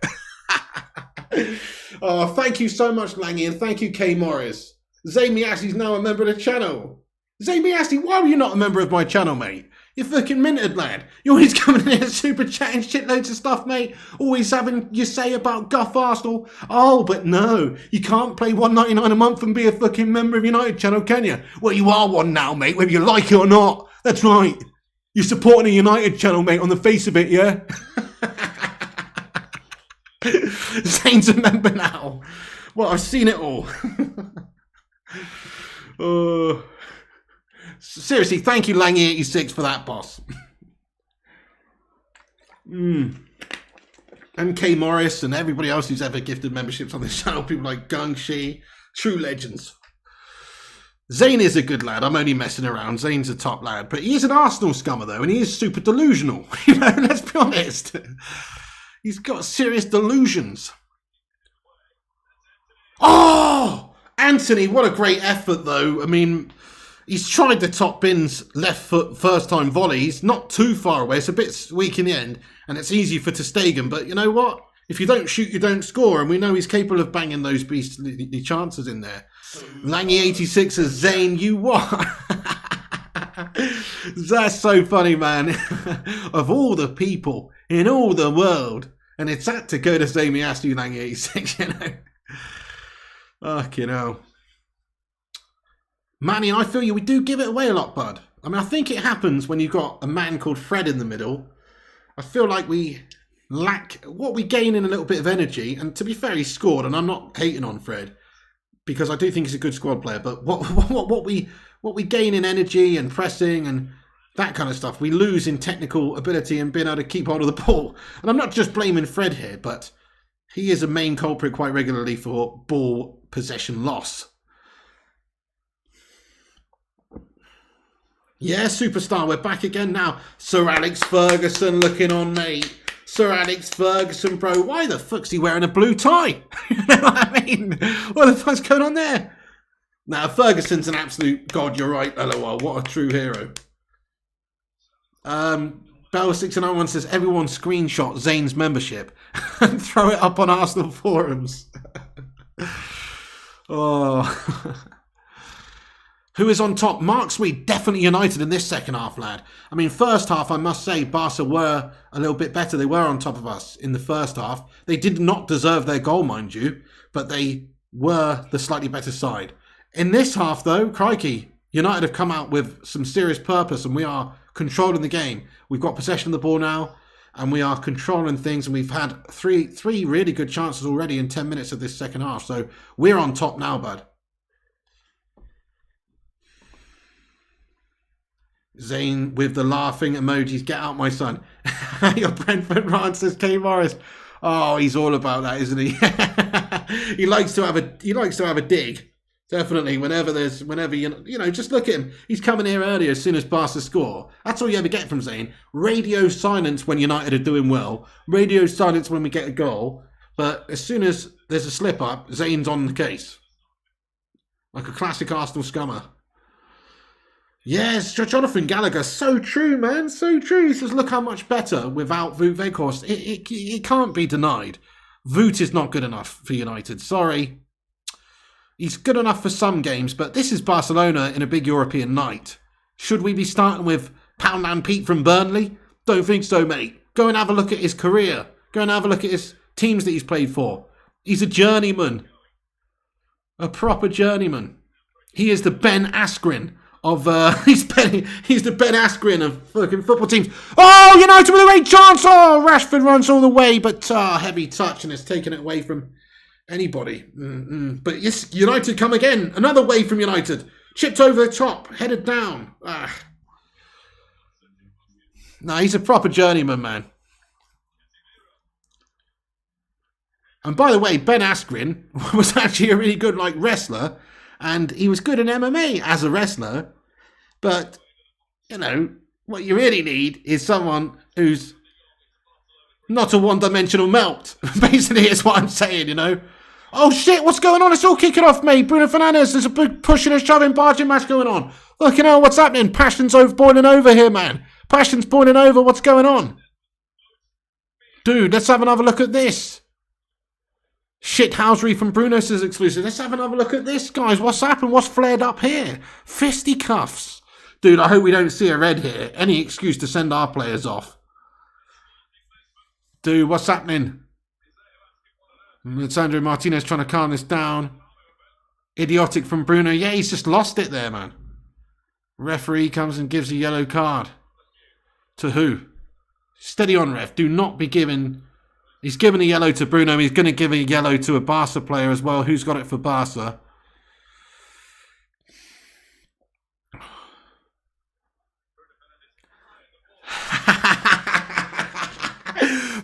Oh, thank you so much, Langy, and thank you, K Morris. Zayn Miassi's now a member of the channel. Zayn Miassi, why were you not a member of my channel, mate? You're fucking minted, lad. You're always coming in here super chatting shitloads of stuff, mate. Always having your say about Guff Arsenal. Oh, but no, you can't pay $1.99 a month and be a fucking member of United channel, can you? Well, you are one now, mate, whether you like it or not. That's right. You're supporting a United channel, mate, on the face of it, yeah? Zayn's a member now. Well, I've seen it all. Seriously, thank you, Langy86, for that, boss. And K Morris and everybody else who's ever gifted memberships on this channel, people like Gung Shi, true legends. Zayn is a good lad. I'm only messing around. Zayn's a top lad, but he is an Arsenal scummer though, and he is super delusional. You know, let's be honest. He's got serious delusions. Oh, Anthony, what a great effort though. I mean, he's tried the top bins left foot first time volleys, not too far away. It's a bit weak in the end, and it's easy for Ter Stegen. But you know what? If you don't shoot, you don't score, and we know he's capable of banging those beastly chances in there. Langy86 says, Zayn, you what? That's so funny, man. Of all the people in all the world, and it's that to go to Zayn Miassi, Langy86, you know. Fucking hell. Manny, I feel you. We do give it away a lot, bud. I mean, I think it happens when you've got a man called Fred in the middle. I feel like we lack what we gain in a little bit of energy. And to be fair, he scored, and I'm not hating on Fred because I do think he's a good squad player. But what we gain in energy and pressing and that kind of stuff, we lose in technical ability and being able to keep hold of the ball. And I'm not just blaming Fred here, but he is a main culprit quite regularly for ball possession loss. Yeah, superstar, we're back again now. Sir Alex Ferguson looking on, mate. Sir Alex Ferguson, bro. Why the fuck's he wearing a blue tie? You know what I mean? What the fuck's going on there? Now, Ferguson's an absolute god, you're right, LOL. What a true hero. Bell691 says, everyone screenshot Zayn's membership and throw it up on Arsenal forums. Oh... Who is on top? Mark Sweet, definitely United in this second half, lad. I mean, first half, I must say, Barca were a little bit better. They were on top of us in the first half. They did not deserve their goal, mind you, but they were the slightly better side. In this half, though, crikey, United have come out with some serious purpose, and we are controlling the game. We've got possession of the ball now, and we are controlling things, and we've had three really good chances already in 10 minutes of this second half. So we're on top now, bud. Zayn with the laughing emojis. Get out, my son. Your Brentford rant says K Morris. Oh, he's all about that, isn't he? He likes to have a dig. Definitely. Whenever you know, just look at him. He's coming here early as soon as Barca score. That's all you ever get from Zayn. Radio silence when United are doing well. Radio silence when we get a goal. But as soon as there's a slip up, Zayn's on the case. Like a classic Arsenal scummer. Yes, Jonathan Gallagher, so true, man, so true. He says, look how much better without Wout Weghorst. It can't be denied. Wout is not good enough for United, sorry. He's good enough for some games, but this is Barcelona in a big European night. Should we be starting with Poundland Pete from Burnley? Don't think so, mate. Go and have a look at his career. Go and have a look at his teams that he's played for. He's a journeyman. A proper journeyman. He is the Ben Askren of he's the Ben Askren of fucking football teams. Oh, United with a great chance. Oh, Rashford runs all the way, but heavy touch and it's taken it away from anybody. But yes, United come again. Another way from United. Chipped over the top, headed down. No, he's a proper journeyman, man. And by the way, Ben Askren was actually a really good wrestler, and he was good in MMA as a wrestler. But what you really need is someone who's not a one-dimensional melt. Basically, is what I'm saying. Oh shit! What's going on? It's all kicking off, mate. Bruno Fernandes. There's a big pushing and shoving, barging match going on. Look, what's happening? Passion's boiling over here, man. Passion's boiling over. What's going on? Dude, let's have another look at this. Shithousery from Bruno's exclusive. Let's have another look at this, guys. What's happened? What's flared up here? Fisticuffs. Dude, I hope we don't see a red here. Any excuse to send our players off. Dude, what's happening? Sandro Martinez trying to calm this down. Idiotic from Bruno. Yeah, he's just lost it there, man. Referee comes and gives a yellow card. To who? Steady on, ref. Do not be giving... He's given a yellow to Bruno. He's going to give a yellow to a Barca player as well. Who's got it for Barca?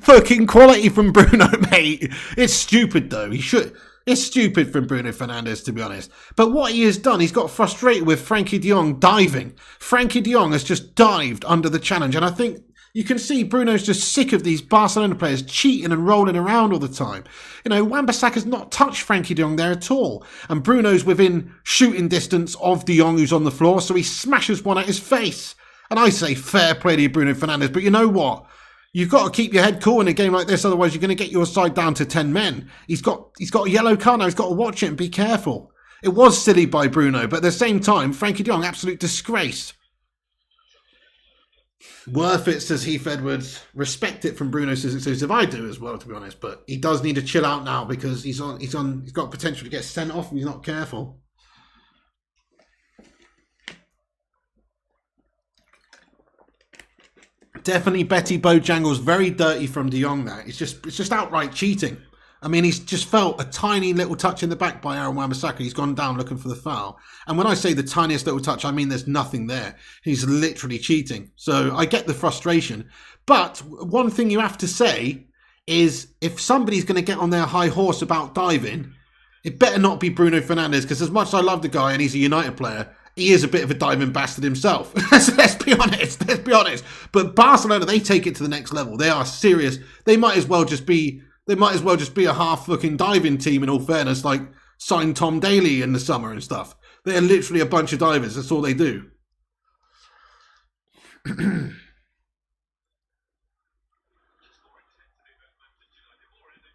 Fucking quality from Bruno, mate. It's stupid, though. It's stupid from Bruno Fernandes, to be honest. But what he has done, he's got frustrated with Frankie de Jong diving. Frankie de Jong has just dived under the challenge. And I think... You can see Bruno's just sick of these Barcelona players cheating and rolling around all the time. Wan-Bissaka's not touched Frankie de Jong there at all. And Bruno's within shooting distance of de Jong, who's on the floor, so he smashes one at his face. And I say fair play to Bruno Fernandes, but you know what? You've got to keep your head cool in a game like this, otherwise you're going to get your side down to 10 men. He's got a yellow card now, he's got to watch it and be careful. It was silly by Bruno, but at the same time, Frankie de Jong, absolute disgrace. Worth it, says Heath Edwards. Respect it from Bruno, says exclusive. I do as well, to be honest, but he does need to chill out now because he's got potential to get sent off and he's not careful. Definitely Betty Bojangles, very dirty from de Jong there. It's just outright cheating. I mean, he's just felt a tiny little touch in the back by Aaron Wan-Bissaka. He's gone down looking for the foul. And when I say the tiniest little touch, I mean there's nothing there. He's literally cheating. So I get the frustration. But one thing you have to say is if somebody's going to get on their high horse about diving, it better not be Bruno Fernandes, because as much as I love the guy and he's a United player, he is a bit of a diving bastard himself. Let's be honest. But Barcelona, they take it to the next level. They are serious. They might as well just be a half fucking diving team, in all fairness, like sign Tom Daly in the summer and stuff. They're literally a bunch of divers. That's all they do.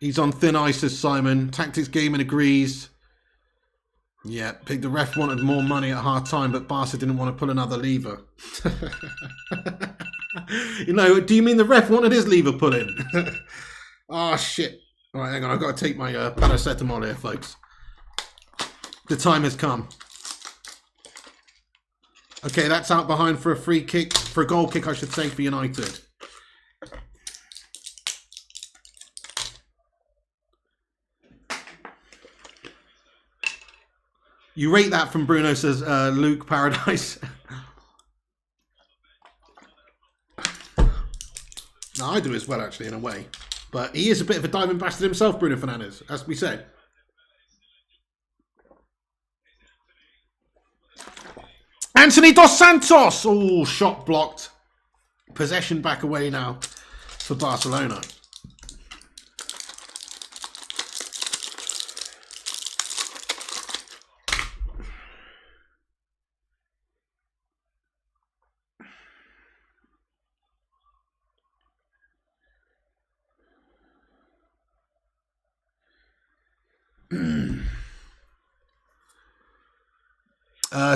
He's on thin ice, says Simon. Tactics game and agrees. Yeah, the ref wanted more money at half time, but Barca didn't want to pull another lever. Do you mean the ref wanted his lever put in? Oh, shit. All right, hang on. I've got to take my paracetamol here, folks. The time has come. Okay, that's out behind for a free kick. For a goal kick, I should say, for United. You rate that from Bruno, says Luke Paradise. No, I do as well, actually, in a way. But he is a bit of a diving bastard himself, Bruno Fernandes, as we said. Anthony Dos Santos! Oh, shot blocked. Possession back away now for Barcelona.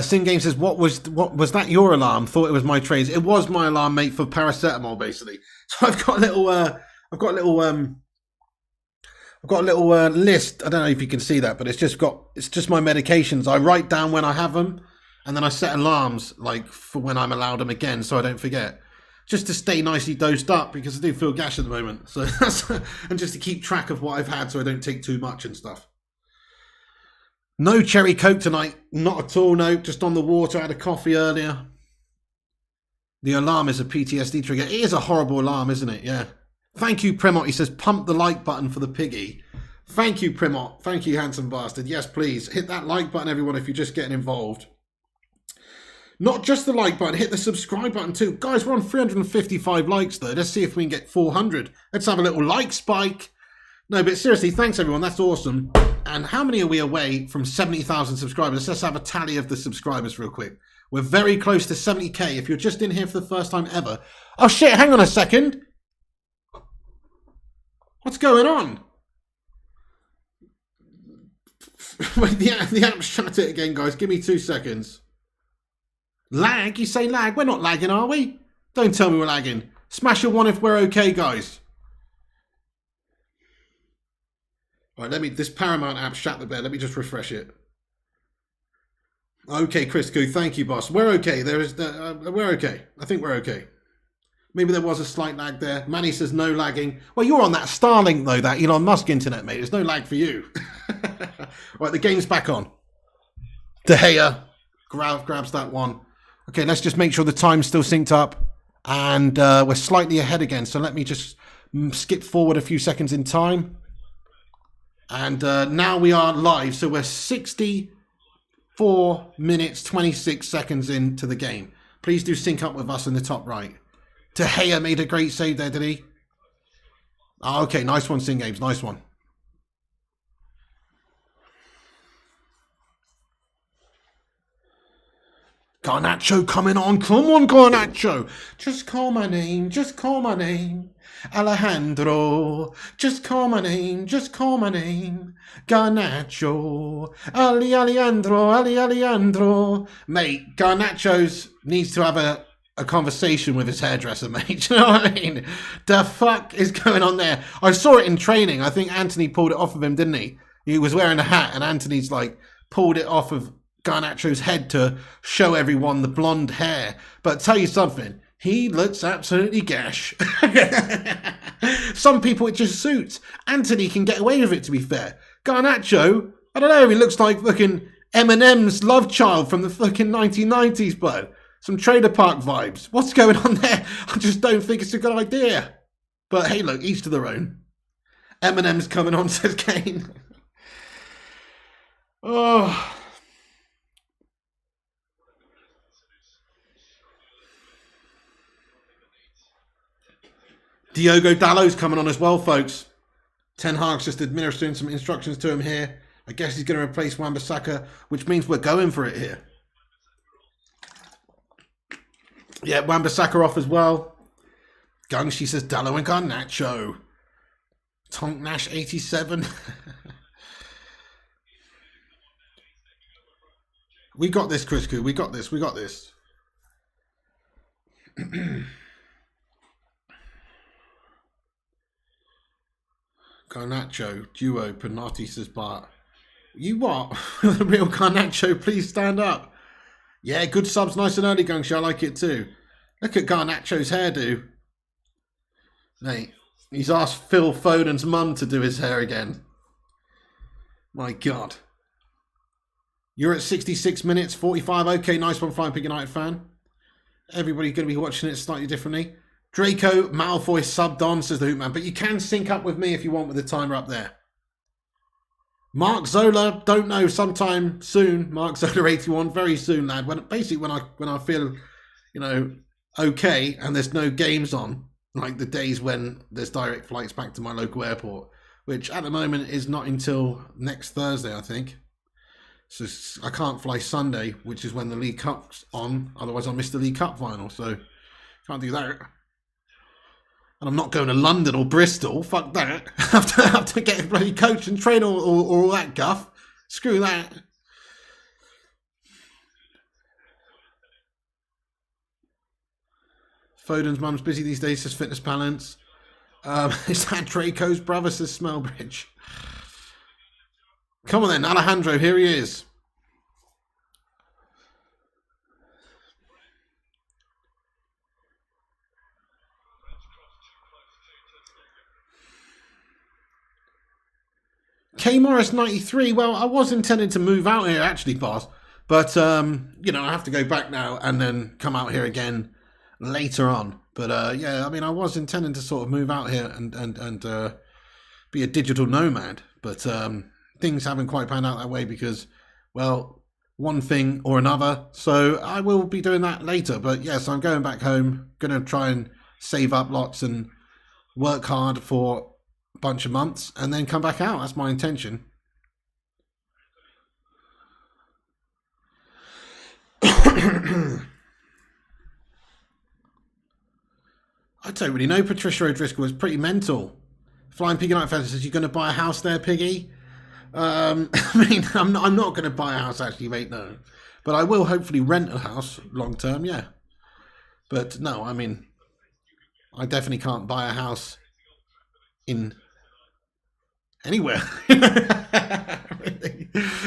Sin Game says, what was that your alarm? Thought it was my trains. It was my alarm, mate, for paracetamol, basically. So I've got a little list. I don't know if you can see that, but it's just my medications. I write down when I have them, and then I set alarms for when I'm allowed them again, so I don't forget. Just to stay nicely dosed up, because I do feel gash at the moment. So and just to keep track of what I've had, so I don't take too much and stuff. No cherry coke tonight. Not at all, no. Just on the water. I had a coffee earlier. The alarm is a PTSD trigger. It is a horrible alarm, isn't it? Yeah. Thank you, Primot. He says, pump the like button for the piggy. Thank you, Primot. Thank you, handsome bastard. Yes, please. Hit that like button, everyone, if you're just getting involved. Not just the like button, hit the subscribe button too. Guys, we're on 355 likes though. Let's see if we can get 400. Let's have a little like spike. No, but seriously, thanks everyone. That's awesome. And how many are we away from 70,000 subscribers? Let's have a tally of the subscribers real quick. We're very close to 70k. If you're just in here for the first time ever. Oh shit, hang on a second. What's going on? Wait, the app's shut it again, guys. Give me 2 seconds. Lag? You say lag? We're not lagging, are we? Don't tell me we're lagging. Smash a 1 if we're okay, guys. All right, this Paramount app shut the bed. Let me just refresh it. Okay, Chris Koo, thank you, boss. We're okay. We're okay. I think we're okay. Maybe there was a slight lag there. Manny says no lagging. Well, you're on that Starlink, though, that Elon Musk internet, mate. There's no lag for you. Right, the game's back on. De Gea grabs that one. Okay, let's just make sure the time's still synced up. And we're slightly ahead again. So let me just skip forward a few seconds in time. And now we are live. So we're 64 minutes, 26 seconds into the game. Please do sync up with us in the top right. De Gea made a great save there, did he? Oh, okay, nice one, Sing Games. Nice one. Garnacho coming on. Come on, Garnacho. Just call my name. Just call my name. Alejandro. Just call my name. Just call my name. Garnacho. Alejandro. Mate, Garnacho's needs to have a conversation with his hairdresser, mate. Do you know what I mean? The fuck is going on there? I saw it in training. I think Anthony pulled it off of him, didn't he? He was wearing a hat and Anthony's like pulled it off of Garnacho's head to show everyone the blonde hair. But tell you something, he looks absolutely gash. Some people it just suits. Anthony can get away with it, to be fair. Garnacho, I don't know, he looks like fucking Eminem's love child from the fucking 1990s, bud. Some trailer park vibes. What's going on there? I just don't think it's a good idea. But hey, look, each to their own. Eminem's coming on, says Kane. Oh. Diogo Dalot's coming on as well, folks. Ten Hag's just administering some instructions to him here. I guess he's going to replace Wan-Bissaka, which means we're going for it here. Yeah, Wan-Bissaka off as well. Gung, she says Dalot and Garnacho. Tonk Nash 87. We got this, Chris Koo. We got this. We got this. Garnacho, duo, Panathi says Bart. You what? The real Garnacho, please stand up. Yeah, good subs, nice and early, Gungshi. I like it too. Look at Garnacho's hairdo. Mate, he's asked Phil Foden's mum to do his hair again. My God. You're at 66 minutes, 45. Okay, nice one, Flying Pig United fan. Everybody's going to be watching it slightly differently. Draco Malfoy subbed on, says the Hoopman. But you can sync up with me if you want with the timer up there. Mark Zola, don't know, sometime soon. Mark Zola 81, very soon, lad. When I feel, you know, okay, and there's no games on, like the days when there's direct flights back to my local airport, which at the moment is not until next Thursday, I think. So I can't fly Sunday, which is when the League Cup's on. Otherwise, I'll miss the League Cup final. So can't do that. And I'm not going to London or Bristol. Fuck that. I have to get a bloody coach and train or all that guff. Screw that. Foden's mum's busy these days, says Fitness Balance. Is that Draco's brother, says Smellbridge. Come on then, Alejandro, here he is. K Morris 93. Well, I was intending to move out here actually, boss. But, you know, I have to go back now and then come out here again later on. But, yeah, I mean, I was intending to sort of move out here and be a digital nomad. But things haven't quite panned out that way because, well, one thing or another. So I will be doing that later. But, yes, I'm going back home, going to try and save up lots and work hard for a bunch of months and then come back out. That's my intention. I don't really know. Patricia O'Driscoll was pretty mental. Flying Piggy Night Fantasy says, you're going to buy a house there, Piggy? I mean, I'm not going to buy a house actually, mate, no. But I will hopefully rent a house long term, yeah. But no, I mean, I definitely can't buy a house in anywhere.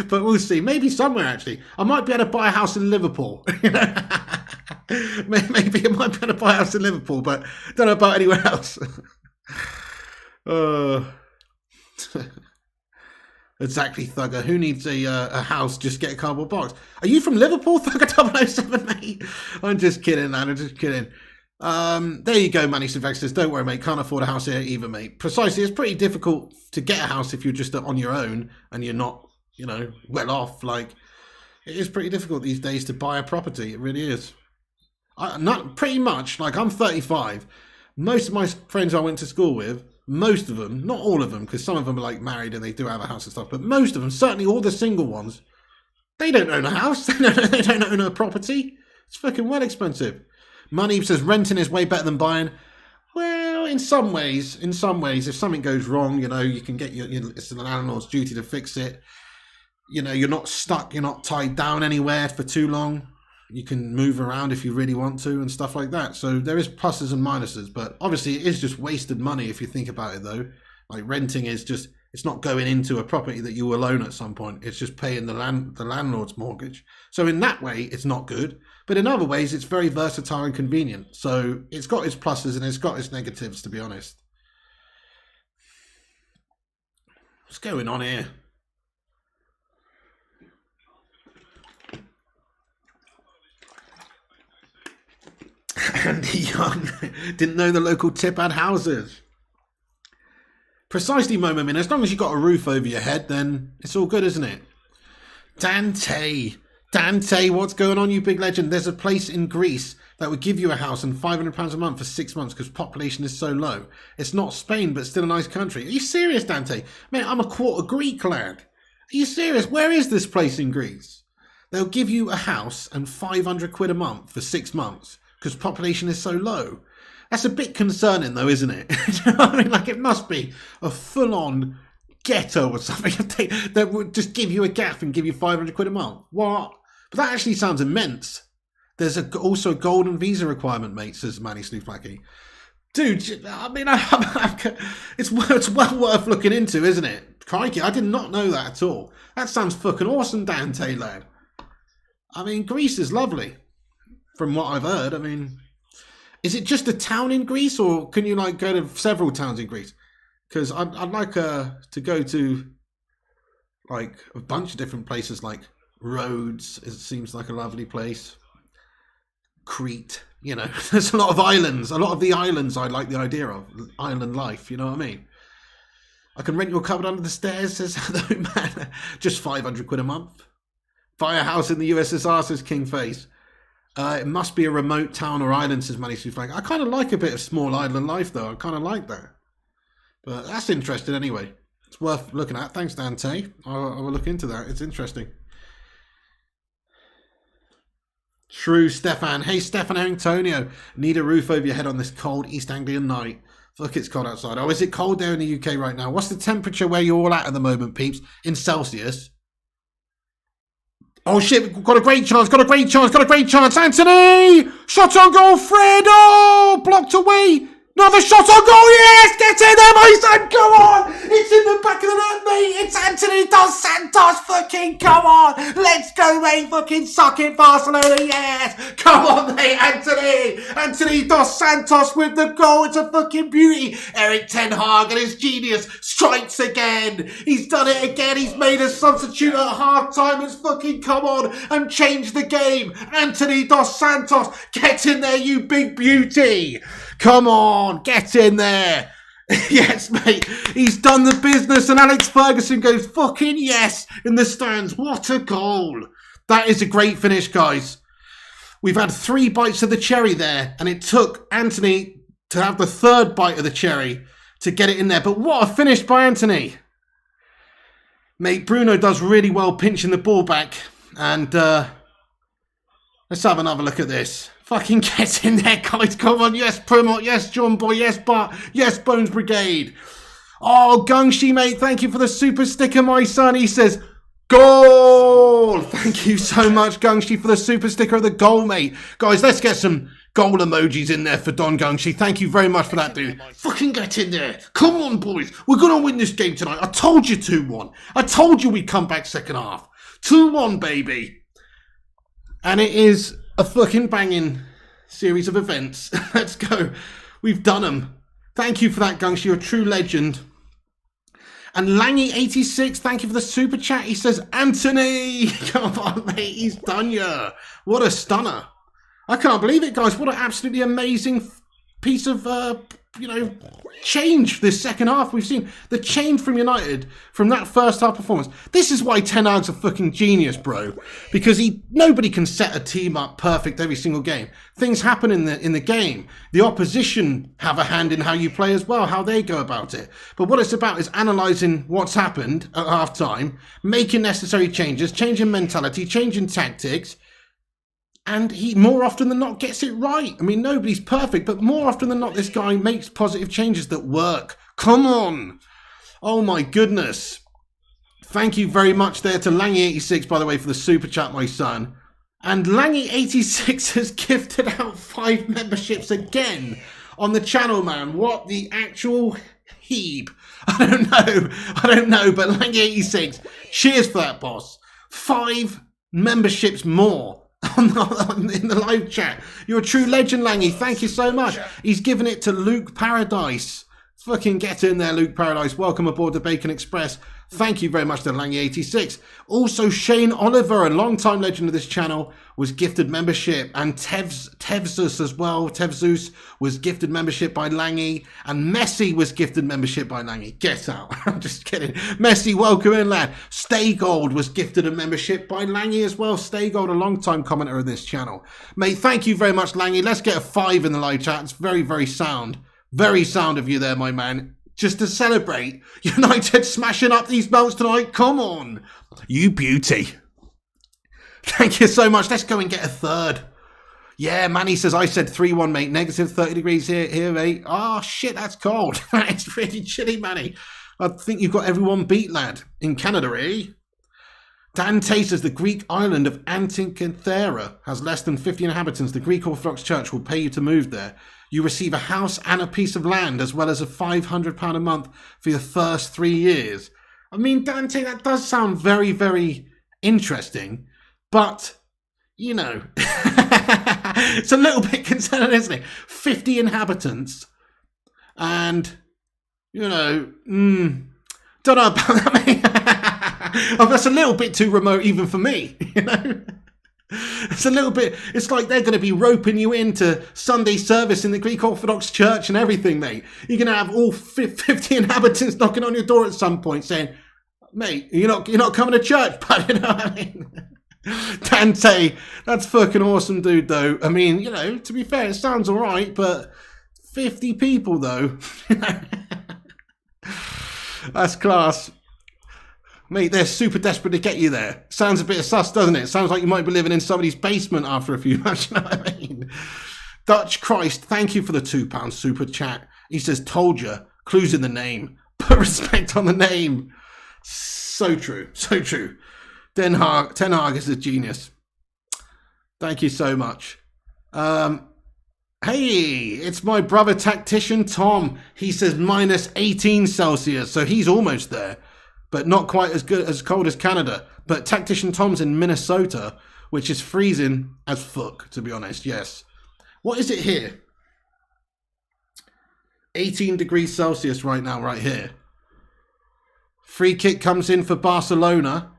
But we'll see. Maybe somewhere, actually. I might be able to buy a house in Liverpool. Maybe I might be able to buy a house in Liverpool, but don't know about anywhere else. Exactly, Thugger. Who needs a house? Just get a cardboard box. Are you from Liverpool, Thugger 007, mate? I'm just kidding, man. I'm just kidding. There you go, Manny Sylvester. Don't worry, mate. Can't afford a house here either, mate. Precisely. It's pretty difficult to get a house if you're just on your own and you're not, you know, well off. Like, it is pretty difficult these days to buy a property. It really is. Not pretty much. Like, I'm 35. Most of my friends I went to school with, most of them, not all of them, because some of them are like married and they do have a house and stuff, but most of them, certainly all the single ones, they don't own a house. They don't own a property. It's fucking well expensive. Money says renting is way better than buying. Well, in some ways, if something goes wrong, you know, you can get it's the landlord's duty to fix it. You know, you're not stuck, you're not tied down anywhere for too long. You can move around if you really want to and stuff like that. So there is pluses and minuses, but obviously it is just wasted money if you think about it though. Like renting is just, it's not going into a property that you will own at some point. It's just paying the landlord's mortgage. So in that way, it's not good. But in other ways, it's very versatile and convenient. So it's got its pluses and it's got its negatives, to be honest. What's going on here? Andy Young didn't know the local tip had houses. Precisely, Momomin. As long as you've got a roof over your head, then it's all good, isn't it? Dante, what's going on, you big legend? There's a place in Greece that would give you a house and £500 a month for 6 months because population is so low. It's not Spain, but still a nice country. Are you serious, Dante? Man, I'm a quarter Greek, lad. Are you serious? Where is this place in Greece? They'll give you a house and £500 a month for 6 months because population is so low. That's a bit concerning, though, isn't it? You know what I mean? Like, it must be a full-on ghetto or something that would just give you a gaff and give you £500 a month. What? But that actually sounds immense. There's also a golden visa requirement, mate, says Manny Slooflacky. Dude, I mean, it's well worth looking into, isn't it? Crikey, I did not know that at all. That sounds fucking awesome, Dante, lad. I mean, Greece is lovely, from what I've heard. I mean, is it just a town in Greece, or can you like go to several towns in Greece? Because I'd like to go to like a bunch of different places, like Rhodes. It seems like a lovely place. Crete, you know, there's a lot of islands. A lot of the islands I like the idea of. Island life, you know what I mean? I can rent you a cupboard under the stairs, says Hello Man. Just £500 a month. Buy a house in the USSR, says King Face. It must be a remote town or island, says Manny Soufang. I kind of like a bit of small island life, though. I kind of like that. But that's interesting anyway. It's worth looking at. Thanks, Dante. I will look into that. It's interesting. Shrew Stefan. Hey, Stefan Antonio. Need a roof over your head on this cold East Anglian night. Look, it's cold outside. Oh, is it cold there in the UK right now? What's the temperature where you're all at the moment, peeps? In Celsius? Oh shit, we've got a great chance, Anthony! Shot on goal, Fred! Oh! Blocked away! Another shot on goal, yes! Get in there, my son, come on! It's in the back of the net, mate! It's Anthony Dos Santos, fucking come on! Let's go, mate, fucking suck it, Barcelona, yes! Come on, mate, Anthony! Anthony Dos Santos with the goal, it's a fucking beauty! Eric Ten Hag and his genius strikes again! He's done it again, he's made a substitute at half-time, it's fucking come on and changed the game! Anthony Dos Santos, get in there, you big beauty! Come on, get in there. Yes, mate, he's done the business. And Alex Ferguson goes, fucking yes, in the stands. What a goal. That is a great finish, guys. We've had 3 bites of the cherry there. And it took Anthony to have the 3rd bite of the cherry to get it in there. But what a finish by Anthony. Mate, Bruno does really well pinching the ball back. And let's have another look at this. Fucking get in there, guys. Come on. Yes, Primot. Yes, John Boy. Yes, Bart. Yes, Bones Brigade. Oh, Gungshi, mate. Thank you for the super sticker, my son. He says, goal. Thank you so much, Gungshi, for the super sticker of the goal, mate. Guys, let's get some goal emojis in there for Don Gungshi. Thank you very much for that, dude. Fucking get in there. Come on, boys. We're going to win this game tonight. I told you 2-1. I told you we'd come back second half. 2-1, baby. And it is a fucking banging series of events. Let's go. We've done them. Thank you for that, Gunks. You're a true legend. And Langy86, thank you for the super chat. He says, Anthony, come on, mate. He's done ya. What a stunner. I can't believe it, guys. What an absolutely amazing piece of, change this second half. We've seen the change from United from that first half performance. This is why Ten Hag's a fucking genius, bro, because nobody can set a team up perfect every single game. Things happen in the game. The opposition have a hand in how you play as well, how they go about it. But what it's about is analysing what's happened at half time, making necessary changes, changing mentality, changing tactics. And he, more often than not, gets it right. I mean, nobody's perfect, but more often than not, this guy makes positive changes that work. Come on. Oh, my goodness. Thank you very much there to Langy86, by the way, for the super chat, my son. And Langy86 has gifted out 5 memberships again on the channel, man. What the actual heap? I don't know, but Langy86, cheers for that, boss. 5 memberships more. In the live chat. You're a true legend, Langy. Thank you so much. He's given it to Luke Paradise. Fucking get in there, Luke Paradise. Welcome aboard the Bacon Express. Thank you very much to Langy86. Also, Shane Oliver, a long-time legend of this channel, was gifted membership. And Tevzus as well. Tevzus was gifted membership by Langy. And Messi was gifted membership by Langy. Get out. I'm just kidding. Messi, welcome in, lad. Stay Gold was gifted a membership by Langy as well. Stay Gold, a long-time commenter of this channel. Mate, thank you very much, Langy. Let's get a 5 in the live chat. It's very, very sound. Very sound of you there, my man. Just to celebrate United smashing up these belts tonight. Come on. You beauty. Thank you so much. Let's go and get a 3rd. Yeah, Manny says, I said 3-1, mate. Negative 30 degrees here, mate. Oh, shit, that's cold. It's really chilly, Manny. I think you've got everyone beat, lad. In Canada, eh? Dan Tay says the Greek island of Antikythera has less than 50 inhabitants. The Greek Orthodox Church will pay you to move there. You receive a house and a piece of land, as well as a £500 a month for your first 3 years. I mean, Dante, that does sound very, very interesting, but, you know, it's a little bit concerning, isn't it? 50 inhabitants, and, you know, don't know about that, mate. That's a little bit too remote even for me, you know? It's a little bit, it's like they're going to be roping you into Sunday service in the Greek Orthodox Church and everything, mate. You're going to have all 50 inhabitants knocking on your door at some point saying, mate, you're not coming to church, but you know what I mean? Dante, that's fucking awesome, dude, though. I mean, you know, to be fair, it sounds all right, but 50 people, though. That's class. Mate, they're super desperate to get you there. Sounds a bit sus, doesn't it? Sounds like you might be living in somebody's basement after a few months, you know what I mean? Dutch Christ, thank you for the £2 super chat. He says, told you, clues in the name. Put respect on the name. So true, so true. Ten Hag is a genius. Thank you so much. Hey, it's my brother tactician Tom. He says minus 18 Celsius, so he's almost there. But not quite as good as cold as Canada. But tactician Tom's in Minnesota, which is freezing as fuck, to be honest, yes. What is it here? 18 degrees Celsius right now, right here. Free kick comes in for Barcelona.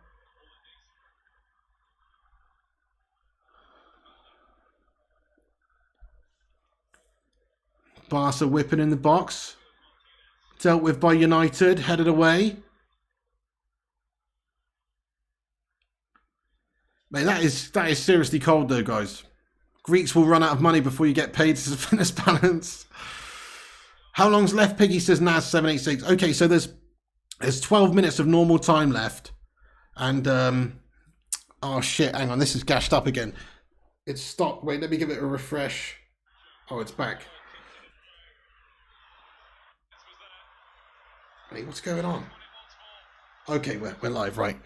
Barca whipping in the box. Dealt with by United, headed away. Mate, that is seriously cold though, guys. Greeks will run out of money before you get paid to fitness balance. How long's left, Piggy says Naz 786. Okay, so there's 12 minutes of normal time left. And oh shit, hang on, this is gashed up again. It's stopped. Wait, let me give it a refresh. Oh, it's back. Wait, what's going on? Okay, we're live, right.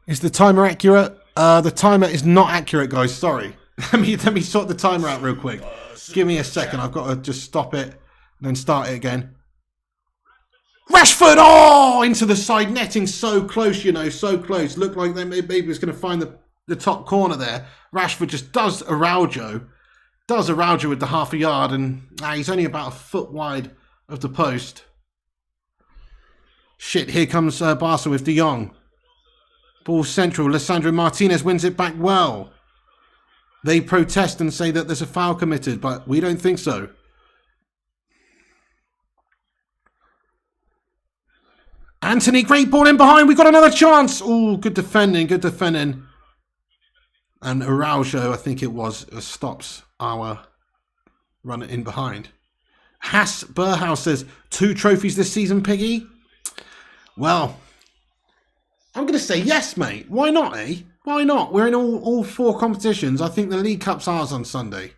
Is the timer accurate? The timer is not accurate, guys. Sorry. Let me sort the timer out real quick. Give me a second. I've got to just stop it and then start it again. Rashford! Oh! Into the side netting. So close, you know. So close. Looked like they maybe was going to find the top corner there. Rashford just does Araujo. Does Araujo with the half a yard. And he's only about a foot wide of the post. Shit, here comes Barca with De Jong. Ball central. Lisandro Martinez wins it back well. They protest and say that there's a foul committed, but we don't think so. Anthony, great ball in behind. We got another chance. Oh, good defending, good defending. And Araujo, I think it was, stops our run in behind. Haas Burhouse says, 2 trophies this season, Piggy? Well, I'm going to say yes, mate. Why not, eh? Why not? We're in all 4 competitions. I think the League Cup's ours on Sunday.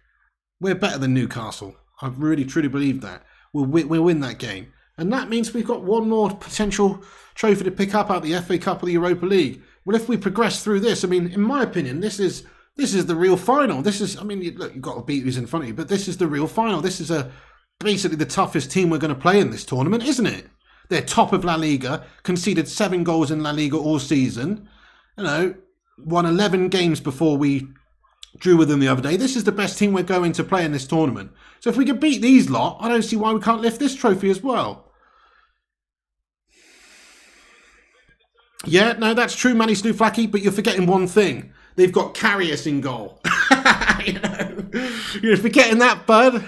We're better than Newcastle. I really, truly believe that. We'll win that game. And that means we've got one more potential trophy to pick up out of the FA Cup or the Europa League. Well, if we progress through this, I mean, in my opinion, this is the real final. This is, I mean, look, you've got to beat who's in front of you, but this is the real final. This is basically the toughest team we're going to play in this tournament, isn't it? They're top of La Liga, conceded 7 goals in La Liga all season. You know, won 11 games before we drew with them the other day. This is the best team we're going to play in this tournament. So if we can beat these lot, I don't see why we can't lift this trophy as well. Yeah, no, that's true, Manny Snooflacky, but you're forgetting one thing. They've got Karius in goal. You know, you're forgetting that, bud.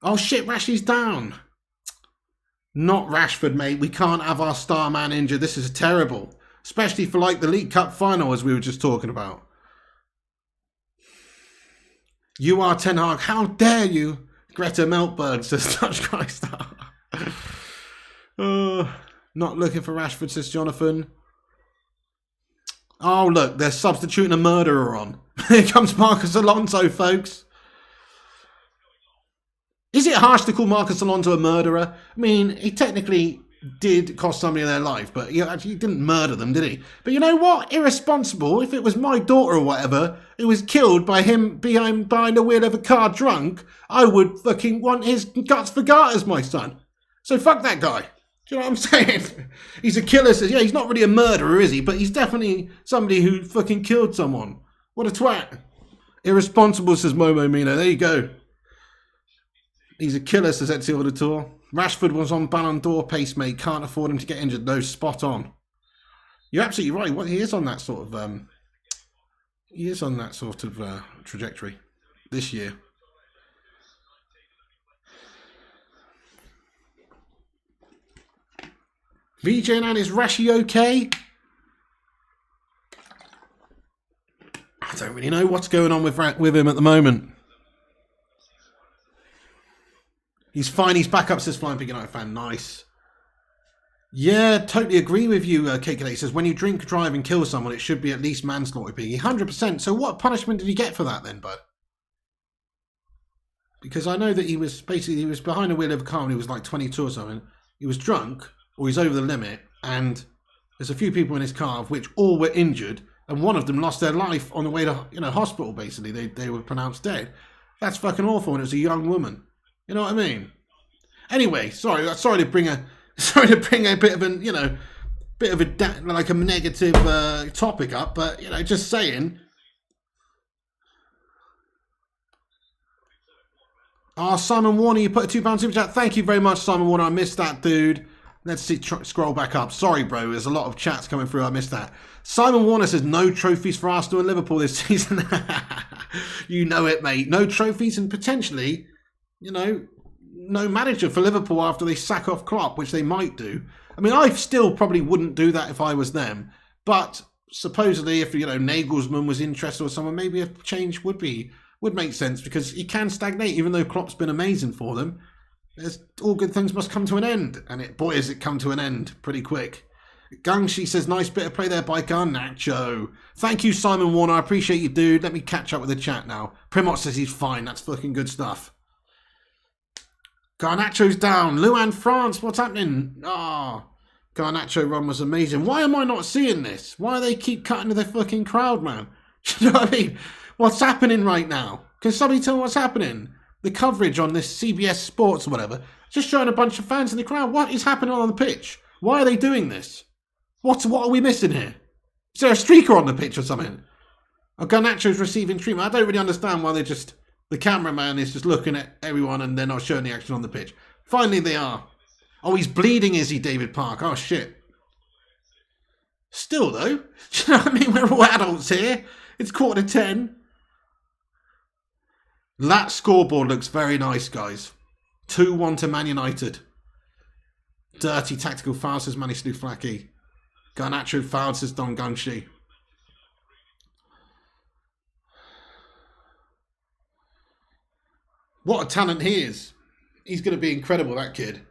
Oh shit, Rashi's down. Not Rashford, mate. We can't have our star man injured. This is terrible. Especially for like the League Cup final, as we were just talking about. You are Ten Hag. How dare you? Greta Meltberg says Dutch Christ. Not looking for Rashford, says Jonathan. Oh, look, they're substituting a murderer on. Here comes Marcus Alonso, folks. Is it harsh to call Marcus Alonso a murderer? I mean, he technically did cost somebody their life, but he actually didn't murder them, did he? But you know what? Irresponsible. If it was my daughter or whatever who was killed by him behind the wheel of a car drunk, I would fucking want his guts for garters, my son. So fuck that guy. Do you know what I'm saying? He's a killer. Says, yeah, he's not really a murderer, is he? But he's definitely somebody who fucking killed someone. What a twat. Irresponsible, says Momo Mina. There you go. He's a killer, says Ezio Auditore. Rashford was on Ballon d'Or pace, mate. Can't afford him to get injured. No, spot on. You're absolutely right. Well, he is on that sort of trajectory this year. VJ and is Rashi okay? I don't really know what's going on with him at the moment. He's fine. He's back up, says Flying Pig United fan. Nice. Yeah, totally agree with you, KK. He says, when you drink, drive and kill someone, it should be at least manslaughter, Piggy. 100%. So what punishment did he get for that then, bud? Because I know that he was behind the wheel of a car when he was like 22 or something. He was drunk, or he's over the limit, and There's a few people in his car, of which all were injured, and one of them lost their life on the way to hospital. Basically, they were pronounced dead. That's fucking awful. And it was a young woman. You know what I mean? Anyway, sorry to bring a bit of an like a negative topic up, but just saying. Oh, Simon Warner, you put a £2 super chat. Thank you very much, Simon Warner. I missed that, dude. Let's see, scroll back up. Sorry, bro. There's a lot of chats coming through. I missed that. Simon Warner says no trophies for Arsenal and Liverpool this season. You know it, mate. No trophies and potentially, no manager for Liverpool after they sack off Klopp, which they might do. I mean, I still probably wouldn't do that if I was them. But supposedly, if Nagelsmann was interested or someone, maybe a change would make sense, because he can stagnate. Even though Klopp's been amazing for them, there's all good things must come to an end, and boy has it come to an end pretty quick. Gangshi says nice bit of play there by Garnacho. Thank you, Simon Warner. I appreciate you, dude. Let me catch up with the chat now. Primot says he's fine. That's fucking good stuff. Garnacho's down. Luan France, what's happening? Garnacho run was amazing. Why am I not seeing this? Why do they keep cutting to their fucking crowd, man? Do you know what I mean? What's happening right now? Can somebody tell me what's happening? The coverage on this CBS Sports or whatever, just showing a bunch of fans in the crowd. What is happening on the pitch? Why are they doing this? What are we missing here? Is there a streaker on the pitch or something? Garnacho's receiving treatment. I don't really understand why the cameraman is just looking at everyone and they're not showing the action on the pitch. Finally they are. Oh, he's bleeding, is he, David Park? Oh, shit. Still, though, do you know what I mean? We're all adults here. It's 9:45. That scoreboard looks very nice, guys. 2-1 to Man United. Dirty tactical foul, says Manny Sluflaki. Garnacho foul, says Don Gunshi. What a talent he is. He's going to be incredible, that kid.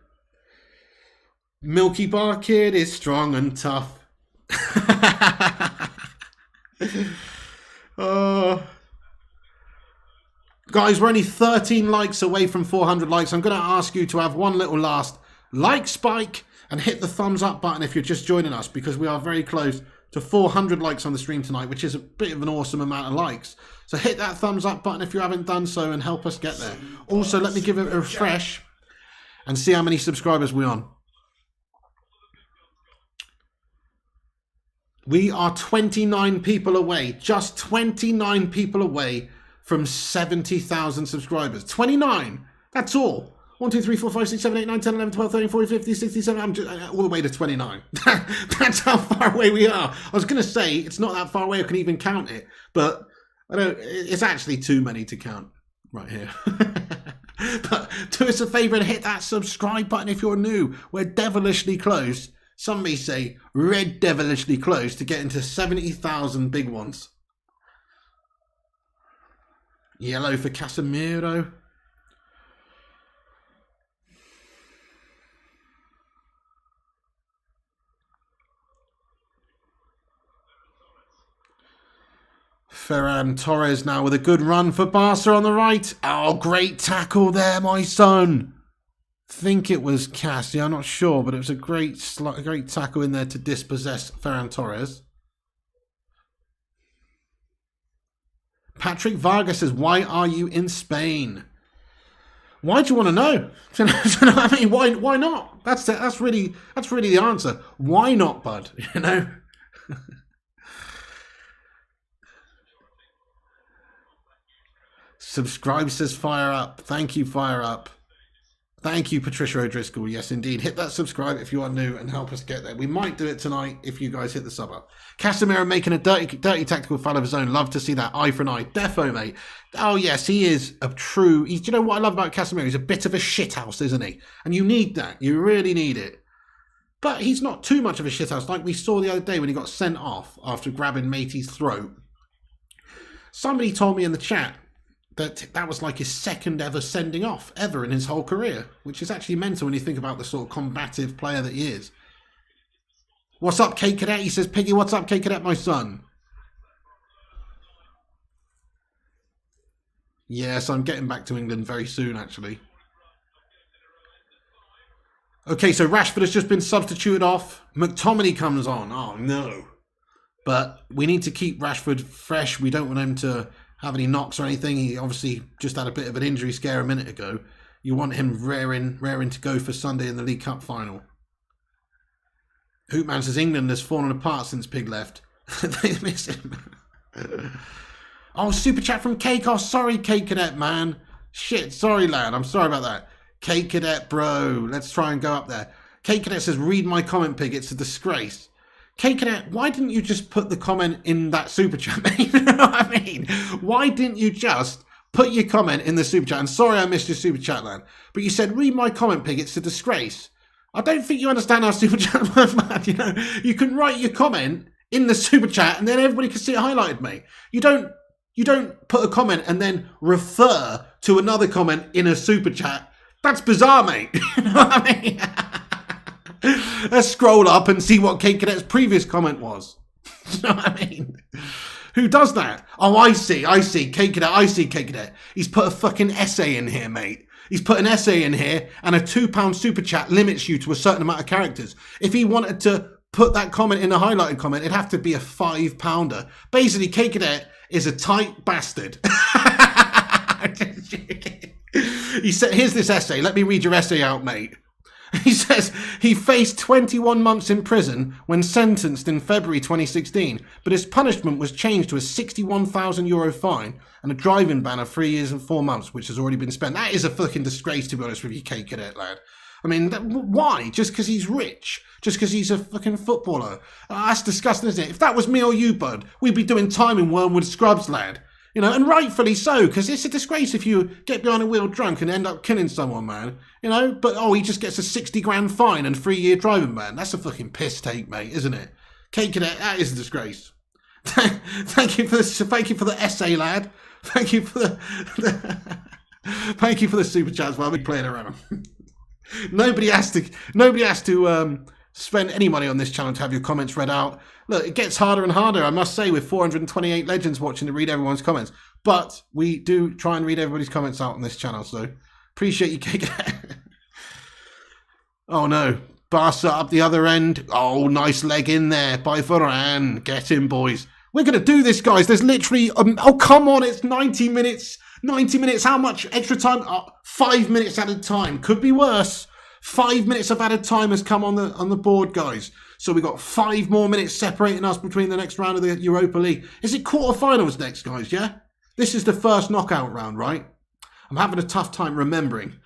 Milky Bar Kid is strong and tough. Guys, we're only 13 likes away from 400 likes. I'm going to ask you to have one little last like spike and hit the thumbs up button if you're just joining us, because we are very close to 400 likes on the stream tonight, which is a bit of an awesome amount of likes. So hit that thumbs up button if you haven't done so and help us get there. Also, let me give it a refresh and see how many subscribers we're on. We are 29 people away, just 29 people away from 70,000 subscribers. 29, that's all. 1, 2, 3, 4, 5, 6, 7, 8, 9, 10, 11, 12, 13, 14, 15, 16, 17, I'm just, all the way to 29. That's how far away we are. I was going to say, it's not that far away, I can even count it, but it's actually too many to count right here. But do us a favour and hit that subscribe button if you're new. We're devilishly close. Some may say red devilishly close to get into 70,000 big ones. Yellow for Casemiro. Ferran Torres now with a good run for Barca on the right. Oh, great tackle there, my son. Think it was Cassie, I'm not sure, but it was a great tackle in there to dispossess Ferran Torres. Patrick Vargas says, why are you in Spain? Why do you want to know? Do you know what I mean? Why not? That's really the answer. Why not, bud? You know? Subscribe, says Fire Up. Thank you, Fire Up. Thank you, Patricia O'Driscoll. Yes, indeed. Hit that subscribe if you are new and help us get there. We might do it tonight if you guys hit the sub up. Casemiro making a dirty tactical foul of his own. Love to see that. Eye for an eye. Defo, mate. Oh, yes, he is a true... Do you know what I love about Casemiro? He's a bit of a shithouse, isn't he? And you need that. You really need it. But he's not too much of a shithouse, like we saw the other day when he got sent off after grabbing Matey's throat. Somebody told me in the chat that was like his second ever sending off ever in his whole career, which is actually mental when you think about the sort of combative player that he is. What's up, K Cadet? He says, Piggy, what's up, K Cadet, my son? Yes, I'm getting back to England very soon, actually. Okay, so Rashford has just been substituted off. McTominay comes on. Oh, no. But we need to keep Rashford fresh. We don't want him to have any knocks or anything. He obviously just had a bit of an injury scare a minute ago. You want him raring to go for Sunday in the League Cup final. Hoopman says England has fallen apart since Pig left. They miss him. Oh, super chat from Cake. Oh, sorry, Cake Cadet, man. Shit, sorry, lad. I'm sorry about that. Cake Cadet, bro. Let's try and go up there. Cake Cadet says, read my comment, Pig. It's a disgrace. Cake Cadet, why didn't you just put the comment in that super chat, mate? You know what I mean? Why didn't you just put your comment in the super chat? And sorry I missed your super chat, lad. But you said, read my comment, Pig. It's a disgrace. I don't think you understand how super chat works, man. You know, you can write your comment in the super chat and then everybody can see it highlighted, mate. You don't put a comment and then refer to another comment in a super chat. That's bizarre, mate. You know what I mean? Let's scroll up and see what Cake Cadet's previous comment was. You know what I mean? Who does that? Oh, I see. Cake Cadet, I see Cake Cadet. He's put a fucking essay in here, mate. He's put an essay in here and a £2 super chat limits you to a certain amount of characters. If he wanted to put that comment in a highlighted comment, it'd have to be a £5. Basically, Cake Cadet is a tight bastard. He said, here's this essay. Let me read your essay out, mate. He says he faced 21 months in prison when sentenced in February 2016, but his punishment was changed to a €61,000 fine and a driving ban of 3 years and 4 months, which has already been spent. That is a fucking disgrace, to be honest with you, Cake Cadet, lad. I mean, why? Just because he's rich? Just because he's a fucking footballer? That's disgusting, isn't it? If that was me or you, bud, we'd be doing time in Wormwood Scrubs, lad. You know, and rightfully so, because it's a disgrace if you get behind a wheel drunk and end up killing someone, man. You know, but he just gets a 60 grand fine and 3 year driving ban. That's a fucking piss take, mate, isn't it? Cake Cadet, that is a disgrace. Thank you for this. Thank you for the essay, lad. Thank you for thank you for the super chats. While we're playing around. Nobody has to spend any money on this channel to have your comments read out. Look, it gets harder and harder, I must say, with 428 legends watching to read everyone's comments. But we do try and read everybody's comments out on this channel, so appreciate you, Cake. Oh no, Barca up the other end. Oh, nice leg in there by Varane. Get him, boys. We're going to do this, guys. There's literally, oh, come on, it's 90 minutes. 90 minutes, how much extra time? 5 minutes added time. Could be worse. 5 minutes of added time has come on the board, guys. So we've got 5 more minutes separating us between the next round of the Europa League. Is it quarterfinals next, guys, yeah? This is the first knockout round, right? I'm having a tough time remembering.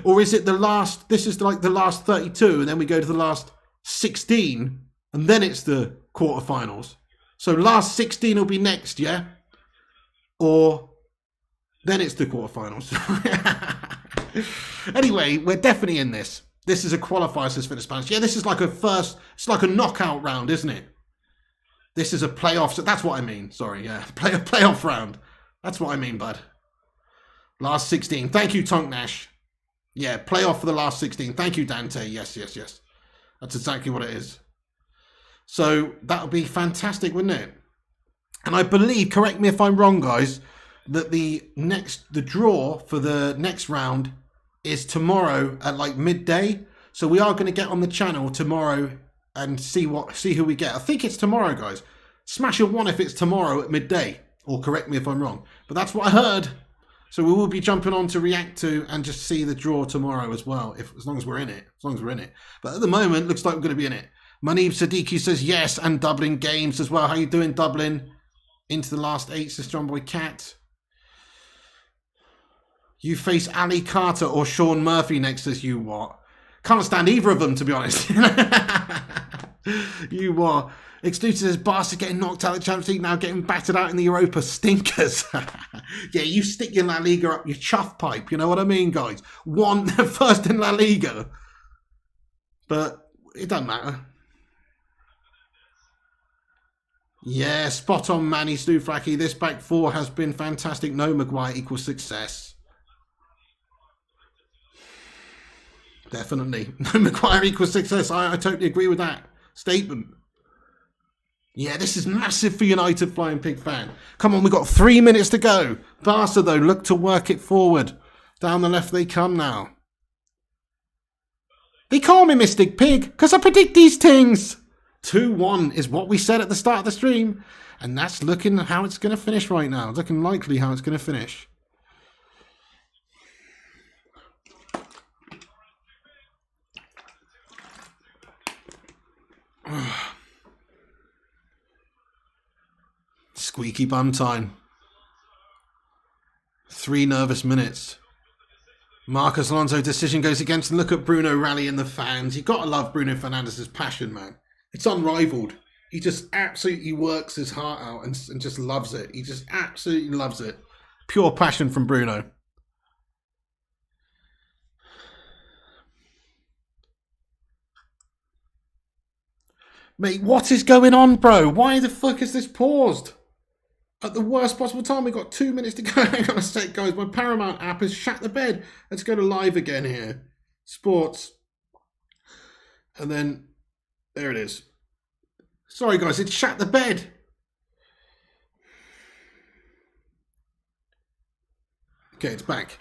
Or is it the last, this is like the last 32, and then we go to the last 16, and then it's the quarterfinals. So last 16 will be next, yeah? Or then it's the quarterfinals. Anyway, we're definitely in this. This is a qualifier, says Fitness Spanish. Yeah, this is like it's like a knockout round, isn't it? This is a playoff. So that's what I mean. Sorry, yeah. Playoff round. That's what I mean, bud. Last 16. Thank you, Tonk Nash. Yeah, playoff for the last 16. Thank you, Dante. Yes. That's exactly what it is. So that would be fantastic, wouldn't it? And I believe, correct me if I'm wrong, guys, that the draw for the next round is tomorrow at like midday. So we are going to get on the channel tomorrow and see who we get. I think it's tomorrow, guys. Smash a 1 if it's tomorrow at midday, or correct me if I'm wrong. But that's what I heard. So we will be jumping on to react to and just see the draw tomorrow as well, as long as we're in it. But at the moment, looks like we're going to be in it. Manib Siddiqui says yes, and Dublin games as well. How you doing, Dublin? Into the last 8, says John Boy Cat. You face Ali Carter or Sean Murphy next, says you what? Can't stand either of them, to be honest. You what? Exclusive says Barca getting knocked out of the Champions League, now getting battered out in the Europa stinkers. Yeah, you stick your La Liga up your chuff pipe, you know what I mean, guys? First in La Liga. But it doesn't matter. Yeah, spot on, Manny Stufraki. This back four has been fantastic. No Maguire equals success. Definitely. No Maguire equals success. I totally agree with that statement. Yeah, this is massive for United Flying Pig fan. Come on, we've got 3 minutes to go. Barca, though, look to work it forward. Down the left they come now. They call me Mystic Pig because I predict these things. 2-1 is what we said at the start of the stream. And that's looking how it's going to finish right now. It's looking likely how it's going to finish. Squeaky bum time. 3 nervous minutes. Marcos Alonso decision goes against, and look at Bruno rallying the fans. You've got to love Bruno Fernandez's passion, man. It's unrivaled. He just absolutely works his heart out and just loves it. He just absolutely loves it. Pure passion from Bruno. Mate, what is going on, bro? Why the fuck is this paused? At the worst possible time, we've got 2 minutes to go. Hang on a sec, guys. My Paramount app has shat the bed. Let's go to live again here. Sports. And then, there it is. Sorry, guys, it shat the bed. Okay, it's back.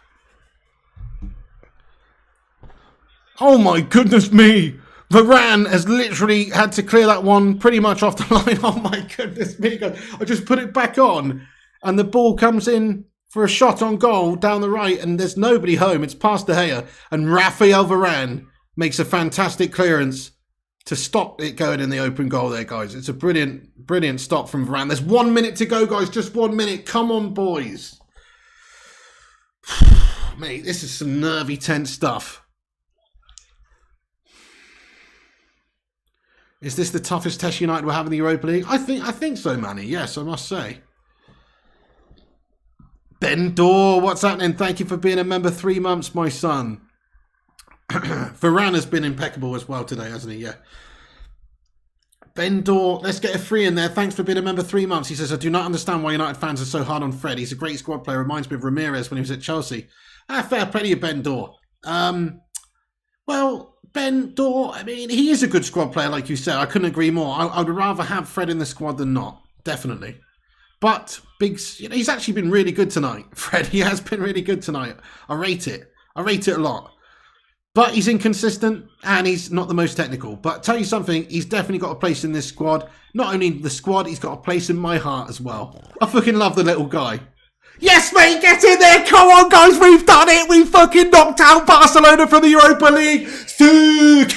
Oh my goodness me. Varane has literally had to clear that one pretty much off the line. Oh my goodness me. I just put it back on and the ball comes in for a shot on goal down the right and there's nobody home. It's past De Gea and Raphael Varane makes a fantastic clearance to stop it going in the open goal there, guys. It's a brilliant, brilliant stop from Varane. There's 1 minute to go, guys. Just 1 minute. Come on, boys. Mate, this is some nervy, tense stuff. Is this the toughest test United will have in the Europa League? I think so, Manny. Yes, I must say. Ben Dorr, what's happening? Thank you for being a member 3 months, my son. Varane has been impeccable as well today, hasn't he? Yeah. Ben Dorr, let's get a 3 in there. Thanks for being a member 3 months. He says, I do not understand why United fans are so hard on Fred. He's a great squad player. Reminds me of Ramirez when he was at Chelsea. Fair play to you, Ben Dorr. Well, Ben Dorr, I mean, he is a good squad player, like you said. I couldn't agree more. I would rather have Fred in the squad than not. Definitely. But he's actually been really good tonight. Fred, he has been really good tonight. I rate it. I rate it a lot. But he's inconsistent and he's not the most technical. But tell you something, he's definitely got a place in this squad. Not only the squad, he's got a place in my heart as well. I fucking love the little guy. Yes, mate, get in there. Come on, guys, we've done it. We fucking knocked out Barcelona from the Europa League.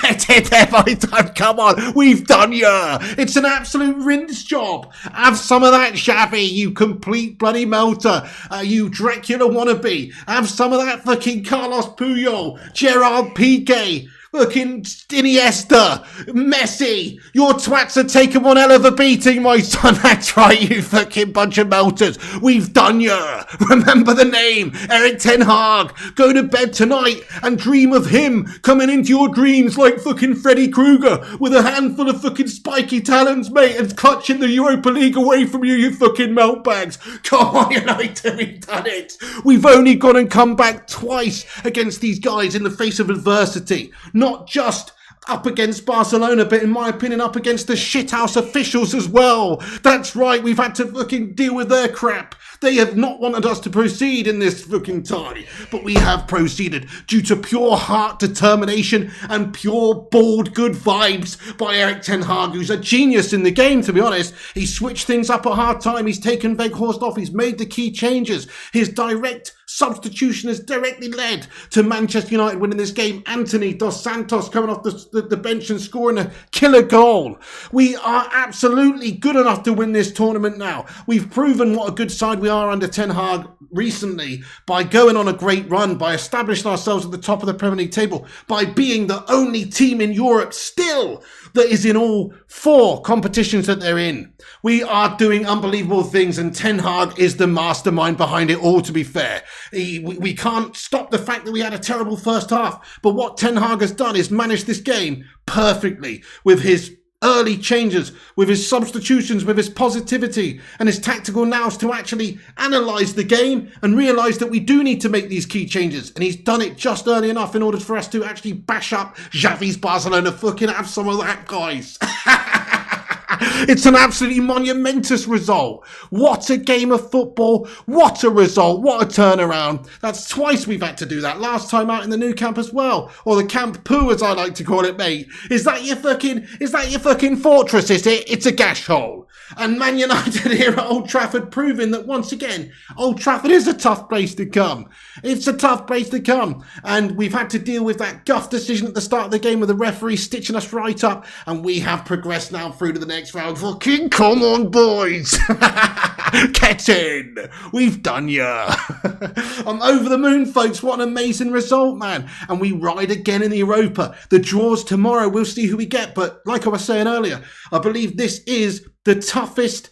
Get in there, my time. Come on, we've done ya. It's an absolute rinse job. Have some of that, Xavi, you complete bloody melter. You Dracula wannabe. Have some of that fucking Carlos Puyol, Gerard Piqué. Fucking Iniesta, Messi, your twats are taking one hell of a beating, my son. That's right, you fucking bunch of melters. We've done ya. Remember the name, Eric Ten Hag. Go to bed tonight and dream of him coming into your dreams like fucking Freddy Krueger with a handful of fucking spiky talons, mate, and clutching the Europa League away from you, you fucking meltbags. Come on, United, we've done it. We've only gone and come back twice against these guys in the face of adversity. Not just up against Barcelona, but in my opinion, up against the shithouse officials as well. That's right, we've had to fucking deal with their crap. They have not wanted us to proceed in this fucking tie, but we have proceeded due to pure heart determination and pure bold good vibes by Eric Ten Hag, who's a genius in the game, to be honest. He's switched things up at half time. He's taken Weghorst off. He's made the key changes. His direct substitution has directly led to Manchester United winning this game. Anthony Dos Santos coming off the bench and scoring a killer goal. We are absolutely good enough to win this tournament now. We've proven what a good side we are under Ten Hag recently by going on a great run, by establishing ourselves at the top of the Premier League table, by being the only team in Europe still that is in all 4 competitions that they're in. We are doing unbelievable things and Ten Hag is the mastermind behind it all, to be fair. We can't stop the fact that we had a terrible first half, but what Ten Hag has done is manage this game perfectly with his early changes, with his substitutions, with his positivity and his tactical nous to actually analyse the game and realise that we do need to make these key changes. And he's done it just early enough in order for us to actually bash up Xavi's Barcelona. Fucking have some of that, guys. It's an absolutely monumentous result. What a game of football. What a result. What a turnaround. That's twice we've had to do that. Last time out in the new camp as well. Or the camp poo, as I like to call it, mate. Is that your fucking fortress, is it? It's a gash hole. And Man United here at Old Trafford proving that once again, Old Trafford is a tough place to come. It's a tough place to come. And we've had to deal with that guff decision at the start of the game with the referee stitching us right up. And we have progressed now through to the next round. Fucking come on, boys. Get in. We've done ya. I'm over the moon, folks. What an amazing result, man. And we ride again in the Europa. The draws tomorrow. We'll see who we get. But like I was saying earlier, I believe this is the toughest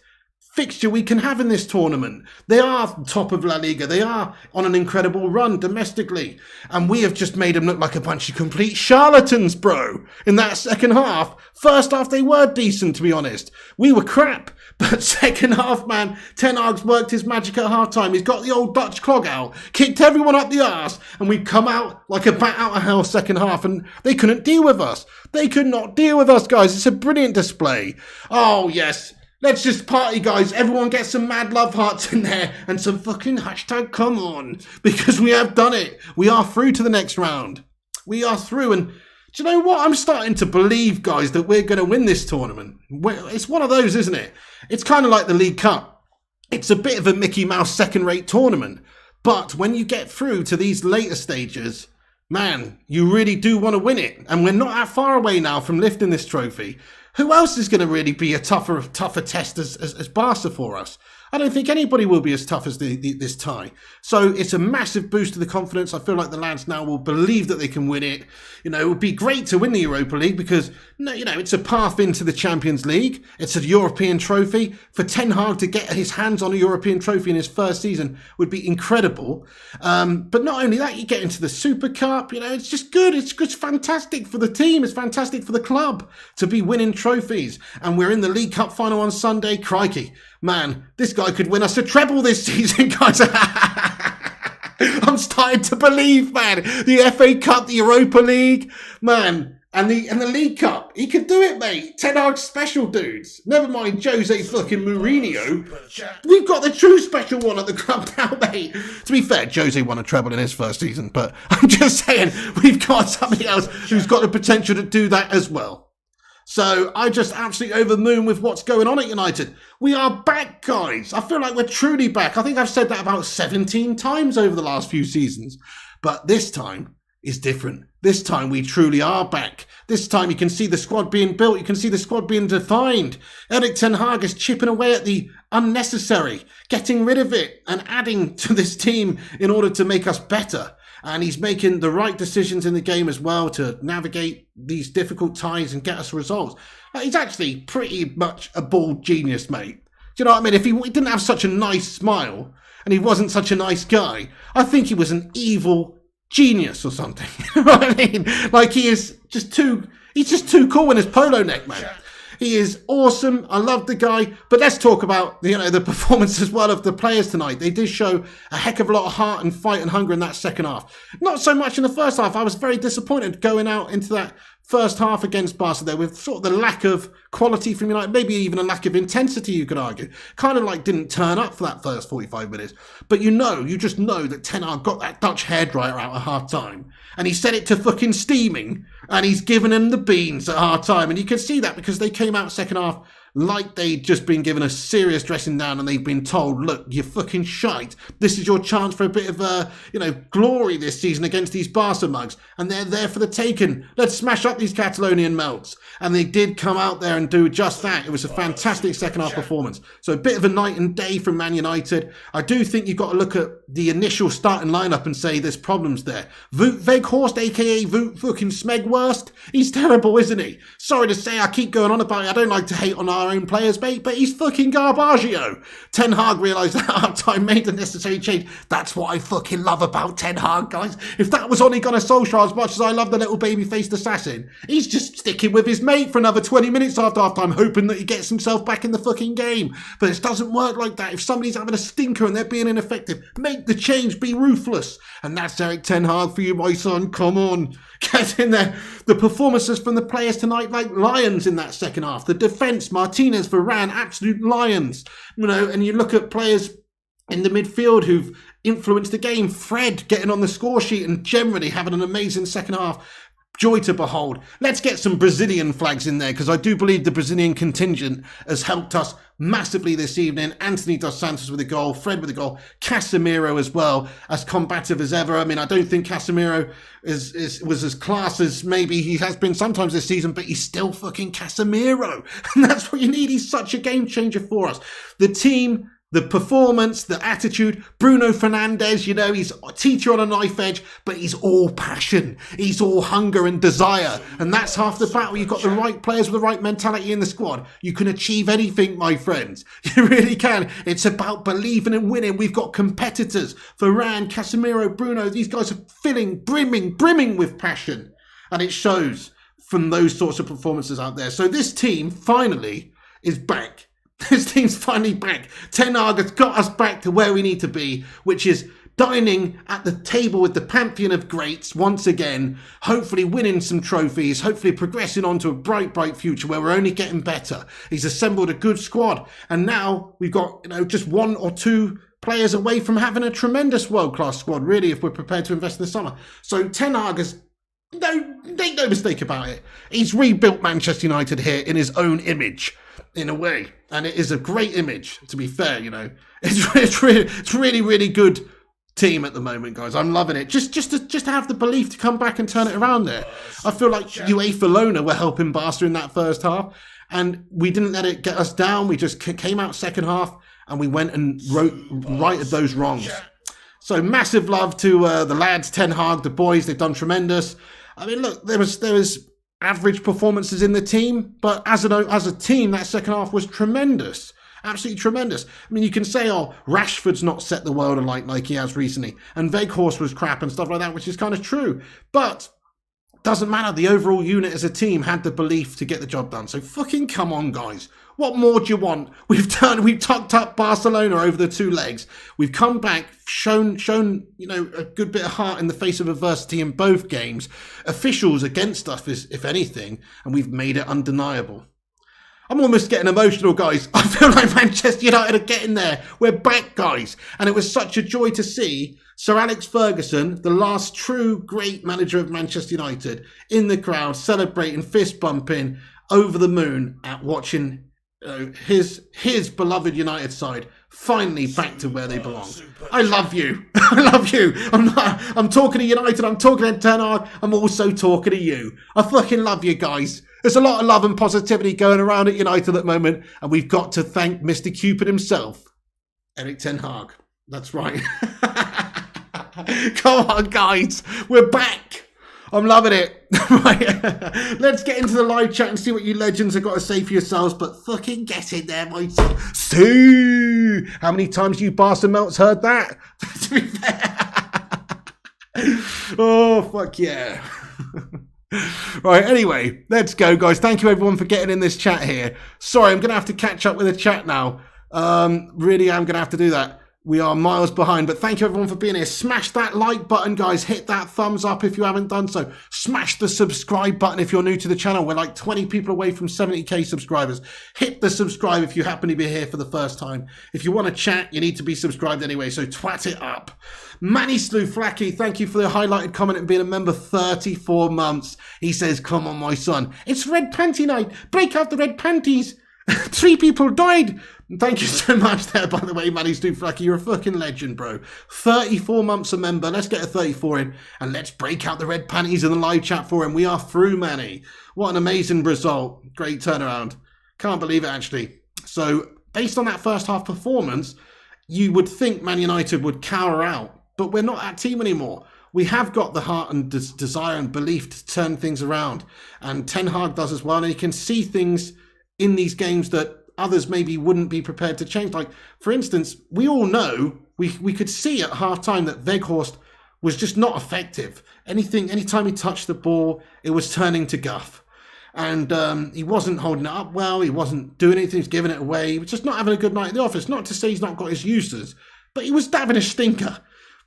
fixture we can have in this tournament. They are top of La Liga. They are on an incredible run domestically. And we have just made them look like a bunch of complete charlatans, bro, in that second half. First half, they were decent, to be honest. We were crap. But second half, man, Ten Hag's worked his magic at half-time. He's got the old Dutch clog out, kicked everyone up the arse, and we've come out like a bat out of hell second half, and they couldn't deal with us. They could not deal with us, guys. It's a brilliant display. Oh, yes. Let's just party, guys. Everyone get some mad love hearts in there and some fucking hashtag come on, because we have done it. We are through to the next round. We are through, and do you know what? I'm starting to believe, guys, that we're going to win this tournament. It's one of those, isn't it? It's kind of like the League Cup. It's a bit of a Mickey Mouse second-rate tournament. But when you get through to these later stages, man, you really do want to win it. And we're not that far away now from lifting this trophy. Who else is going to really be a tougher test as Barca for us? I don't think anybody will be as tough as this tie. So it's a massive boost to the confidence. I feel like the lads now will believe that they can win it. You know, it would be great to win the Europa League because, you know, it's a path into the Champions League. It's a European trophy. For Ten Hag to get his hands on a European trophy in his first season would be incredible. But not only that, you get into the Super Cup. You know, it's just good. It's fantastic for the team. It's fantastic for the club to be winning trophies. And we're in the League Cup final on Sunday. Crikey. Man, this guy could win us a treble this season, guys. I'm starting to believe, man. The FA Cup, the Europa League, man, and the League Cup. He could do it, mate. Ten Hag's special, dudes. Never mind Jose fucking Mourinho. We've got the true special one at the club now, mate. To be fair, Jose won a treble in his first season, but I'm just saying we've got somebody else who's got the potential to do that as well. So I just absolutely over the moon with what's going on at United. We are back, guys. I feel like we're truly back. I think I've said that about 17 times over the last few seasons. But this time is different. This time we truly are back. This time you can see the squad being built. You can see the squad being defined. Erik ten Hag is chipping away at the unnecessary, getting rid of it and adding to this team in order to make us better. And he's making the right decisions in the game as well to navigate these difficult ties and get us results. He's actually pretty much a ball genius, mate. Do you know what I mean? If he didn't have such a nice smile and he wasn't such a nice guy, I think he was an evil genius or something. You know what I mean? Like he's just too cool in his polo neck, man. He is awesome. I love the guy. But let's talk about the performance as well of the players tonight. They did show a heck of a lot of heart and fight and hunger in that second half. Not so much in the first half. I was very disappointed going out into that first half against Barca there with sort of the lack of quality from United, maybe even a lack of intensity, you could argue. Kind of like didn't turn up for that first 45 minutes. But you just know that Ten Hag got that Dutch hairdryer out at half time. And he set it to fucking steaming. And he's given him the beans at half time. And you can see that because they came out second half like they'd just been given a serious dressing down and they've been told, look, you're fucking shite. This is your chance for a bit of, glory this season against these Barca mugs. And they're there for the taking. Let's smash up these Catalonian melts. And they did come out there and do just that. It was a fantastic second half performance. So a bit of a night and day from Man United. I do think you've got to look at the initial starting lineup and say there's problems there. Wout Weghorst, a.k.a. Wout fucking Smegworst. He's terrible, isn't he? Sorry to say, I keep going on about it. I don't like to hate on our own players, mate, but he's fucking Garbaggio. Ten Hag realised that at time, made the necessary change. That's what I fucking love about Ten Hag, guys. If that was Ole Gunnar Solskjaer, as much as I love the little baby-faced assassin, he's just sticking with his mate for another 20 minutes after half-time, hoping that he gets himself back in the fucking game. But it doesn't work like that. If somebody's having a stinker and they're being ineffective, make the change, be ruthless. And that's Erik ten Hag for you, my son. Come on. Get in there. The performances from the players tonight, like lions in that second half. The defence, Martinez, Varane, absolute lions. You know, and you look at players in the midfield who've influenced the game. Fred getting on the score sheet and generally having an amazing second half. Joy to behold. Let's get some Brazilian flags in there, because I do believe the Brazilian contingent has helped us massively this evening. Anthony Dos Santos with a goal, Fred with a goal, Casemiro as well, as combative as ever. I mean, I don't think Casemiro was as class as maybe he has been sometimes this season, but he's still fucking Casemiro. And that's what you need. He's such a game changer for us. The team, the performance, the attitude. Bruno Fernandes, you know, he's a teacher on a knife edge, but he's all passion. He's all hunger and desire. And that's half the battle. You've got the right players with the right mentality in the squad. You can achieve anything, my friends. You really can. It's about believing and winning. We've got competitors. Varane, Casemiro, Bruno. These guys are brimming with passion. And it shows from those sorts of performances out there. So this team finally is back. This team's finally back. Ten Hag has got us back to where we need to be, which is dining at the table with the pantheon of greats once again, hopefully winning some trophies, hopefully progressing on to a bright future where we're only getting better. He's assembled a good squad, and now we've got, you know, just one or two players away from having a tremendous world-class squad, really, if we're prepared to invest in the summer. So Ten Hag has, make no mistake about it, he's rebuilt Manchester United here in his own image, in a way, and it is a great image, to be fair. You know, it's really good team at the moment, guys. I'm loving it. Just to have the belief to come back and turn it around there. I feel like Barcelona were helping Barca in that first half, and we didn't let it get us down. We just came out second half and we went and righted those wrongs. So massive love to the lads, Ten Hag, the boys. They've done tremendous. I mean, look, there was average performances in the team, but as a team, that second half was tremendous. Absolutely tremendous. I mean, you can say, oh, Rashford's not set the world alight like he has recently, and Weghorst was crap and stuff like that, which is kind of true. But doesn't matter. The overall unit as a team had the belief to get the job done. So fucking come on, guys. What more do you want? We've tucked up Barcelona over the two legs. We've come back, shown, you know, a good bit of heart in the face of adversity in both games. Officials against us, if anything, and we've made it undeniable. I'm almost getting emotional, guys. I feel like Manchester United are getting there. We're back, guys. And it was such a joy to see Sir Alex Ferguson, the last true great manager of Manchester United, in the crowd, celebrating, fist bumping, over the moon at watching his beloved United side finally back to where they belong. I love you. I love you. I'm talking to United. I'm talking to Ten Hag. I'm also talking to you. I fucking love you, guys. There's a lot of love and positivity going around at United at the moment, and we've got to thank Mr. Cupid himself, Erik Ten Hag. That's right. Come on, guys. We're back. I'm loving it. Right. Let's get into the live chat and see what you legends have got to say for yourselves. But fucking get in there, my son. See? How many times you Barca melts heard that? To be fair. Oh, fuck yeah. Right, anyway, let's go, guys. Thank you, everyone, for getting in this chat here. Sorry, I'm going to have to catch up with the chat now. Really, I'm going to have to do that. We are miles behind, but thank you everyone for being here. Smash that like button, guys. Hit that thumbs up if you haven't done so. Smash the subscribe button if you're new to the channel. We're like 20 people away from 70k subscribers. Hit the subscribe if you happen to be here for the first time. If you want to chat, you need to be subscribed anyway, so twat it up. Manny Slew Flacky, thank you for the highlighted comment and being a member 34 months. He says, come on, my son. It's red panty night. Break out the red panties. 3 people died. Thank you so much there, by the way, Manny Stu Flacky. You're a fucking legend, bro. 34 months a member. Let's get a 34 in, and let's break out the red panties in the live chat for him. We are through, Manny. What an amazing result. Great turnaround. Can't believe it, actually. So, based on that first half performance, you would think Man United would cower out, but we're not that team anymore. We have got the heart and desire and belief to turn things around, and Ten Hag does as well, and he can see things in these games that others maybe wouldn't be prepared to change. Like, for instance, we all know, we could see at half-time that Weghorst was just not effective. Anytime he touched the ball, it was turning to guff. And he wasn't holding it up well, he wasn't doing anything, he was giving it away. He was just not having a good night in the office. Not to say he's not got his uses, but he was having a stinker.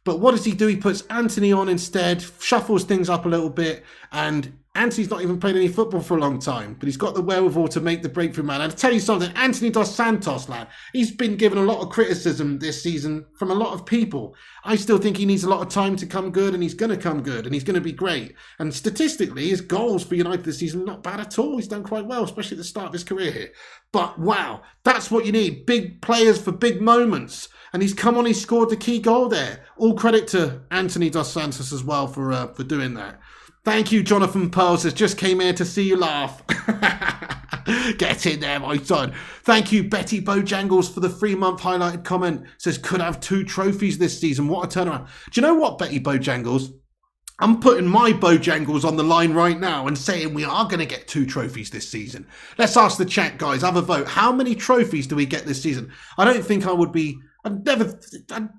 But what does he do? He puts Anthony on instead, shuffles things up a little bit, and Anthony's not even played any football for a long time, but he's got the wherewithal to make the breakthrough, man. And to tell you something, Anthony Dos Santos, lad, he's been given a lot of criticism this season from a lot of people. I still think he needs a lot of time to come good, and he's going to come good, and he's going to be great. And statistically, his goals for United this season, not bad at all. He's done quite well, especially at the start of his career here. But wow, that's what you need. Big players for big moments. And he's come on, he scored the key goal there. All credit to Anthony Dos Santos as well for doing that. Thank you, Jonathan Pearl says, just came here to see you laugh. Get in there, my son. Thank you, Betty Bojangles, for the 3-month highlighted comment. Says, could have 2 trophies this season. What a turnaround. Do you know what, Betty Bojangles? I'm putting my Bojangles on the line right now and saying we are going to get 2 trophies this season. Let's ask the chat, guys. Have a vote. How many trophies do we get this season? I don't think I would be... I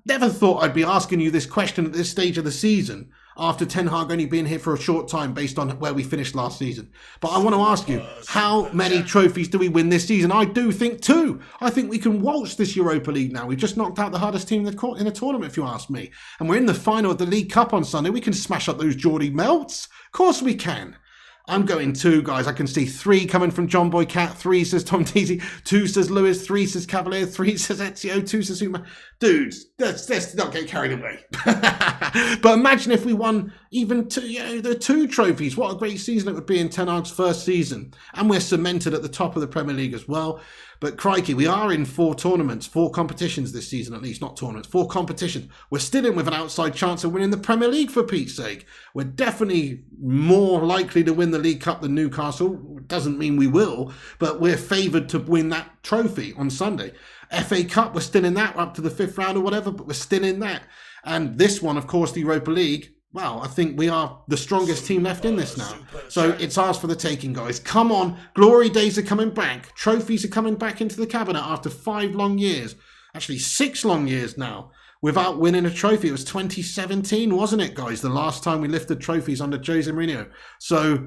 never thought I'd be asking you this question at this stage of the season, after Ten Hag only being here for a short time based on where we finished last season. But I want to ask you, how many trophies do we win this season? I do think 2. I think we can waltz this Europa League now. We've just knocked out the hardest team in the tournament, if you ask me. And we're in the final of the League Cup on Sunday. We can smash up those Geordie Melts. Of course we can. I'm going 2, guys. I can see 3 coming from John Boy Cat. 3 says Tom Deasy. 2 says Lewis. 3 says Cavalier. 3 says Ezio. 2 says Superman. Dudes, let's not get carried away. But imagine if we won even 2, the 2 trophies. What a great season it would be in Ten Hag's first season. And we're cemented at the top of the Premier League as well. But crikey, we are in 4 tournaments, 4 competitions this season at least, not tournaments, 4 competitions. We're still in with an outside chance of winning the Premier League, for Pete's sake. We're definitely more likely to win the League Cup than Newcastle. Doesn't mean we will, but we're favoured to win that trophy on Sunday. FA Cup, we're still in that, we're up to the 5th round or whatever, but we're still in that. And this one, of course, the Europa League, well, I think we are the strongest team left in this now. So it's ours for the taking, guys. Come on. Glory days are coming back. Trophies are coming back into the cabinet after 5 long years. Actually, 6 long years now without winning a trophy. It was 2017, wasn't it, guys? The last time we lifted trophies under Jose Mourinho. So,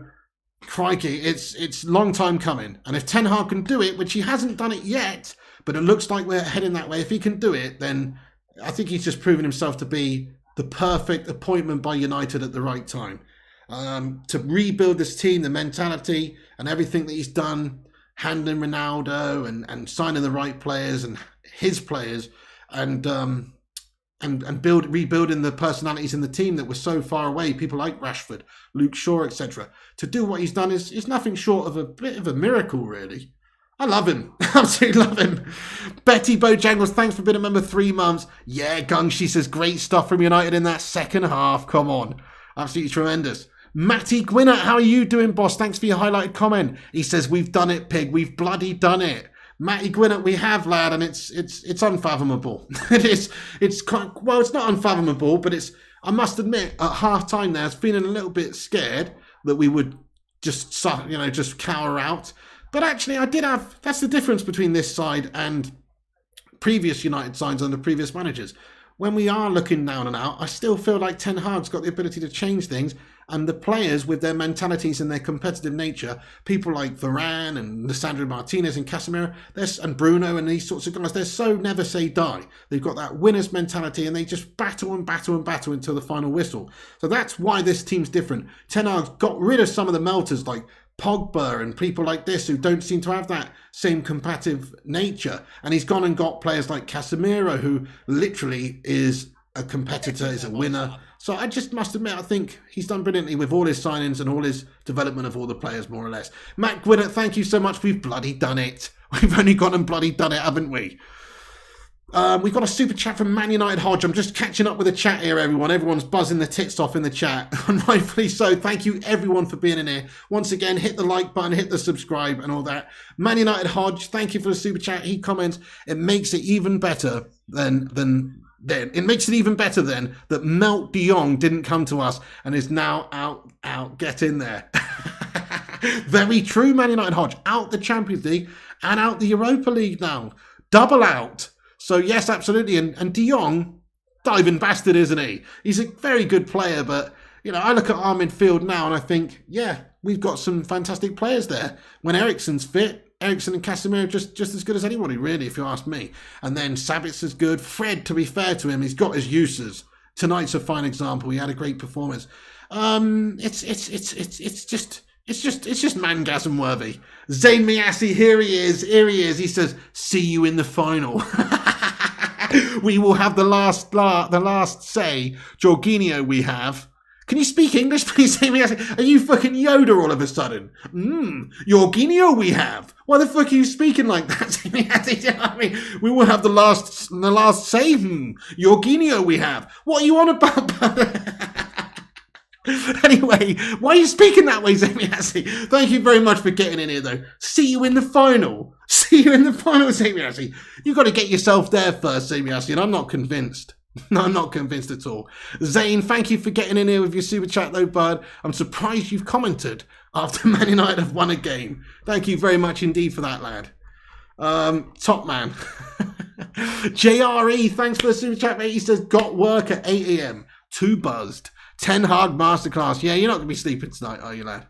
crikey, it's long time coming. And if Ten Hag can do it, which he hasn't done it yet, but it looks like we're heading that way. If he can do it, then I think he's just proven himself to be the perfect appointment by United at the right time. To rebuild this team, the mentality and everything that he's done, handling Ronaldo and signing the right players and his players and rebuilding the personalities in the team that were so far away, people like Rashford, Luke Shaw, etc. To do what he's done is nothing short of a bit of a miracle, really. I love him. Absolutely love him. Betty Bojangles, thanks for being a member 3 months. Yeah, Gung, she says, great stuff from United in that second half. Come on. Absolutely tremendous. Matty Gwinnett, how are you doing, boss? Thanks for your highlighted comment. He says, we've done it, pig. We've bloody done it. Matty Gwinnett, we have, lad, and it's unfathomable. It's not unfathomable, but I must admit, at half time there, I was feeling a little bit scared that we would just cower out. But actually, that's the difference between this side and previous United sides under previous managers. When we are looking down and out, I still feel like Ten Hag's got the ability to change things, and the players with their mentalities and their competitive nature, people like Varane and Lisandro Martinez and Casemiro, and Bruno and these sorts of guys, they're so never say die. They've got that winner's mentality and they just battle and battle and battle until the final whistle. So that's why this team's different. Ten Hag's got rid of some of the melters like Pogba and people like this who don't seem to have that same combative nature. And he's gone and got players like Casemiro, who literally is a competitor, is a winner. So I just must admit, I think he's done brilliantly with all his signings and all his development of all the players, more or less. Matt Gwinnett, thank you so much. We've bloody done it. We've only gone and bloody done it, haven't we? We've got a super chat from Man United Hodge. I'm just catching up with the chat here, everyone. Everyone's buzzing the tits off in the chat, and rightfully so. Thank you, everyone, for being in here. Once again, hit the like button, hit the subscribe, and all that. Man United Hodge, thank you for the super chat. He comments, it makes it even better than it makes it even better then that Melt de Jong didn't come to us and is now out. Get in there. Very true, Man United Hodge. Out the Champions League and out the Europa League now. Double out. So, yes, absolutely. And De Jong, diving bastard, isn't he? He's a very good player, but, I look at our midfield now and I think, yeah, we've got some fantastic players there. When Eriksen's fit, Eriksen and Casemiro just as good as anybody, really, if you ask me. And then Sabitz is good. Fred, to be fair to him, he's got his uses. Tonight's a fine example. He had a great performance. It's just mangasm worthy. Zayn Miassi, here he is. He says, "See you in the final." We will have the last say. Jorginho, we have. Can you speak English, please, Zayn Miassi? Are you fucking Yoda all of a sudden? Jorginho, we have. Why the fuck are you speaking like that, Zayn Miassi? You know what I mean? We will have the last say. Jorginho, we have. What are you on about? Anyway, why are you speaking that way, Zayn Miassi? Thank you very much for getting in here, though. See you in the final. See you in the final, Zayn Miassi. You've got to get yourself there first, Zayn Miassi, and I'm not convinced. No, I'm not convinced at all. Zane, thank you for getting in here with your super chat, though, bud. I'm surprised you've commented after Man United have won a game. Thank you very much indeed for that, lad. Top man. JRE, thanks for the super chat, mate. He says, got work at 8 a.m. Too buzzed. Ten Hag masterclass. Yeah, you're not going to be sleeping tonight, are you, lad?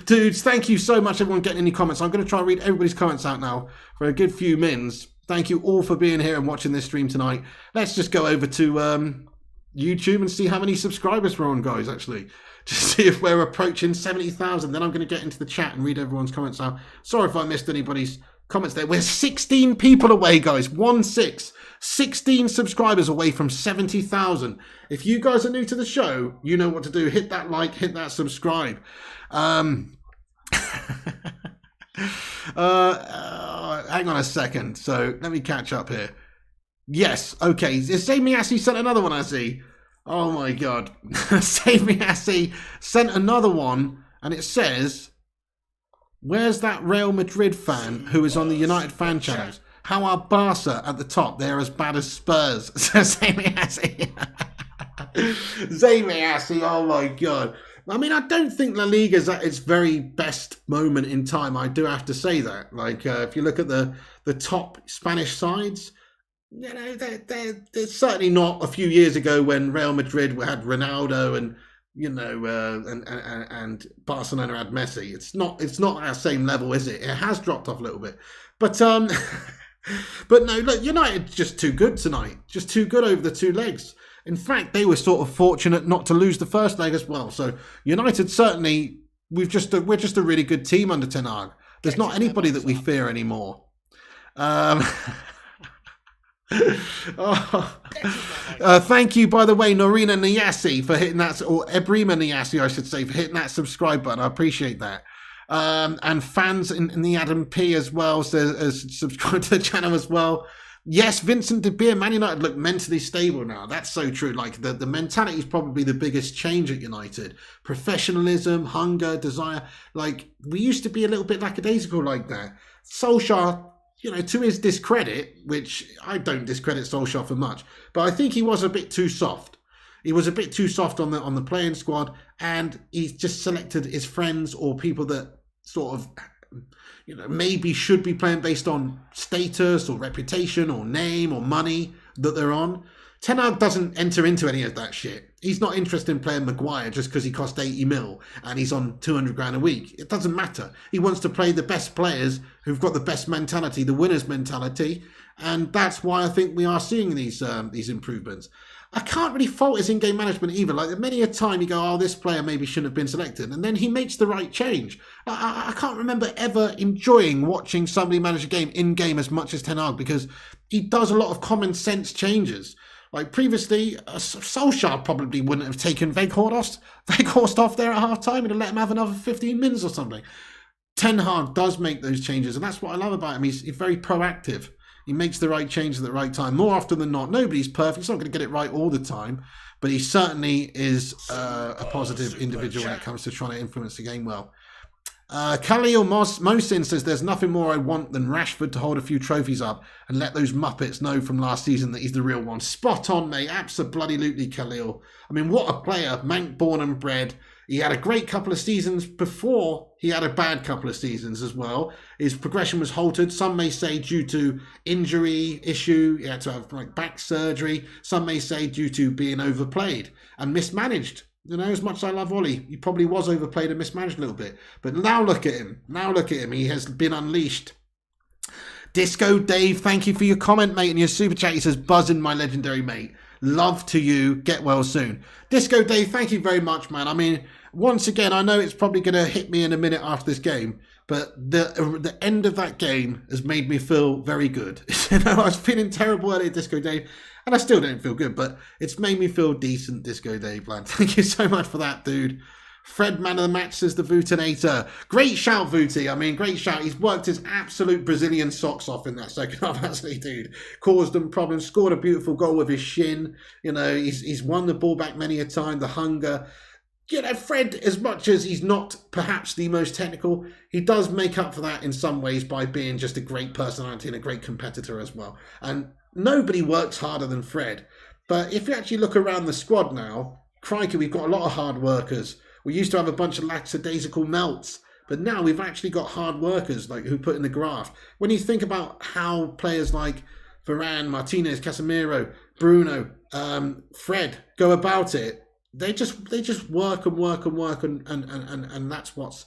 Dudes, thank you so much, everyone, getting any comments. I'm going to try and read everybody's comments out now for a good few mins. Thank you all for being here and watching this stream tonight. Let's just go over to YouTube and see how many subscribers we're on, guys, actually. Just see if we're approaching 70,000. Then I'm going to get into the chat and read everyone's comments out. Sorry if I missed anybody's comments there. We're 16 people away, guys. 16 subscribers away from 70,000. If you guys are new to the show, you know what to do. Hit that like, hit that subscribe. Hang on a second. So let me catch up here. Yes, okay. Zayn Miassi sent another one, I see. Oh my God. Zayn Miassi sent another one, and it says, where's that Real Madrid fan who is on the United fan channels? How are Barca at the top? They're as bad as Spurs. Zayn Miassi. Zayn Miassi, oh my God. I mean, I don't think La Liga is at its very best moment in time. I do have to say that. Like, if you look at the top Spanish sides, you know, they're certainly not a few years ago when Real Madrid had Ronaldo and, you know, and Barcelona had Messi. It's not at that same level, is it? It has dropped off a little bit. But but no, look, United just too good tonight. Just too good over the two legs. In fact, they were sort of fortunate not to lose the first leg as well. So United certainly, we're just a really good team under Ten Hag. There's not anybody that we fear anymore. Thank you, by the way, Norina Niassi for hitting that, or Ebrima Niassi, I should say, for hitting that subscribe button. I appreciate that. And fans in the Adam P as well, as subscribe to the channel as well. Yes, Vincent De Beer, Man United look mentally stable now. That's so true. Like, the mentality is probably the biggest change at United. Professionalism, hunger, desire. Like, we used to be a little bit lackadaisical like that. Solskjaer, you know, to his discredit, which I don't discredit Solskjaer for much, but I think he was a bit too soft. He was a bit too soft on the playing squad, and he's just selected his friends or people that sort of, you know, maybe should be playing based on status or reputation or name or money that they're on. Ten Hag doesn't enter into any of that shit. He's not interested in playing Maguire just because he cost 80 mil and he's on 200 grand a week. It doesn't matter. He wants to play the best players who've got the best mentality, the winner's mentality, and that's why I think we are seeing these improvements. I can't really fault his in-game management either. Like, many a time you go, oh, this player maybe shouldn't have been selected, and then he makes the right change. I can't remember ever enjoying watching somebody manage a game in-game as much as Ten Hag, because he does a lot of common sense changes. Like, previously, Solskjaer probably wouldn't have taken Weghorst off there at half-time and let him have another 15 minutes or something. Ten Hag does make those changes, and that's what I love about him. He's very proactive. He makes the right change at the right time. More often than not, nobody's perfect. He's not going to get it right all the time, but he certainly is a positive individual when it comes to trying to influence the game well. Khalil Mosin says, there's nothing more I want than Rashford to hold a few trophies up and let those Muppets know from last season that he's the real one. Spot on, mate. Absolutely, Khalil. I mean, what a player. Manc born and bred. He had a great couple of seasons before he had a bad couple of seasons as well. His progression was halted. Some may say due to injury issue. He had to have back surgery. Some may say due to being overplayed and mismanaged. You know, as much as I love Ollie, he probably was overplayed and mismanaged a little bit. But now look at him. He has been unleashed. Disco Dave, thank you for your comment, mate, and your super chat. He says, buzzing, my legendary mate. Love to you. Get well soon. Disco Dave, thank you very much, man. I mean, once again, I know it's probably going to hit me in a minute after this game, but the end of that game has made me feel very good. You know, I was feeling terrible earlier, Disco Dave, and I still don't feel good, but it's made me feel decent, Disco Dave, man. Thank you so much for that, dude. Fred, man of the match, says the Vootinator. Great shout, Vooty. I mean, great shout. He's worked his absolute Brazilian socks off in that second half, hasn't he, dude? Caused them problems, scored a beautiful goal with his shin. You know, he's won the ball back many a time, the hunger. You know, Fred, as much as he's not perhaps the most technical, he does make up for that in some ways by being just a great personality and a great competitor as well. And nobody works harder than Fred. But if you actually look around the squad now, crikey, we've got a lot of hard workers. We used to have a bunch of lackadaisical melts, but now we've actually got hard workers like who put in the graft. When you think about how players like Varane, Martinez, Casemiro, Bruno, Fred go about it, they just work and work and work, and that's what's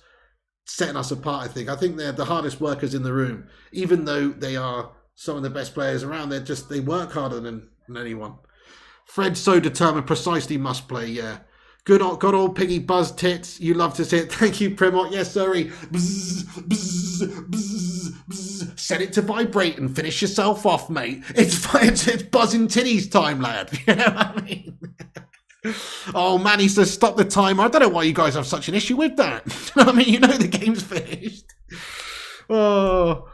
setting us apart. I think they're the hardest workers in the room, even though they are some of the best players around. They work harder than anyone. Fred's so determined, precisely must play. Yeah. Good old Piggy Buzz Tits. You love to see it. Thank you, Primot. Yes, sorry. Bzz, bzz, bzz, bzz. Set it to vibrate and finish yourself off, mate. It's buzzing titties time, lad. You know what I mean? Oh, man, he says stop the timer. I don't know why you guys have such an issue with that. You know what I mean? You know the game's finished. Oh,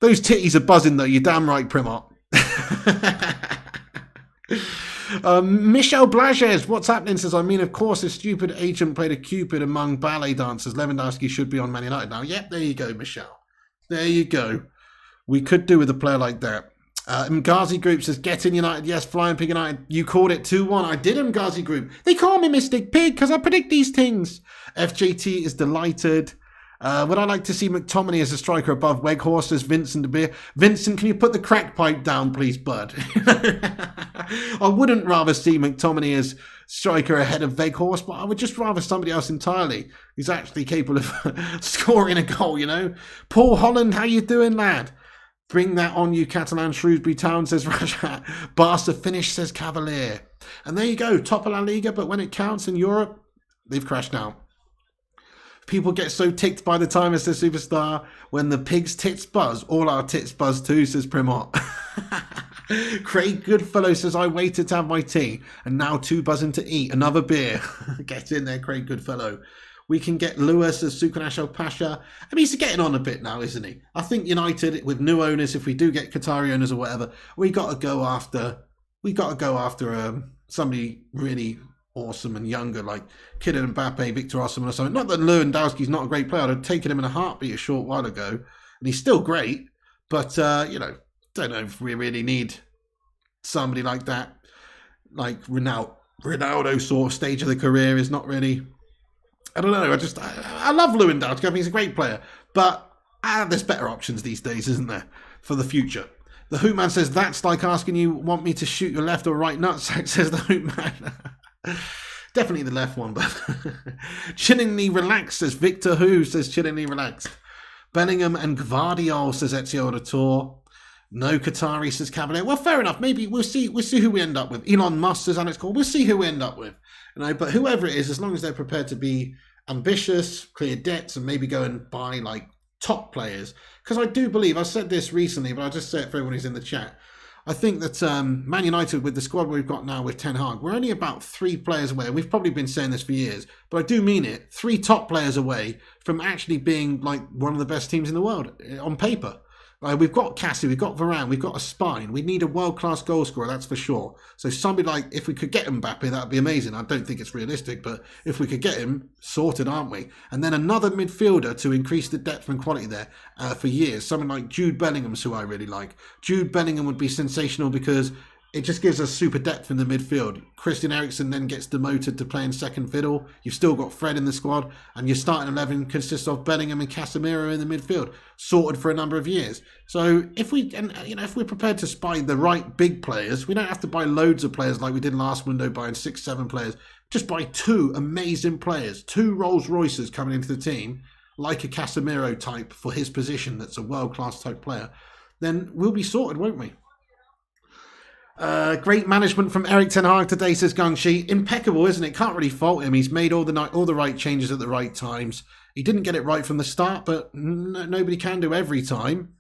those titties are buzzing, though. You're damn right, Primot. Michel Blages, what's happening? Says, I mean, of course, a stupid agent played a Cupid among ballet dancers. Lewandowski should be on Man United now. Yep, there you go, Michel. There you go. We could do with a player like that. Mgazi Group says, get in United. Yes, Flying Pig United. You called it 2-1. I did, Mgazi Group. They call me Mystic Pig because I predict these things. FJT is delighted. Would I like to see McTominay as a striker above Weghorst as Vincent De Beer? Vincent, can you put the crack pipe down, please, bud? I wouldn't rather see McTominay as striker ahead of Weghorst, but I would just rather somebody else entirely who's actually capable of scoring a goal, you know? Paul Holland, how you doing, lad? Bring that on, you Catalan Shrewsbury Town, says Rajat. Barca finish, says Cavalier. And there you go, top of La Liga, but when it counts in Europe, they've crashed out. People get so ticked by the time it's a superstar. When the pig's tits buzz, all our tits buzz too, says Primot. Craig Goodfellow says, I waited to have my tea and now too buzzing to eat another beer. Get in there, Craig Goodfellow. We can get Lewis as Sukanash El Pasha. I mean, he's getting on a bit now, isn't he? I think United, with new owners, if we do get Qatari owners or whatever, we got to go after somebody really awesome and younger, like Kylian Mbappe, Victor Osimhen or something. Not that Lewandowski's not a great player. I'd have taken him in a heartbeat a short while ago, and he's still great. But don't know if we really need somebody like that. Like Ronaldo sort of stage of the career is not really. I don't know. I love Lewandowski. I think he's a great player, but there's better options these days, isn't there, for the future? The Hoot Man says that's like asking you want me to shoot your left or right nutsack. Says the Hoot Man. Definitely the left one, but chillingly relaxed, says Victor Who, says chillingly relaxed. Bellingham and Gvardiol, says Ezio Auditore. No Qatari, says Cavalier. Well, fair enough. Maybe we'll see who we end up with. Elon Musk, says Alex Cole. We'll see who we end up with. But whoever it is, as long as they're prepared to be ambitious, clear debts, and maybe go and buy like top players. Because I do believe, I said this recently, but I'll just say it for everyone who's in the chat. I think that Man United, with the squad we've got now with Ten Hag, we're only about 3 players away. We've probably been saying this for years, but I do mean it. 3 top players away from actually being like one of the best teams in the world on paper. We've got Cassie, we've got Varane, we've got a spine. We need a world-class goal scorer, that's for sure. So somebody like, if we could get Mbappe, that would be amazing. I don't think it's realistic, but if we could get him, sorted, aren't we? And then another midfielder to increase the depth and quality there for years. Someone like Jude Bellingham's who I really like. Jude Bellingham would be sensational because it just gives us super depth in the midfield. Christian Eriksen then gets demoted to playing second fiddle. You've still got Fred in the squad, and your starting 11 consists of Bellingham and Casemiro in the midfield, sorted for a number of years. So if we're prepared to buy the right big players, we don't have to buy loads of players like we did last window, buying 6-7 players. Just buy 2 amazing players, 2 Rolls Royces coming into the team, like a Casemiro type for his position. That's a world class type player. Then we'll be sorted, won't we? Great management from Eric Ten Hag today, says Gunshi. Impeccable, isn't it? Can't really fault him. He's made all the right changes at the right times. He didn't get it right from the start, but nobody can do every time.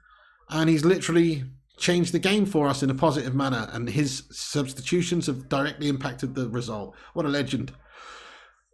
And he's literally changed the game for us in a positive manner. And his substitutions have directly impacted the result. What a legend.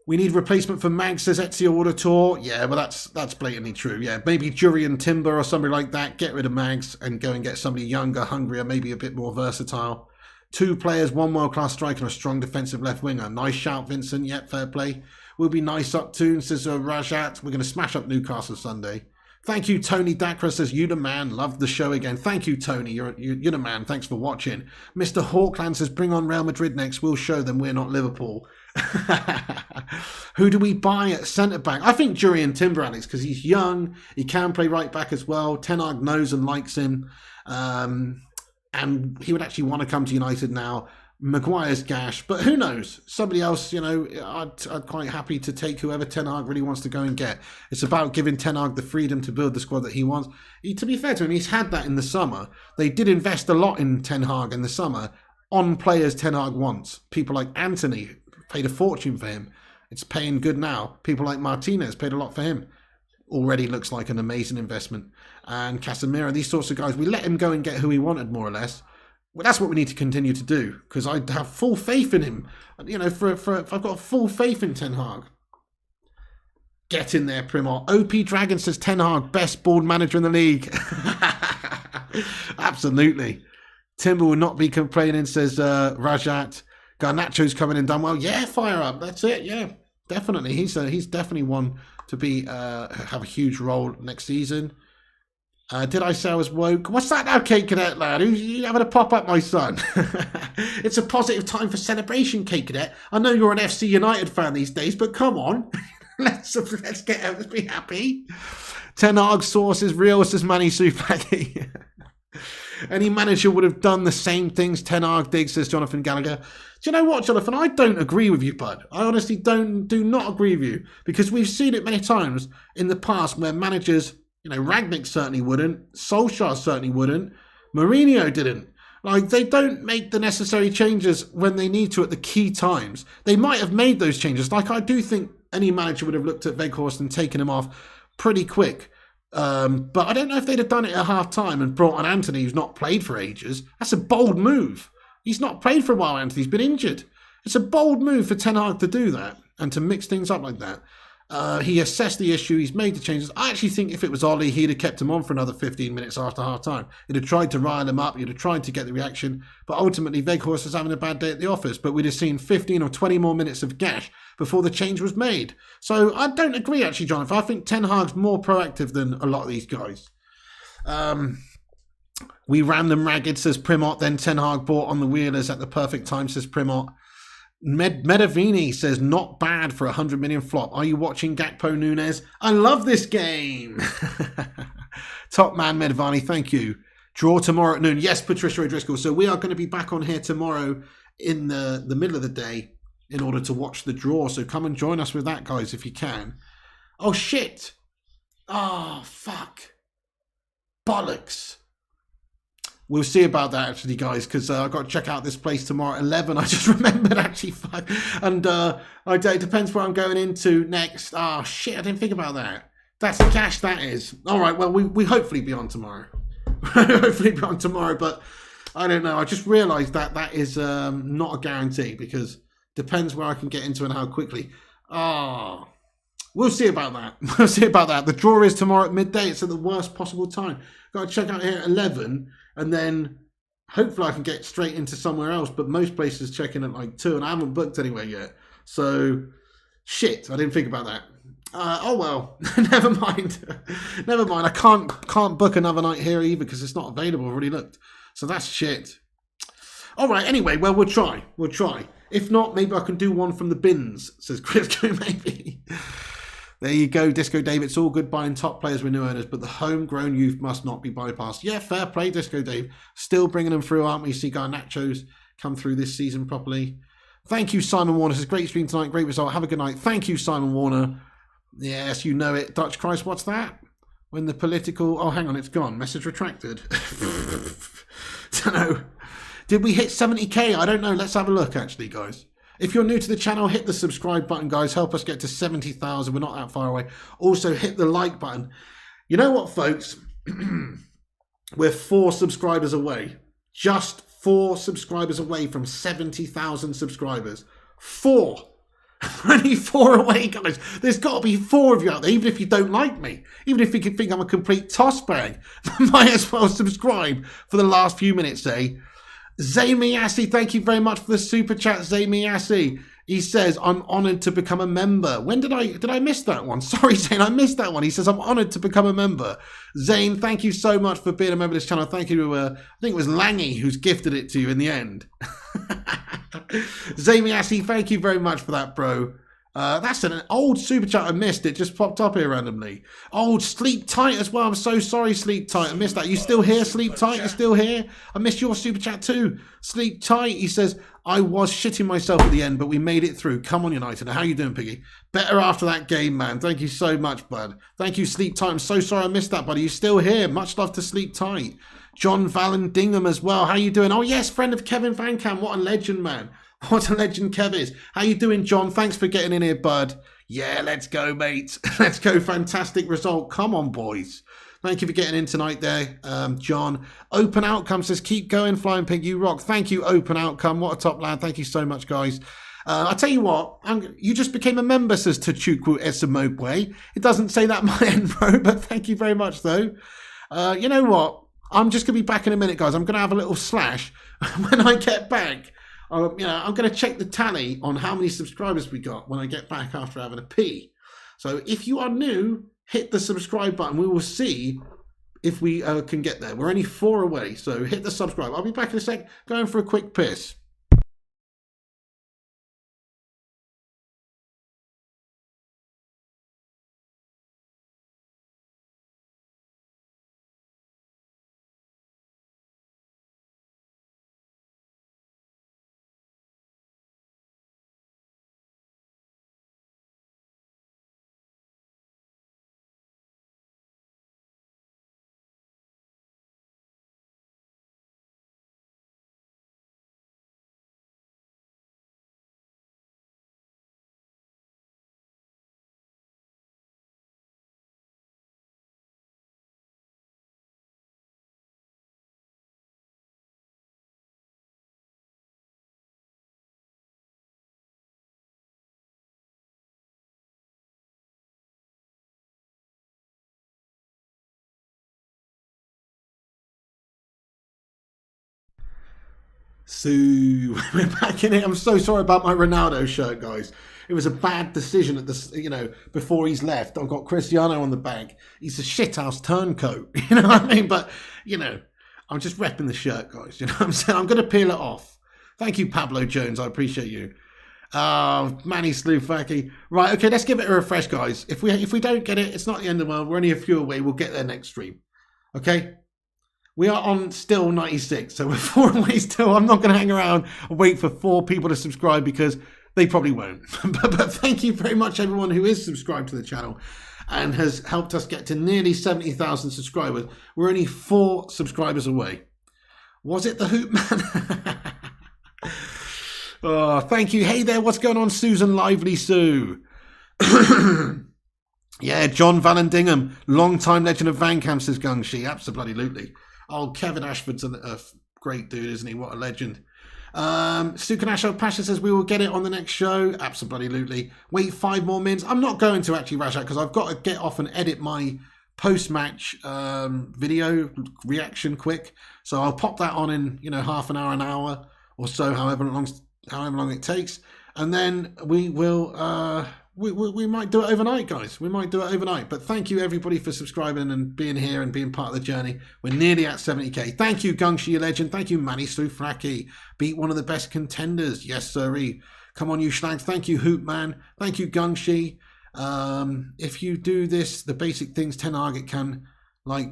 We need replacement for Mag, says Ezio Auditor. Yeah, well, that's blatantly true. Yeah, maybe Jurian Timber or somebody like that. Get rid of Mags and go and get somebody younger, hungrier, maybe a bit more versatile. 2 players, 1 world-class striker and a strong defensive left winger. Nice shout, Vincent. Yep, fair play. We'll be nice up to, says Rajat. We're going to smash up Newcastle Sunday. Thank you, Tony Dakra, says, you the man. Love the show again. Thank you, Tony. You're the man. Thanks for watching. Mr. Hawkland says, bring on Real Madrid next. We'll show them we're not Liverpool. Who do we buy at centre-back? I think Jurian Timber, Alex, because he's young. He can play right-back as well. Ten Hag knows and likes him. And he would actually want to come to United now. Maguire's gash, but who knows? Somebody else, I'd quite happy to take whoever Ten Hag really wants to go and get. It's about giving Ten Hag the freedom to build the squad that he wants. To be fair to him, he's had that in the summer. They did invest a lot in Ten Hag in the summer on players Ten Hag wants. People like Anthony paid a fortune for him. It's paying good now. People like Martinez paid a lot for him. Already looks like an amazing investment. And Casemiro, these sorts of guys, we let him go and get who he wanted, more or less. Well, that's what we need to continue to do, because I have full faith in him. I've got full faith in Ten Hag. Get in there, Primor. OP Dragon says Ten Hag, best board manager in the league. Absolutely. Timber will not be complaining, says Rajat. Garnacho's coming in done well. Yeah, fire up. That's it. Yeah, definitely. He's definitely one to be have a huge role next season. Did I say I was woke? What's that now, Cake Cadet, lad? Who's you having a pop up, my son? It's a positive time for celebration, Cake Cadet. I know you're an FC United fan these days, but come on. Let's be happy. Ten Hag sauce is real, says Manny Supaki. Any manager would have done the same things Ten Hag did, says Jonathan Gallagher. Do you know what, Jonathan? I don't agree with you, bud. I honestly do not agree with you, because we've seen it many times in the past where managers, Rangnick certainly wouldn't, Solskjaer certainly wouldn't, Mourinho didn't. Like, they don't make the necessary changes when they need to at the key times. They might have made those changes. Like, I do think any manager would have looked at Weghorst and taken him off pretty quick. But I don't know if they'd have done it at half-time and brought on Anthony, who's not played for ages. That's a bold move. He's not played for a while, Anthony's been injured. It's a bold move for Ten Hag to do that and to mix things up like that. He assessed the issue. He's made the changes. I actually think if it was Ollie, he'd have kept him on for another 15 minutes after half-time. He'd have tried to rile him up. He'd have tried to get the reaction. But ultimately, Weghorst was having a bad day at the office. But we'd have seen 15 or 20 more minutes of gash before the change was made. So I don't agree, actually, Jonathan. I think Ten Hag's more proactive than a lot of these guys. We ran them ragged, says Primot. Then Ten Hag bought on the wheelers at the perfect time, says Primot. Medavini says, not bad for 100 million flop. Are you watching Gakpo Nunes? I love this game. Top man Medavani, thank you. Draw tomorrow at noon. Yes, Patricia O'Driscoll. So we are going to be back on here tomorrow in the middle of the day in order to watch the draw. So come and join us with that, guys, if you can. Oh, shit. Oh, fuck. Bollocks. We'll see about that, actually, guys, because I've got to check out this place tomorrow at 11. I just remembered, actually, 5. And it depends where I'm going into next. Oh, shit, I didn't think about that. That's the cash, that is. All right, well, we hopefully be on tomorrow. Hopefully be on tomorrow, but I don't know. I just realised that is not a guarantee, because depends where I can get into and how quickly. Oh, we'll see about that. We'll see about that. The draw is tomorrow at midday. It's at the worst possible time. Got to check out here at 11. And then hopefully I can get straight into somewhere else. But most places check in at like 2 and I haven't booked anywhere yet. So, shit, I didn't think about that. Oh, well, never mind. Never mind. I can't book another night here either because it's not available. I've already looked. So that's shit. All right, anyway, well, we'll try. We'll try. If not, maybe I can do one from the bins, says Crisco, maybe. There you go, Disco Dave. It's all good buying top players with new owners, but the homegrown youth must not be bypassed. Yeah, fair play, Disco Dave. Still bringing them through, aren't we? See Garnacho's come through this season properly. Thank you, Simon Warner. Says, great stream tonight, great result. Have a good night. Thank you, Simon Warner. Yes, you know it. Dutch Christ, what's that? When the political... Oh, hang on, it's gone. Message retracted. Don't know. Did we hit 70k? I don't know. Let's have a look, actually, guys. If you're new to the channel, hit the subscribe button, guys. Help us get to 70,000. We're not that far away. Also, hit the like button. You know what, folks? We're 4 subscribers away. Just 4 subscribers away from 70,000 subscribers. 4. Only 4 away, guys. There's got to be 4 of you out there, even if you don't like me. Even if you can think I'm a complete toss bag. Might as well subscribe for the last few minutes, eh? Zaymiyasi, thank you very much for the super chat, Zaymiyasi. He says, I'm honoured to become a member. When did I miss that one? Sorry, Zane, I missed that one. He says, I'm honoured to become a member. Zane, thank you so much for being a member of this channel. Thank you to, I think it was Langy who's gifted it to you in the end. Zaymiyasi, thank you very much for that, bro. That's an old super chat I missed. It just popped up here randomly. Old Sleep Tight as well. I'm so sorry, Sleep Tight. I missed that. You still here, Sleep Tight? You still here? I missed your super chat too. Sleep Tight, he says, I was shitting myself at the end, but we made it through. Come on, United. How you doing, Piggy? Better after that game, man. Thank you so much, bud. Thank you, Sleep Tight. I'm so sorry I missed that, buddy. You still here? Much love to Sleep Tight. John Vallandingham as well. How you doing? Oh, yes, friend of Kevin Van Cam. What a legend, man. What a legend Kev is. How you doing, John? Thanks for getting in here, bud. Yeah, let's go, mate. Let's go. Fantastic result. Come on, boys. Thank you for getting in tonight there, John. Open Outcome says, keep going, Flying Pig. You rock. Thank you, Open Outcome. What a top lad. Thank you so much, guys. I'll tell you what. You just became a member, says Tachukwu Esamogwe. It doesn't say that on my end, bro, but thank you very much, though. You know what? I'm just going to be back in a minute, guys. I'm going to have a little slash when I get back. I'm going to check the tally on how many subscribers we got when I get back after having a pee. So if you are new, hit the subscribe button. We will see if we can get there. We're only 4 away, so hit the subscribe. I'll be back in a sec, going for a quick piss. So we're back in it. I'm so sorry about my Ronaldo shirt, guys. It was a bad decision at the, before he's left. I've got Cristiano on the back. He's a shithouse turncoat. You know what I mean? But, I'm just repping the shirt, guys. You know what I'm saying? I'm going to peel it off. Thank you, Pablo Jones. I appreciate you. Manny Sloufaki. Right, okay, let's give it a refresh, guys. If we don't get it, it's not the end of the world. We're only a few away. We'll get there next stream. Okay? We are on still 96, so we're 4 away still. I'm not going to hang around and wait for 4 people to subscribe because they probably won't. but thank you very much, everyone who is subscribed to the channel and has helped us get to nearly 70,000 subscribers. We're only 4 subscribers away. Was it the Hoop Man? Oh, thank you. Hey there, what's going on, Susan Lively Sue? Yeah, John Vallandingham, long-time legend of Van Camp, says Gungshi. Absolutely. Oh, Kevin Ashford's a great dude, isn't he? What a legend. Sukanasho Pasha says we will get it on the next show. Absolutely. Wait 5 more minutes. I'm not going to actually rush out because I've got to get off and edit my post-match video reaction quick. So I'll pop that on in half an hour or so, however long it takes, and then we will. We might do it overnight, guys. We might do it overnight. But thank you, everybody, for subscribing and being here and being part of the journey. We're nearly at 70k. Thank you, Gungshi Legend. Thank you, Manny Sloufaki. Beat one of the best contenders. Yes, sirree. Come on, you schlags. Thank you, Hoop Man. Thank you, Gungshi. If you do this, the basic things Ten Hag can,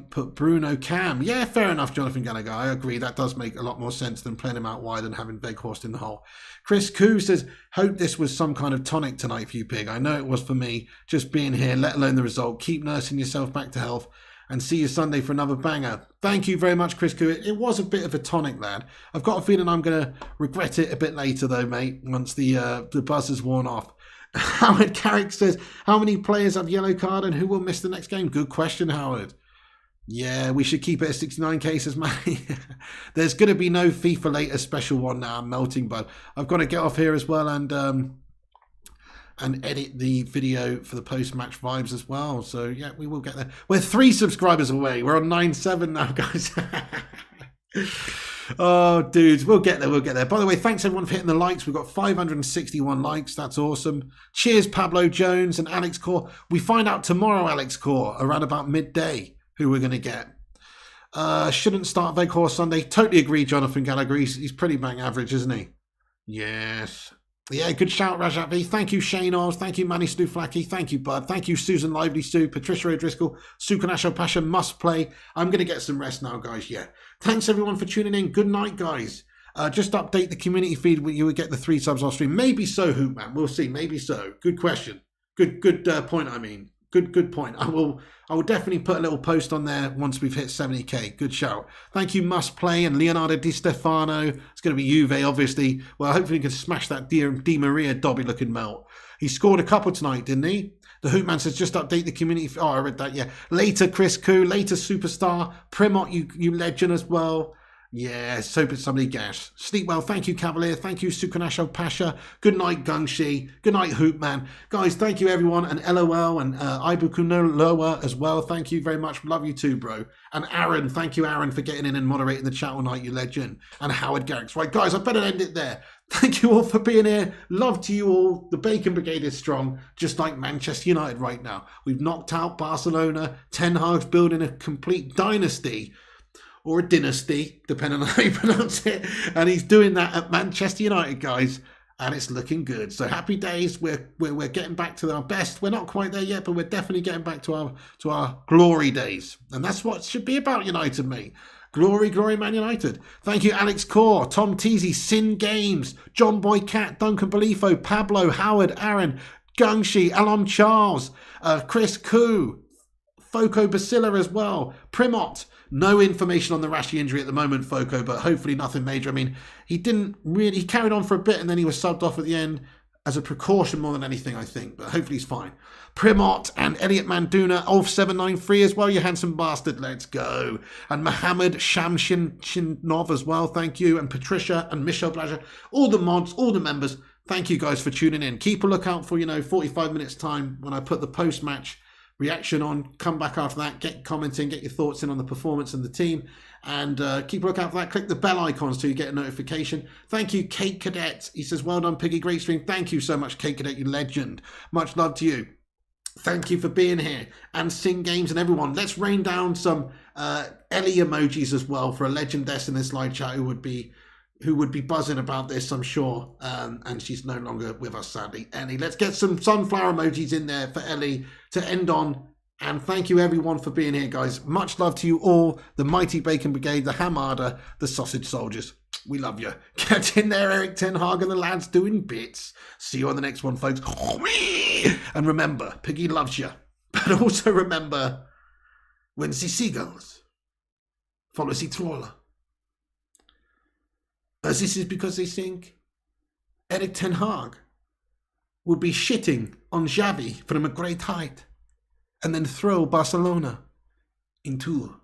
put Bruno Cam. Yeah, fair enough, Jonathan Gallagher. I agree. That does make a lot more sense than playing him out wide and having Veghorst in the hole. Chris Koo says, hope this was some kind of tonic tonight for you, Pig. I know it was for me. Just being here, let alone the result. Keep nursing yourself back to health. and see you Sunday for another banger. Thank you very much, Chris Koo. It was a bit of a tonic, lad. I've got a feeling I'm going to regret it a bit later, though, mate, once the buzz has worn off. Howard Carrick says, how many players have yellow card and who will miss the next game? Good question, Howard. Yeah, we should keep it at 69 cases, man. There's going to be no FIFA later special one now. I'm melting, bud. I've got to get off here as well and edit the video for the post-match vibes as well. So, yeah, we will get there. We're 3 subscribers away. We're on 9-7 now, guys. Oh, dudes, we'll get there. We'll get there. By the way, thanks everyone for hitting the likes. We've got 561 likes. That's awesome. Cheers, Pablo Jones and Alex Core. We find out tomorrow, Alex Core, around about midday, who we're going to get. Shouldn't start Veghorst Sunday. Totally agree, Jonathan Gallagher. He's pretty bang average, isn't he? Yes. Yeah, good shout, Rajat V. Thank you, Shane Oz. Thank you, Manny Stouflaki. Thank you, Bud. Thank you, Susan Lively Sue, Patricia O'Driscoll, Sukanasho Pasha must play. I'm going to get some rest now, guys. Yeah. Thanks, everyone, for tuning in. Good night, guys. Just update the community feed where you would get the 3 subs off stream. Maybe so, Hoopman. We'll see. Maybe so. Good question. Good point, I mean. Good point. I will definitely put a little post on there once we've hit 70k. Good shout. Thank you, Must Play and Leonardo Di Stefano. It's going to be Juve, obviously. Well, hopefully he can smash that Di Maria Dobby looking melt. He scored a couple tonight, didn't he? The Hoopman says just update the community. Oh, I read that. Yeah. Later, Chris Koo. Later, Superstar. Primot, you legend as well. Yeah, hope it's somebody gas. Sleep well. Thank you, Cavalier. Thank you, Sukanasho Pasha. Good night, Gungshi. Good night, Hoopman. Guys, thank you, everyone. And LOL and Ibukuno Loa as well. Thank you very much. Love you too, bro. And Aaron, thank you, Aaron, for getting in and moderating the chat all night, you legend. And Howard Garrix. Right, guys, I better end it there. Thank you all for being here. Love to you all. The Bacon Brigade is strong, just like Manchester United right now. We've knocked out Barcelona. Ten Hag's building a complete dynasty. Or a dynasty, depending on how you pronounce it. And he's doing that at Manchester United, guys. And it's looking good. So happy days. We're getting back to our best. We're not quite there yet, but we're definitely getting back to our glory days. And that's what it should be about United, mate. Glory, glory, Man United. Thank you, Alex Core, Tom Teasy, Sin Games, John Boy Cat, Duncan Belifo, Pablo, Howard, Aaron, Gungshi, Alon Charles, Chris Koo, Foco Basila as well, Primot. No information on the Rashi injury at the moment, Foco, but hopefully nothing major. I mean, he carried on for a bit and then he was subbed off at the end as a precaution more than anything, I think, but hopefully he's fine. Primot and Elliot Manduna, Ulf793 as well, you handsome bastard, let's go. And Mohammed Shamshinov as well, thank you. And Patricia and Michelle Blazer, all the mods, all the members, thank you guys for tuning in. Keep a lookout for, 45 minutes time when I put the post-match reaction on. Come back after that, get commenting, get your thoughts in on the performance and the team, and keep a lookout for that. Click the bell icons so you get a notification. Thank you, Kate Cadet. He says, well done, Piggy, great stream. Thank you so much, Kate Cadet, you legend. Much love to you. Thank you for being here. And Sing Games and everyone, let's rain down some Ellie emojis as well for a legendess in this live chat who would be buzzing about this, I'm sure. And she's no longer with us, sadly. Ellie, let's get some sunflower emojis in there for Ellie to end on. And thank you, everyone, for being here, guys. Much love to you all. The Mighty Bacon Brigade, the Hamada, the Sausage Soldiers. We love you. Get in there, Eric Ten Hag and the lads doing bits. See you on the next one, folks. And remember, Piggy loves you. But also remember, when the seagulls follow the trawler, as this is because they think Eric Ten Hag would be shitting on Xavi from a great height and then throw Barcelona into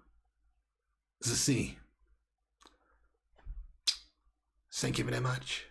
the sea. Thank you very much.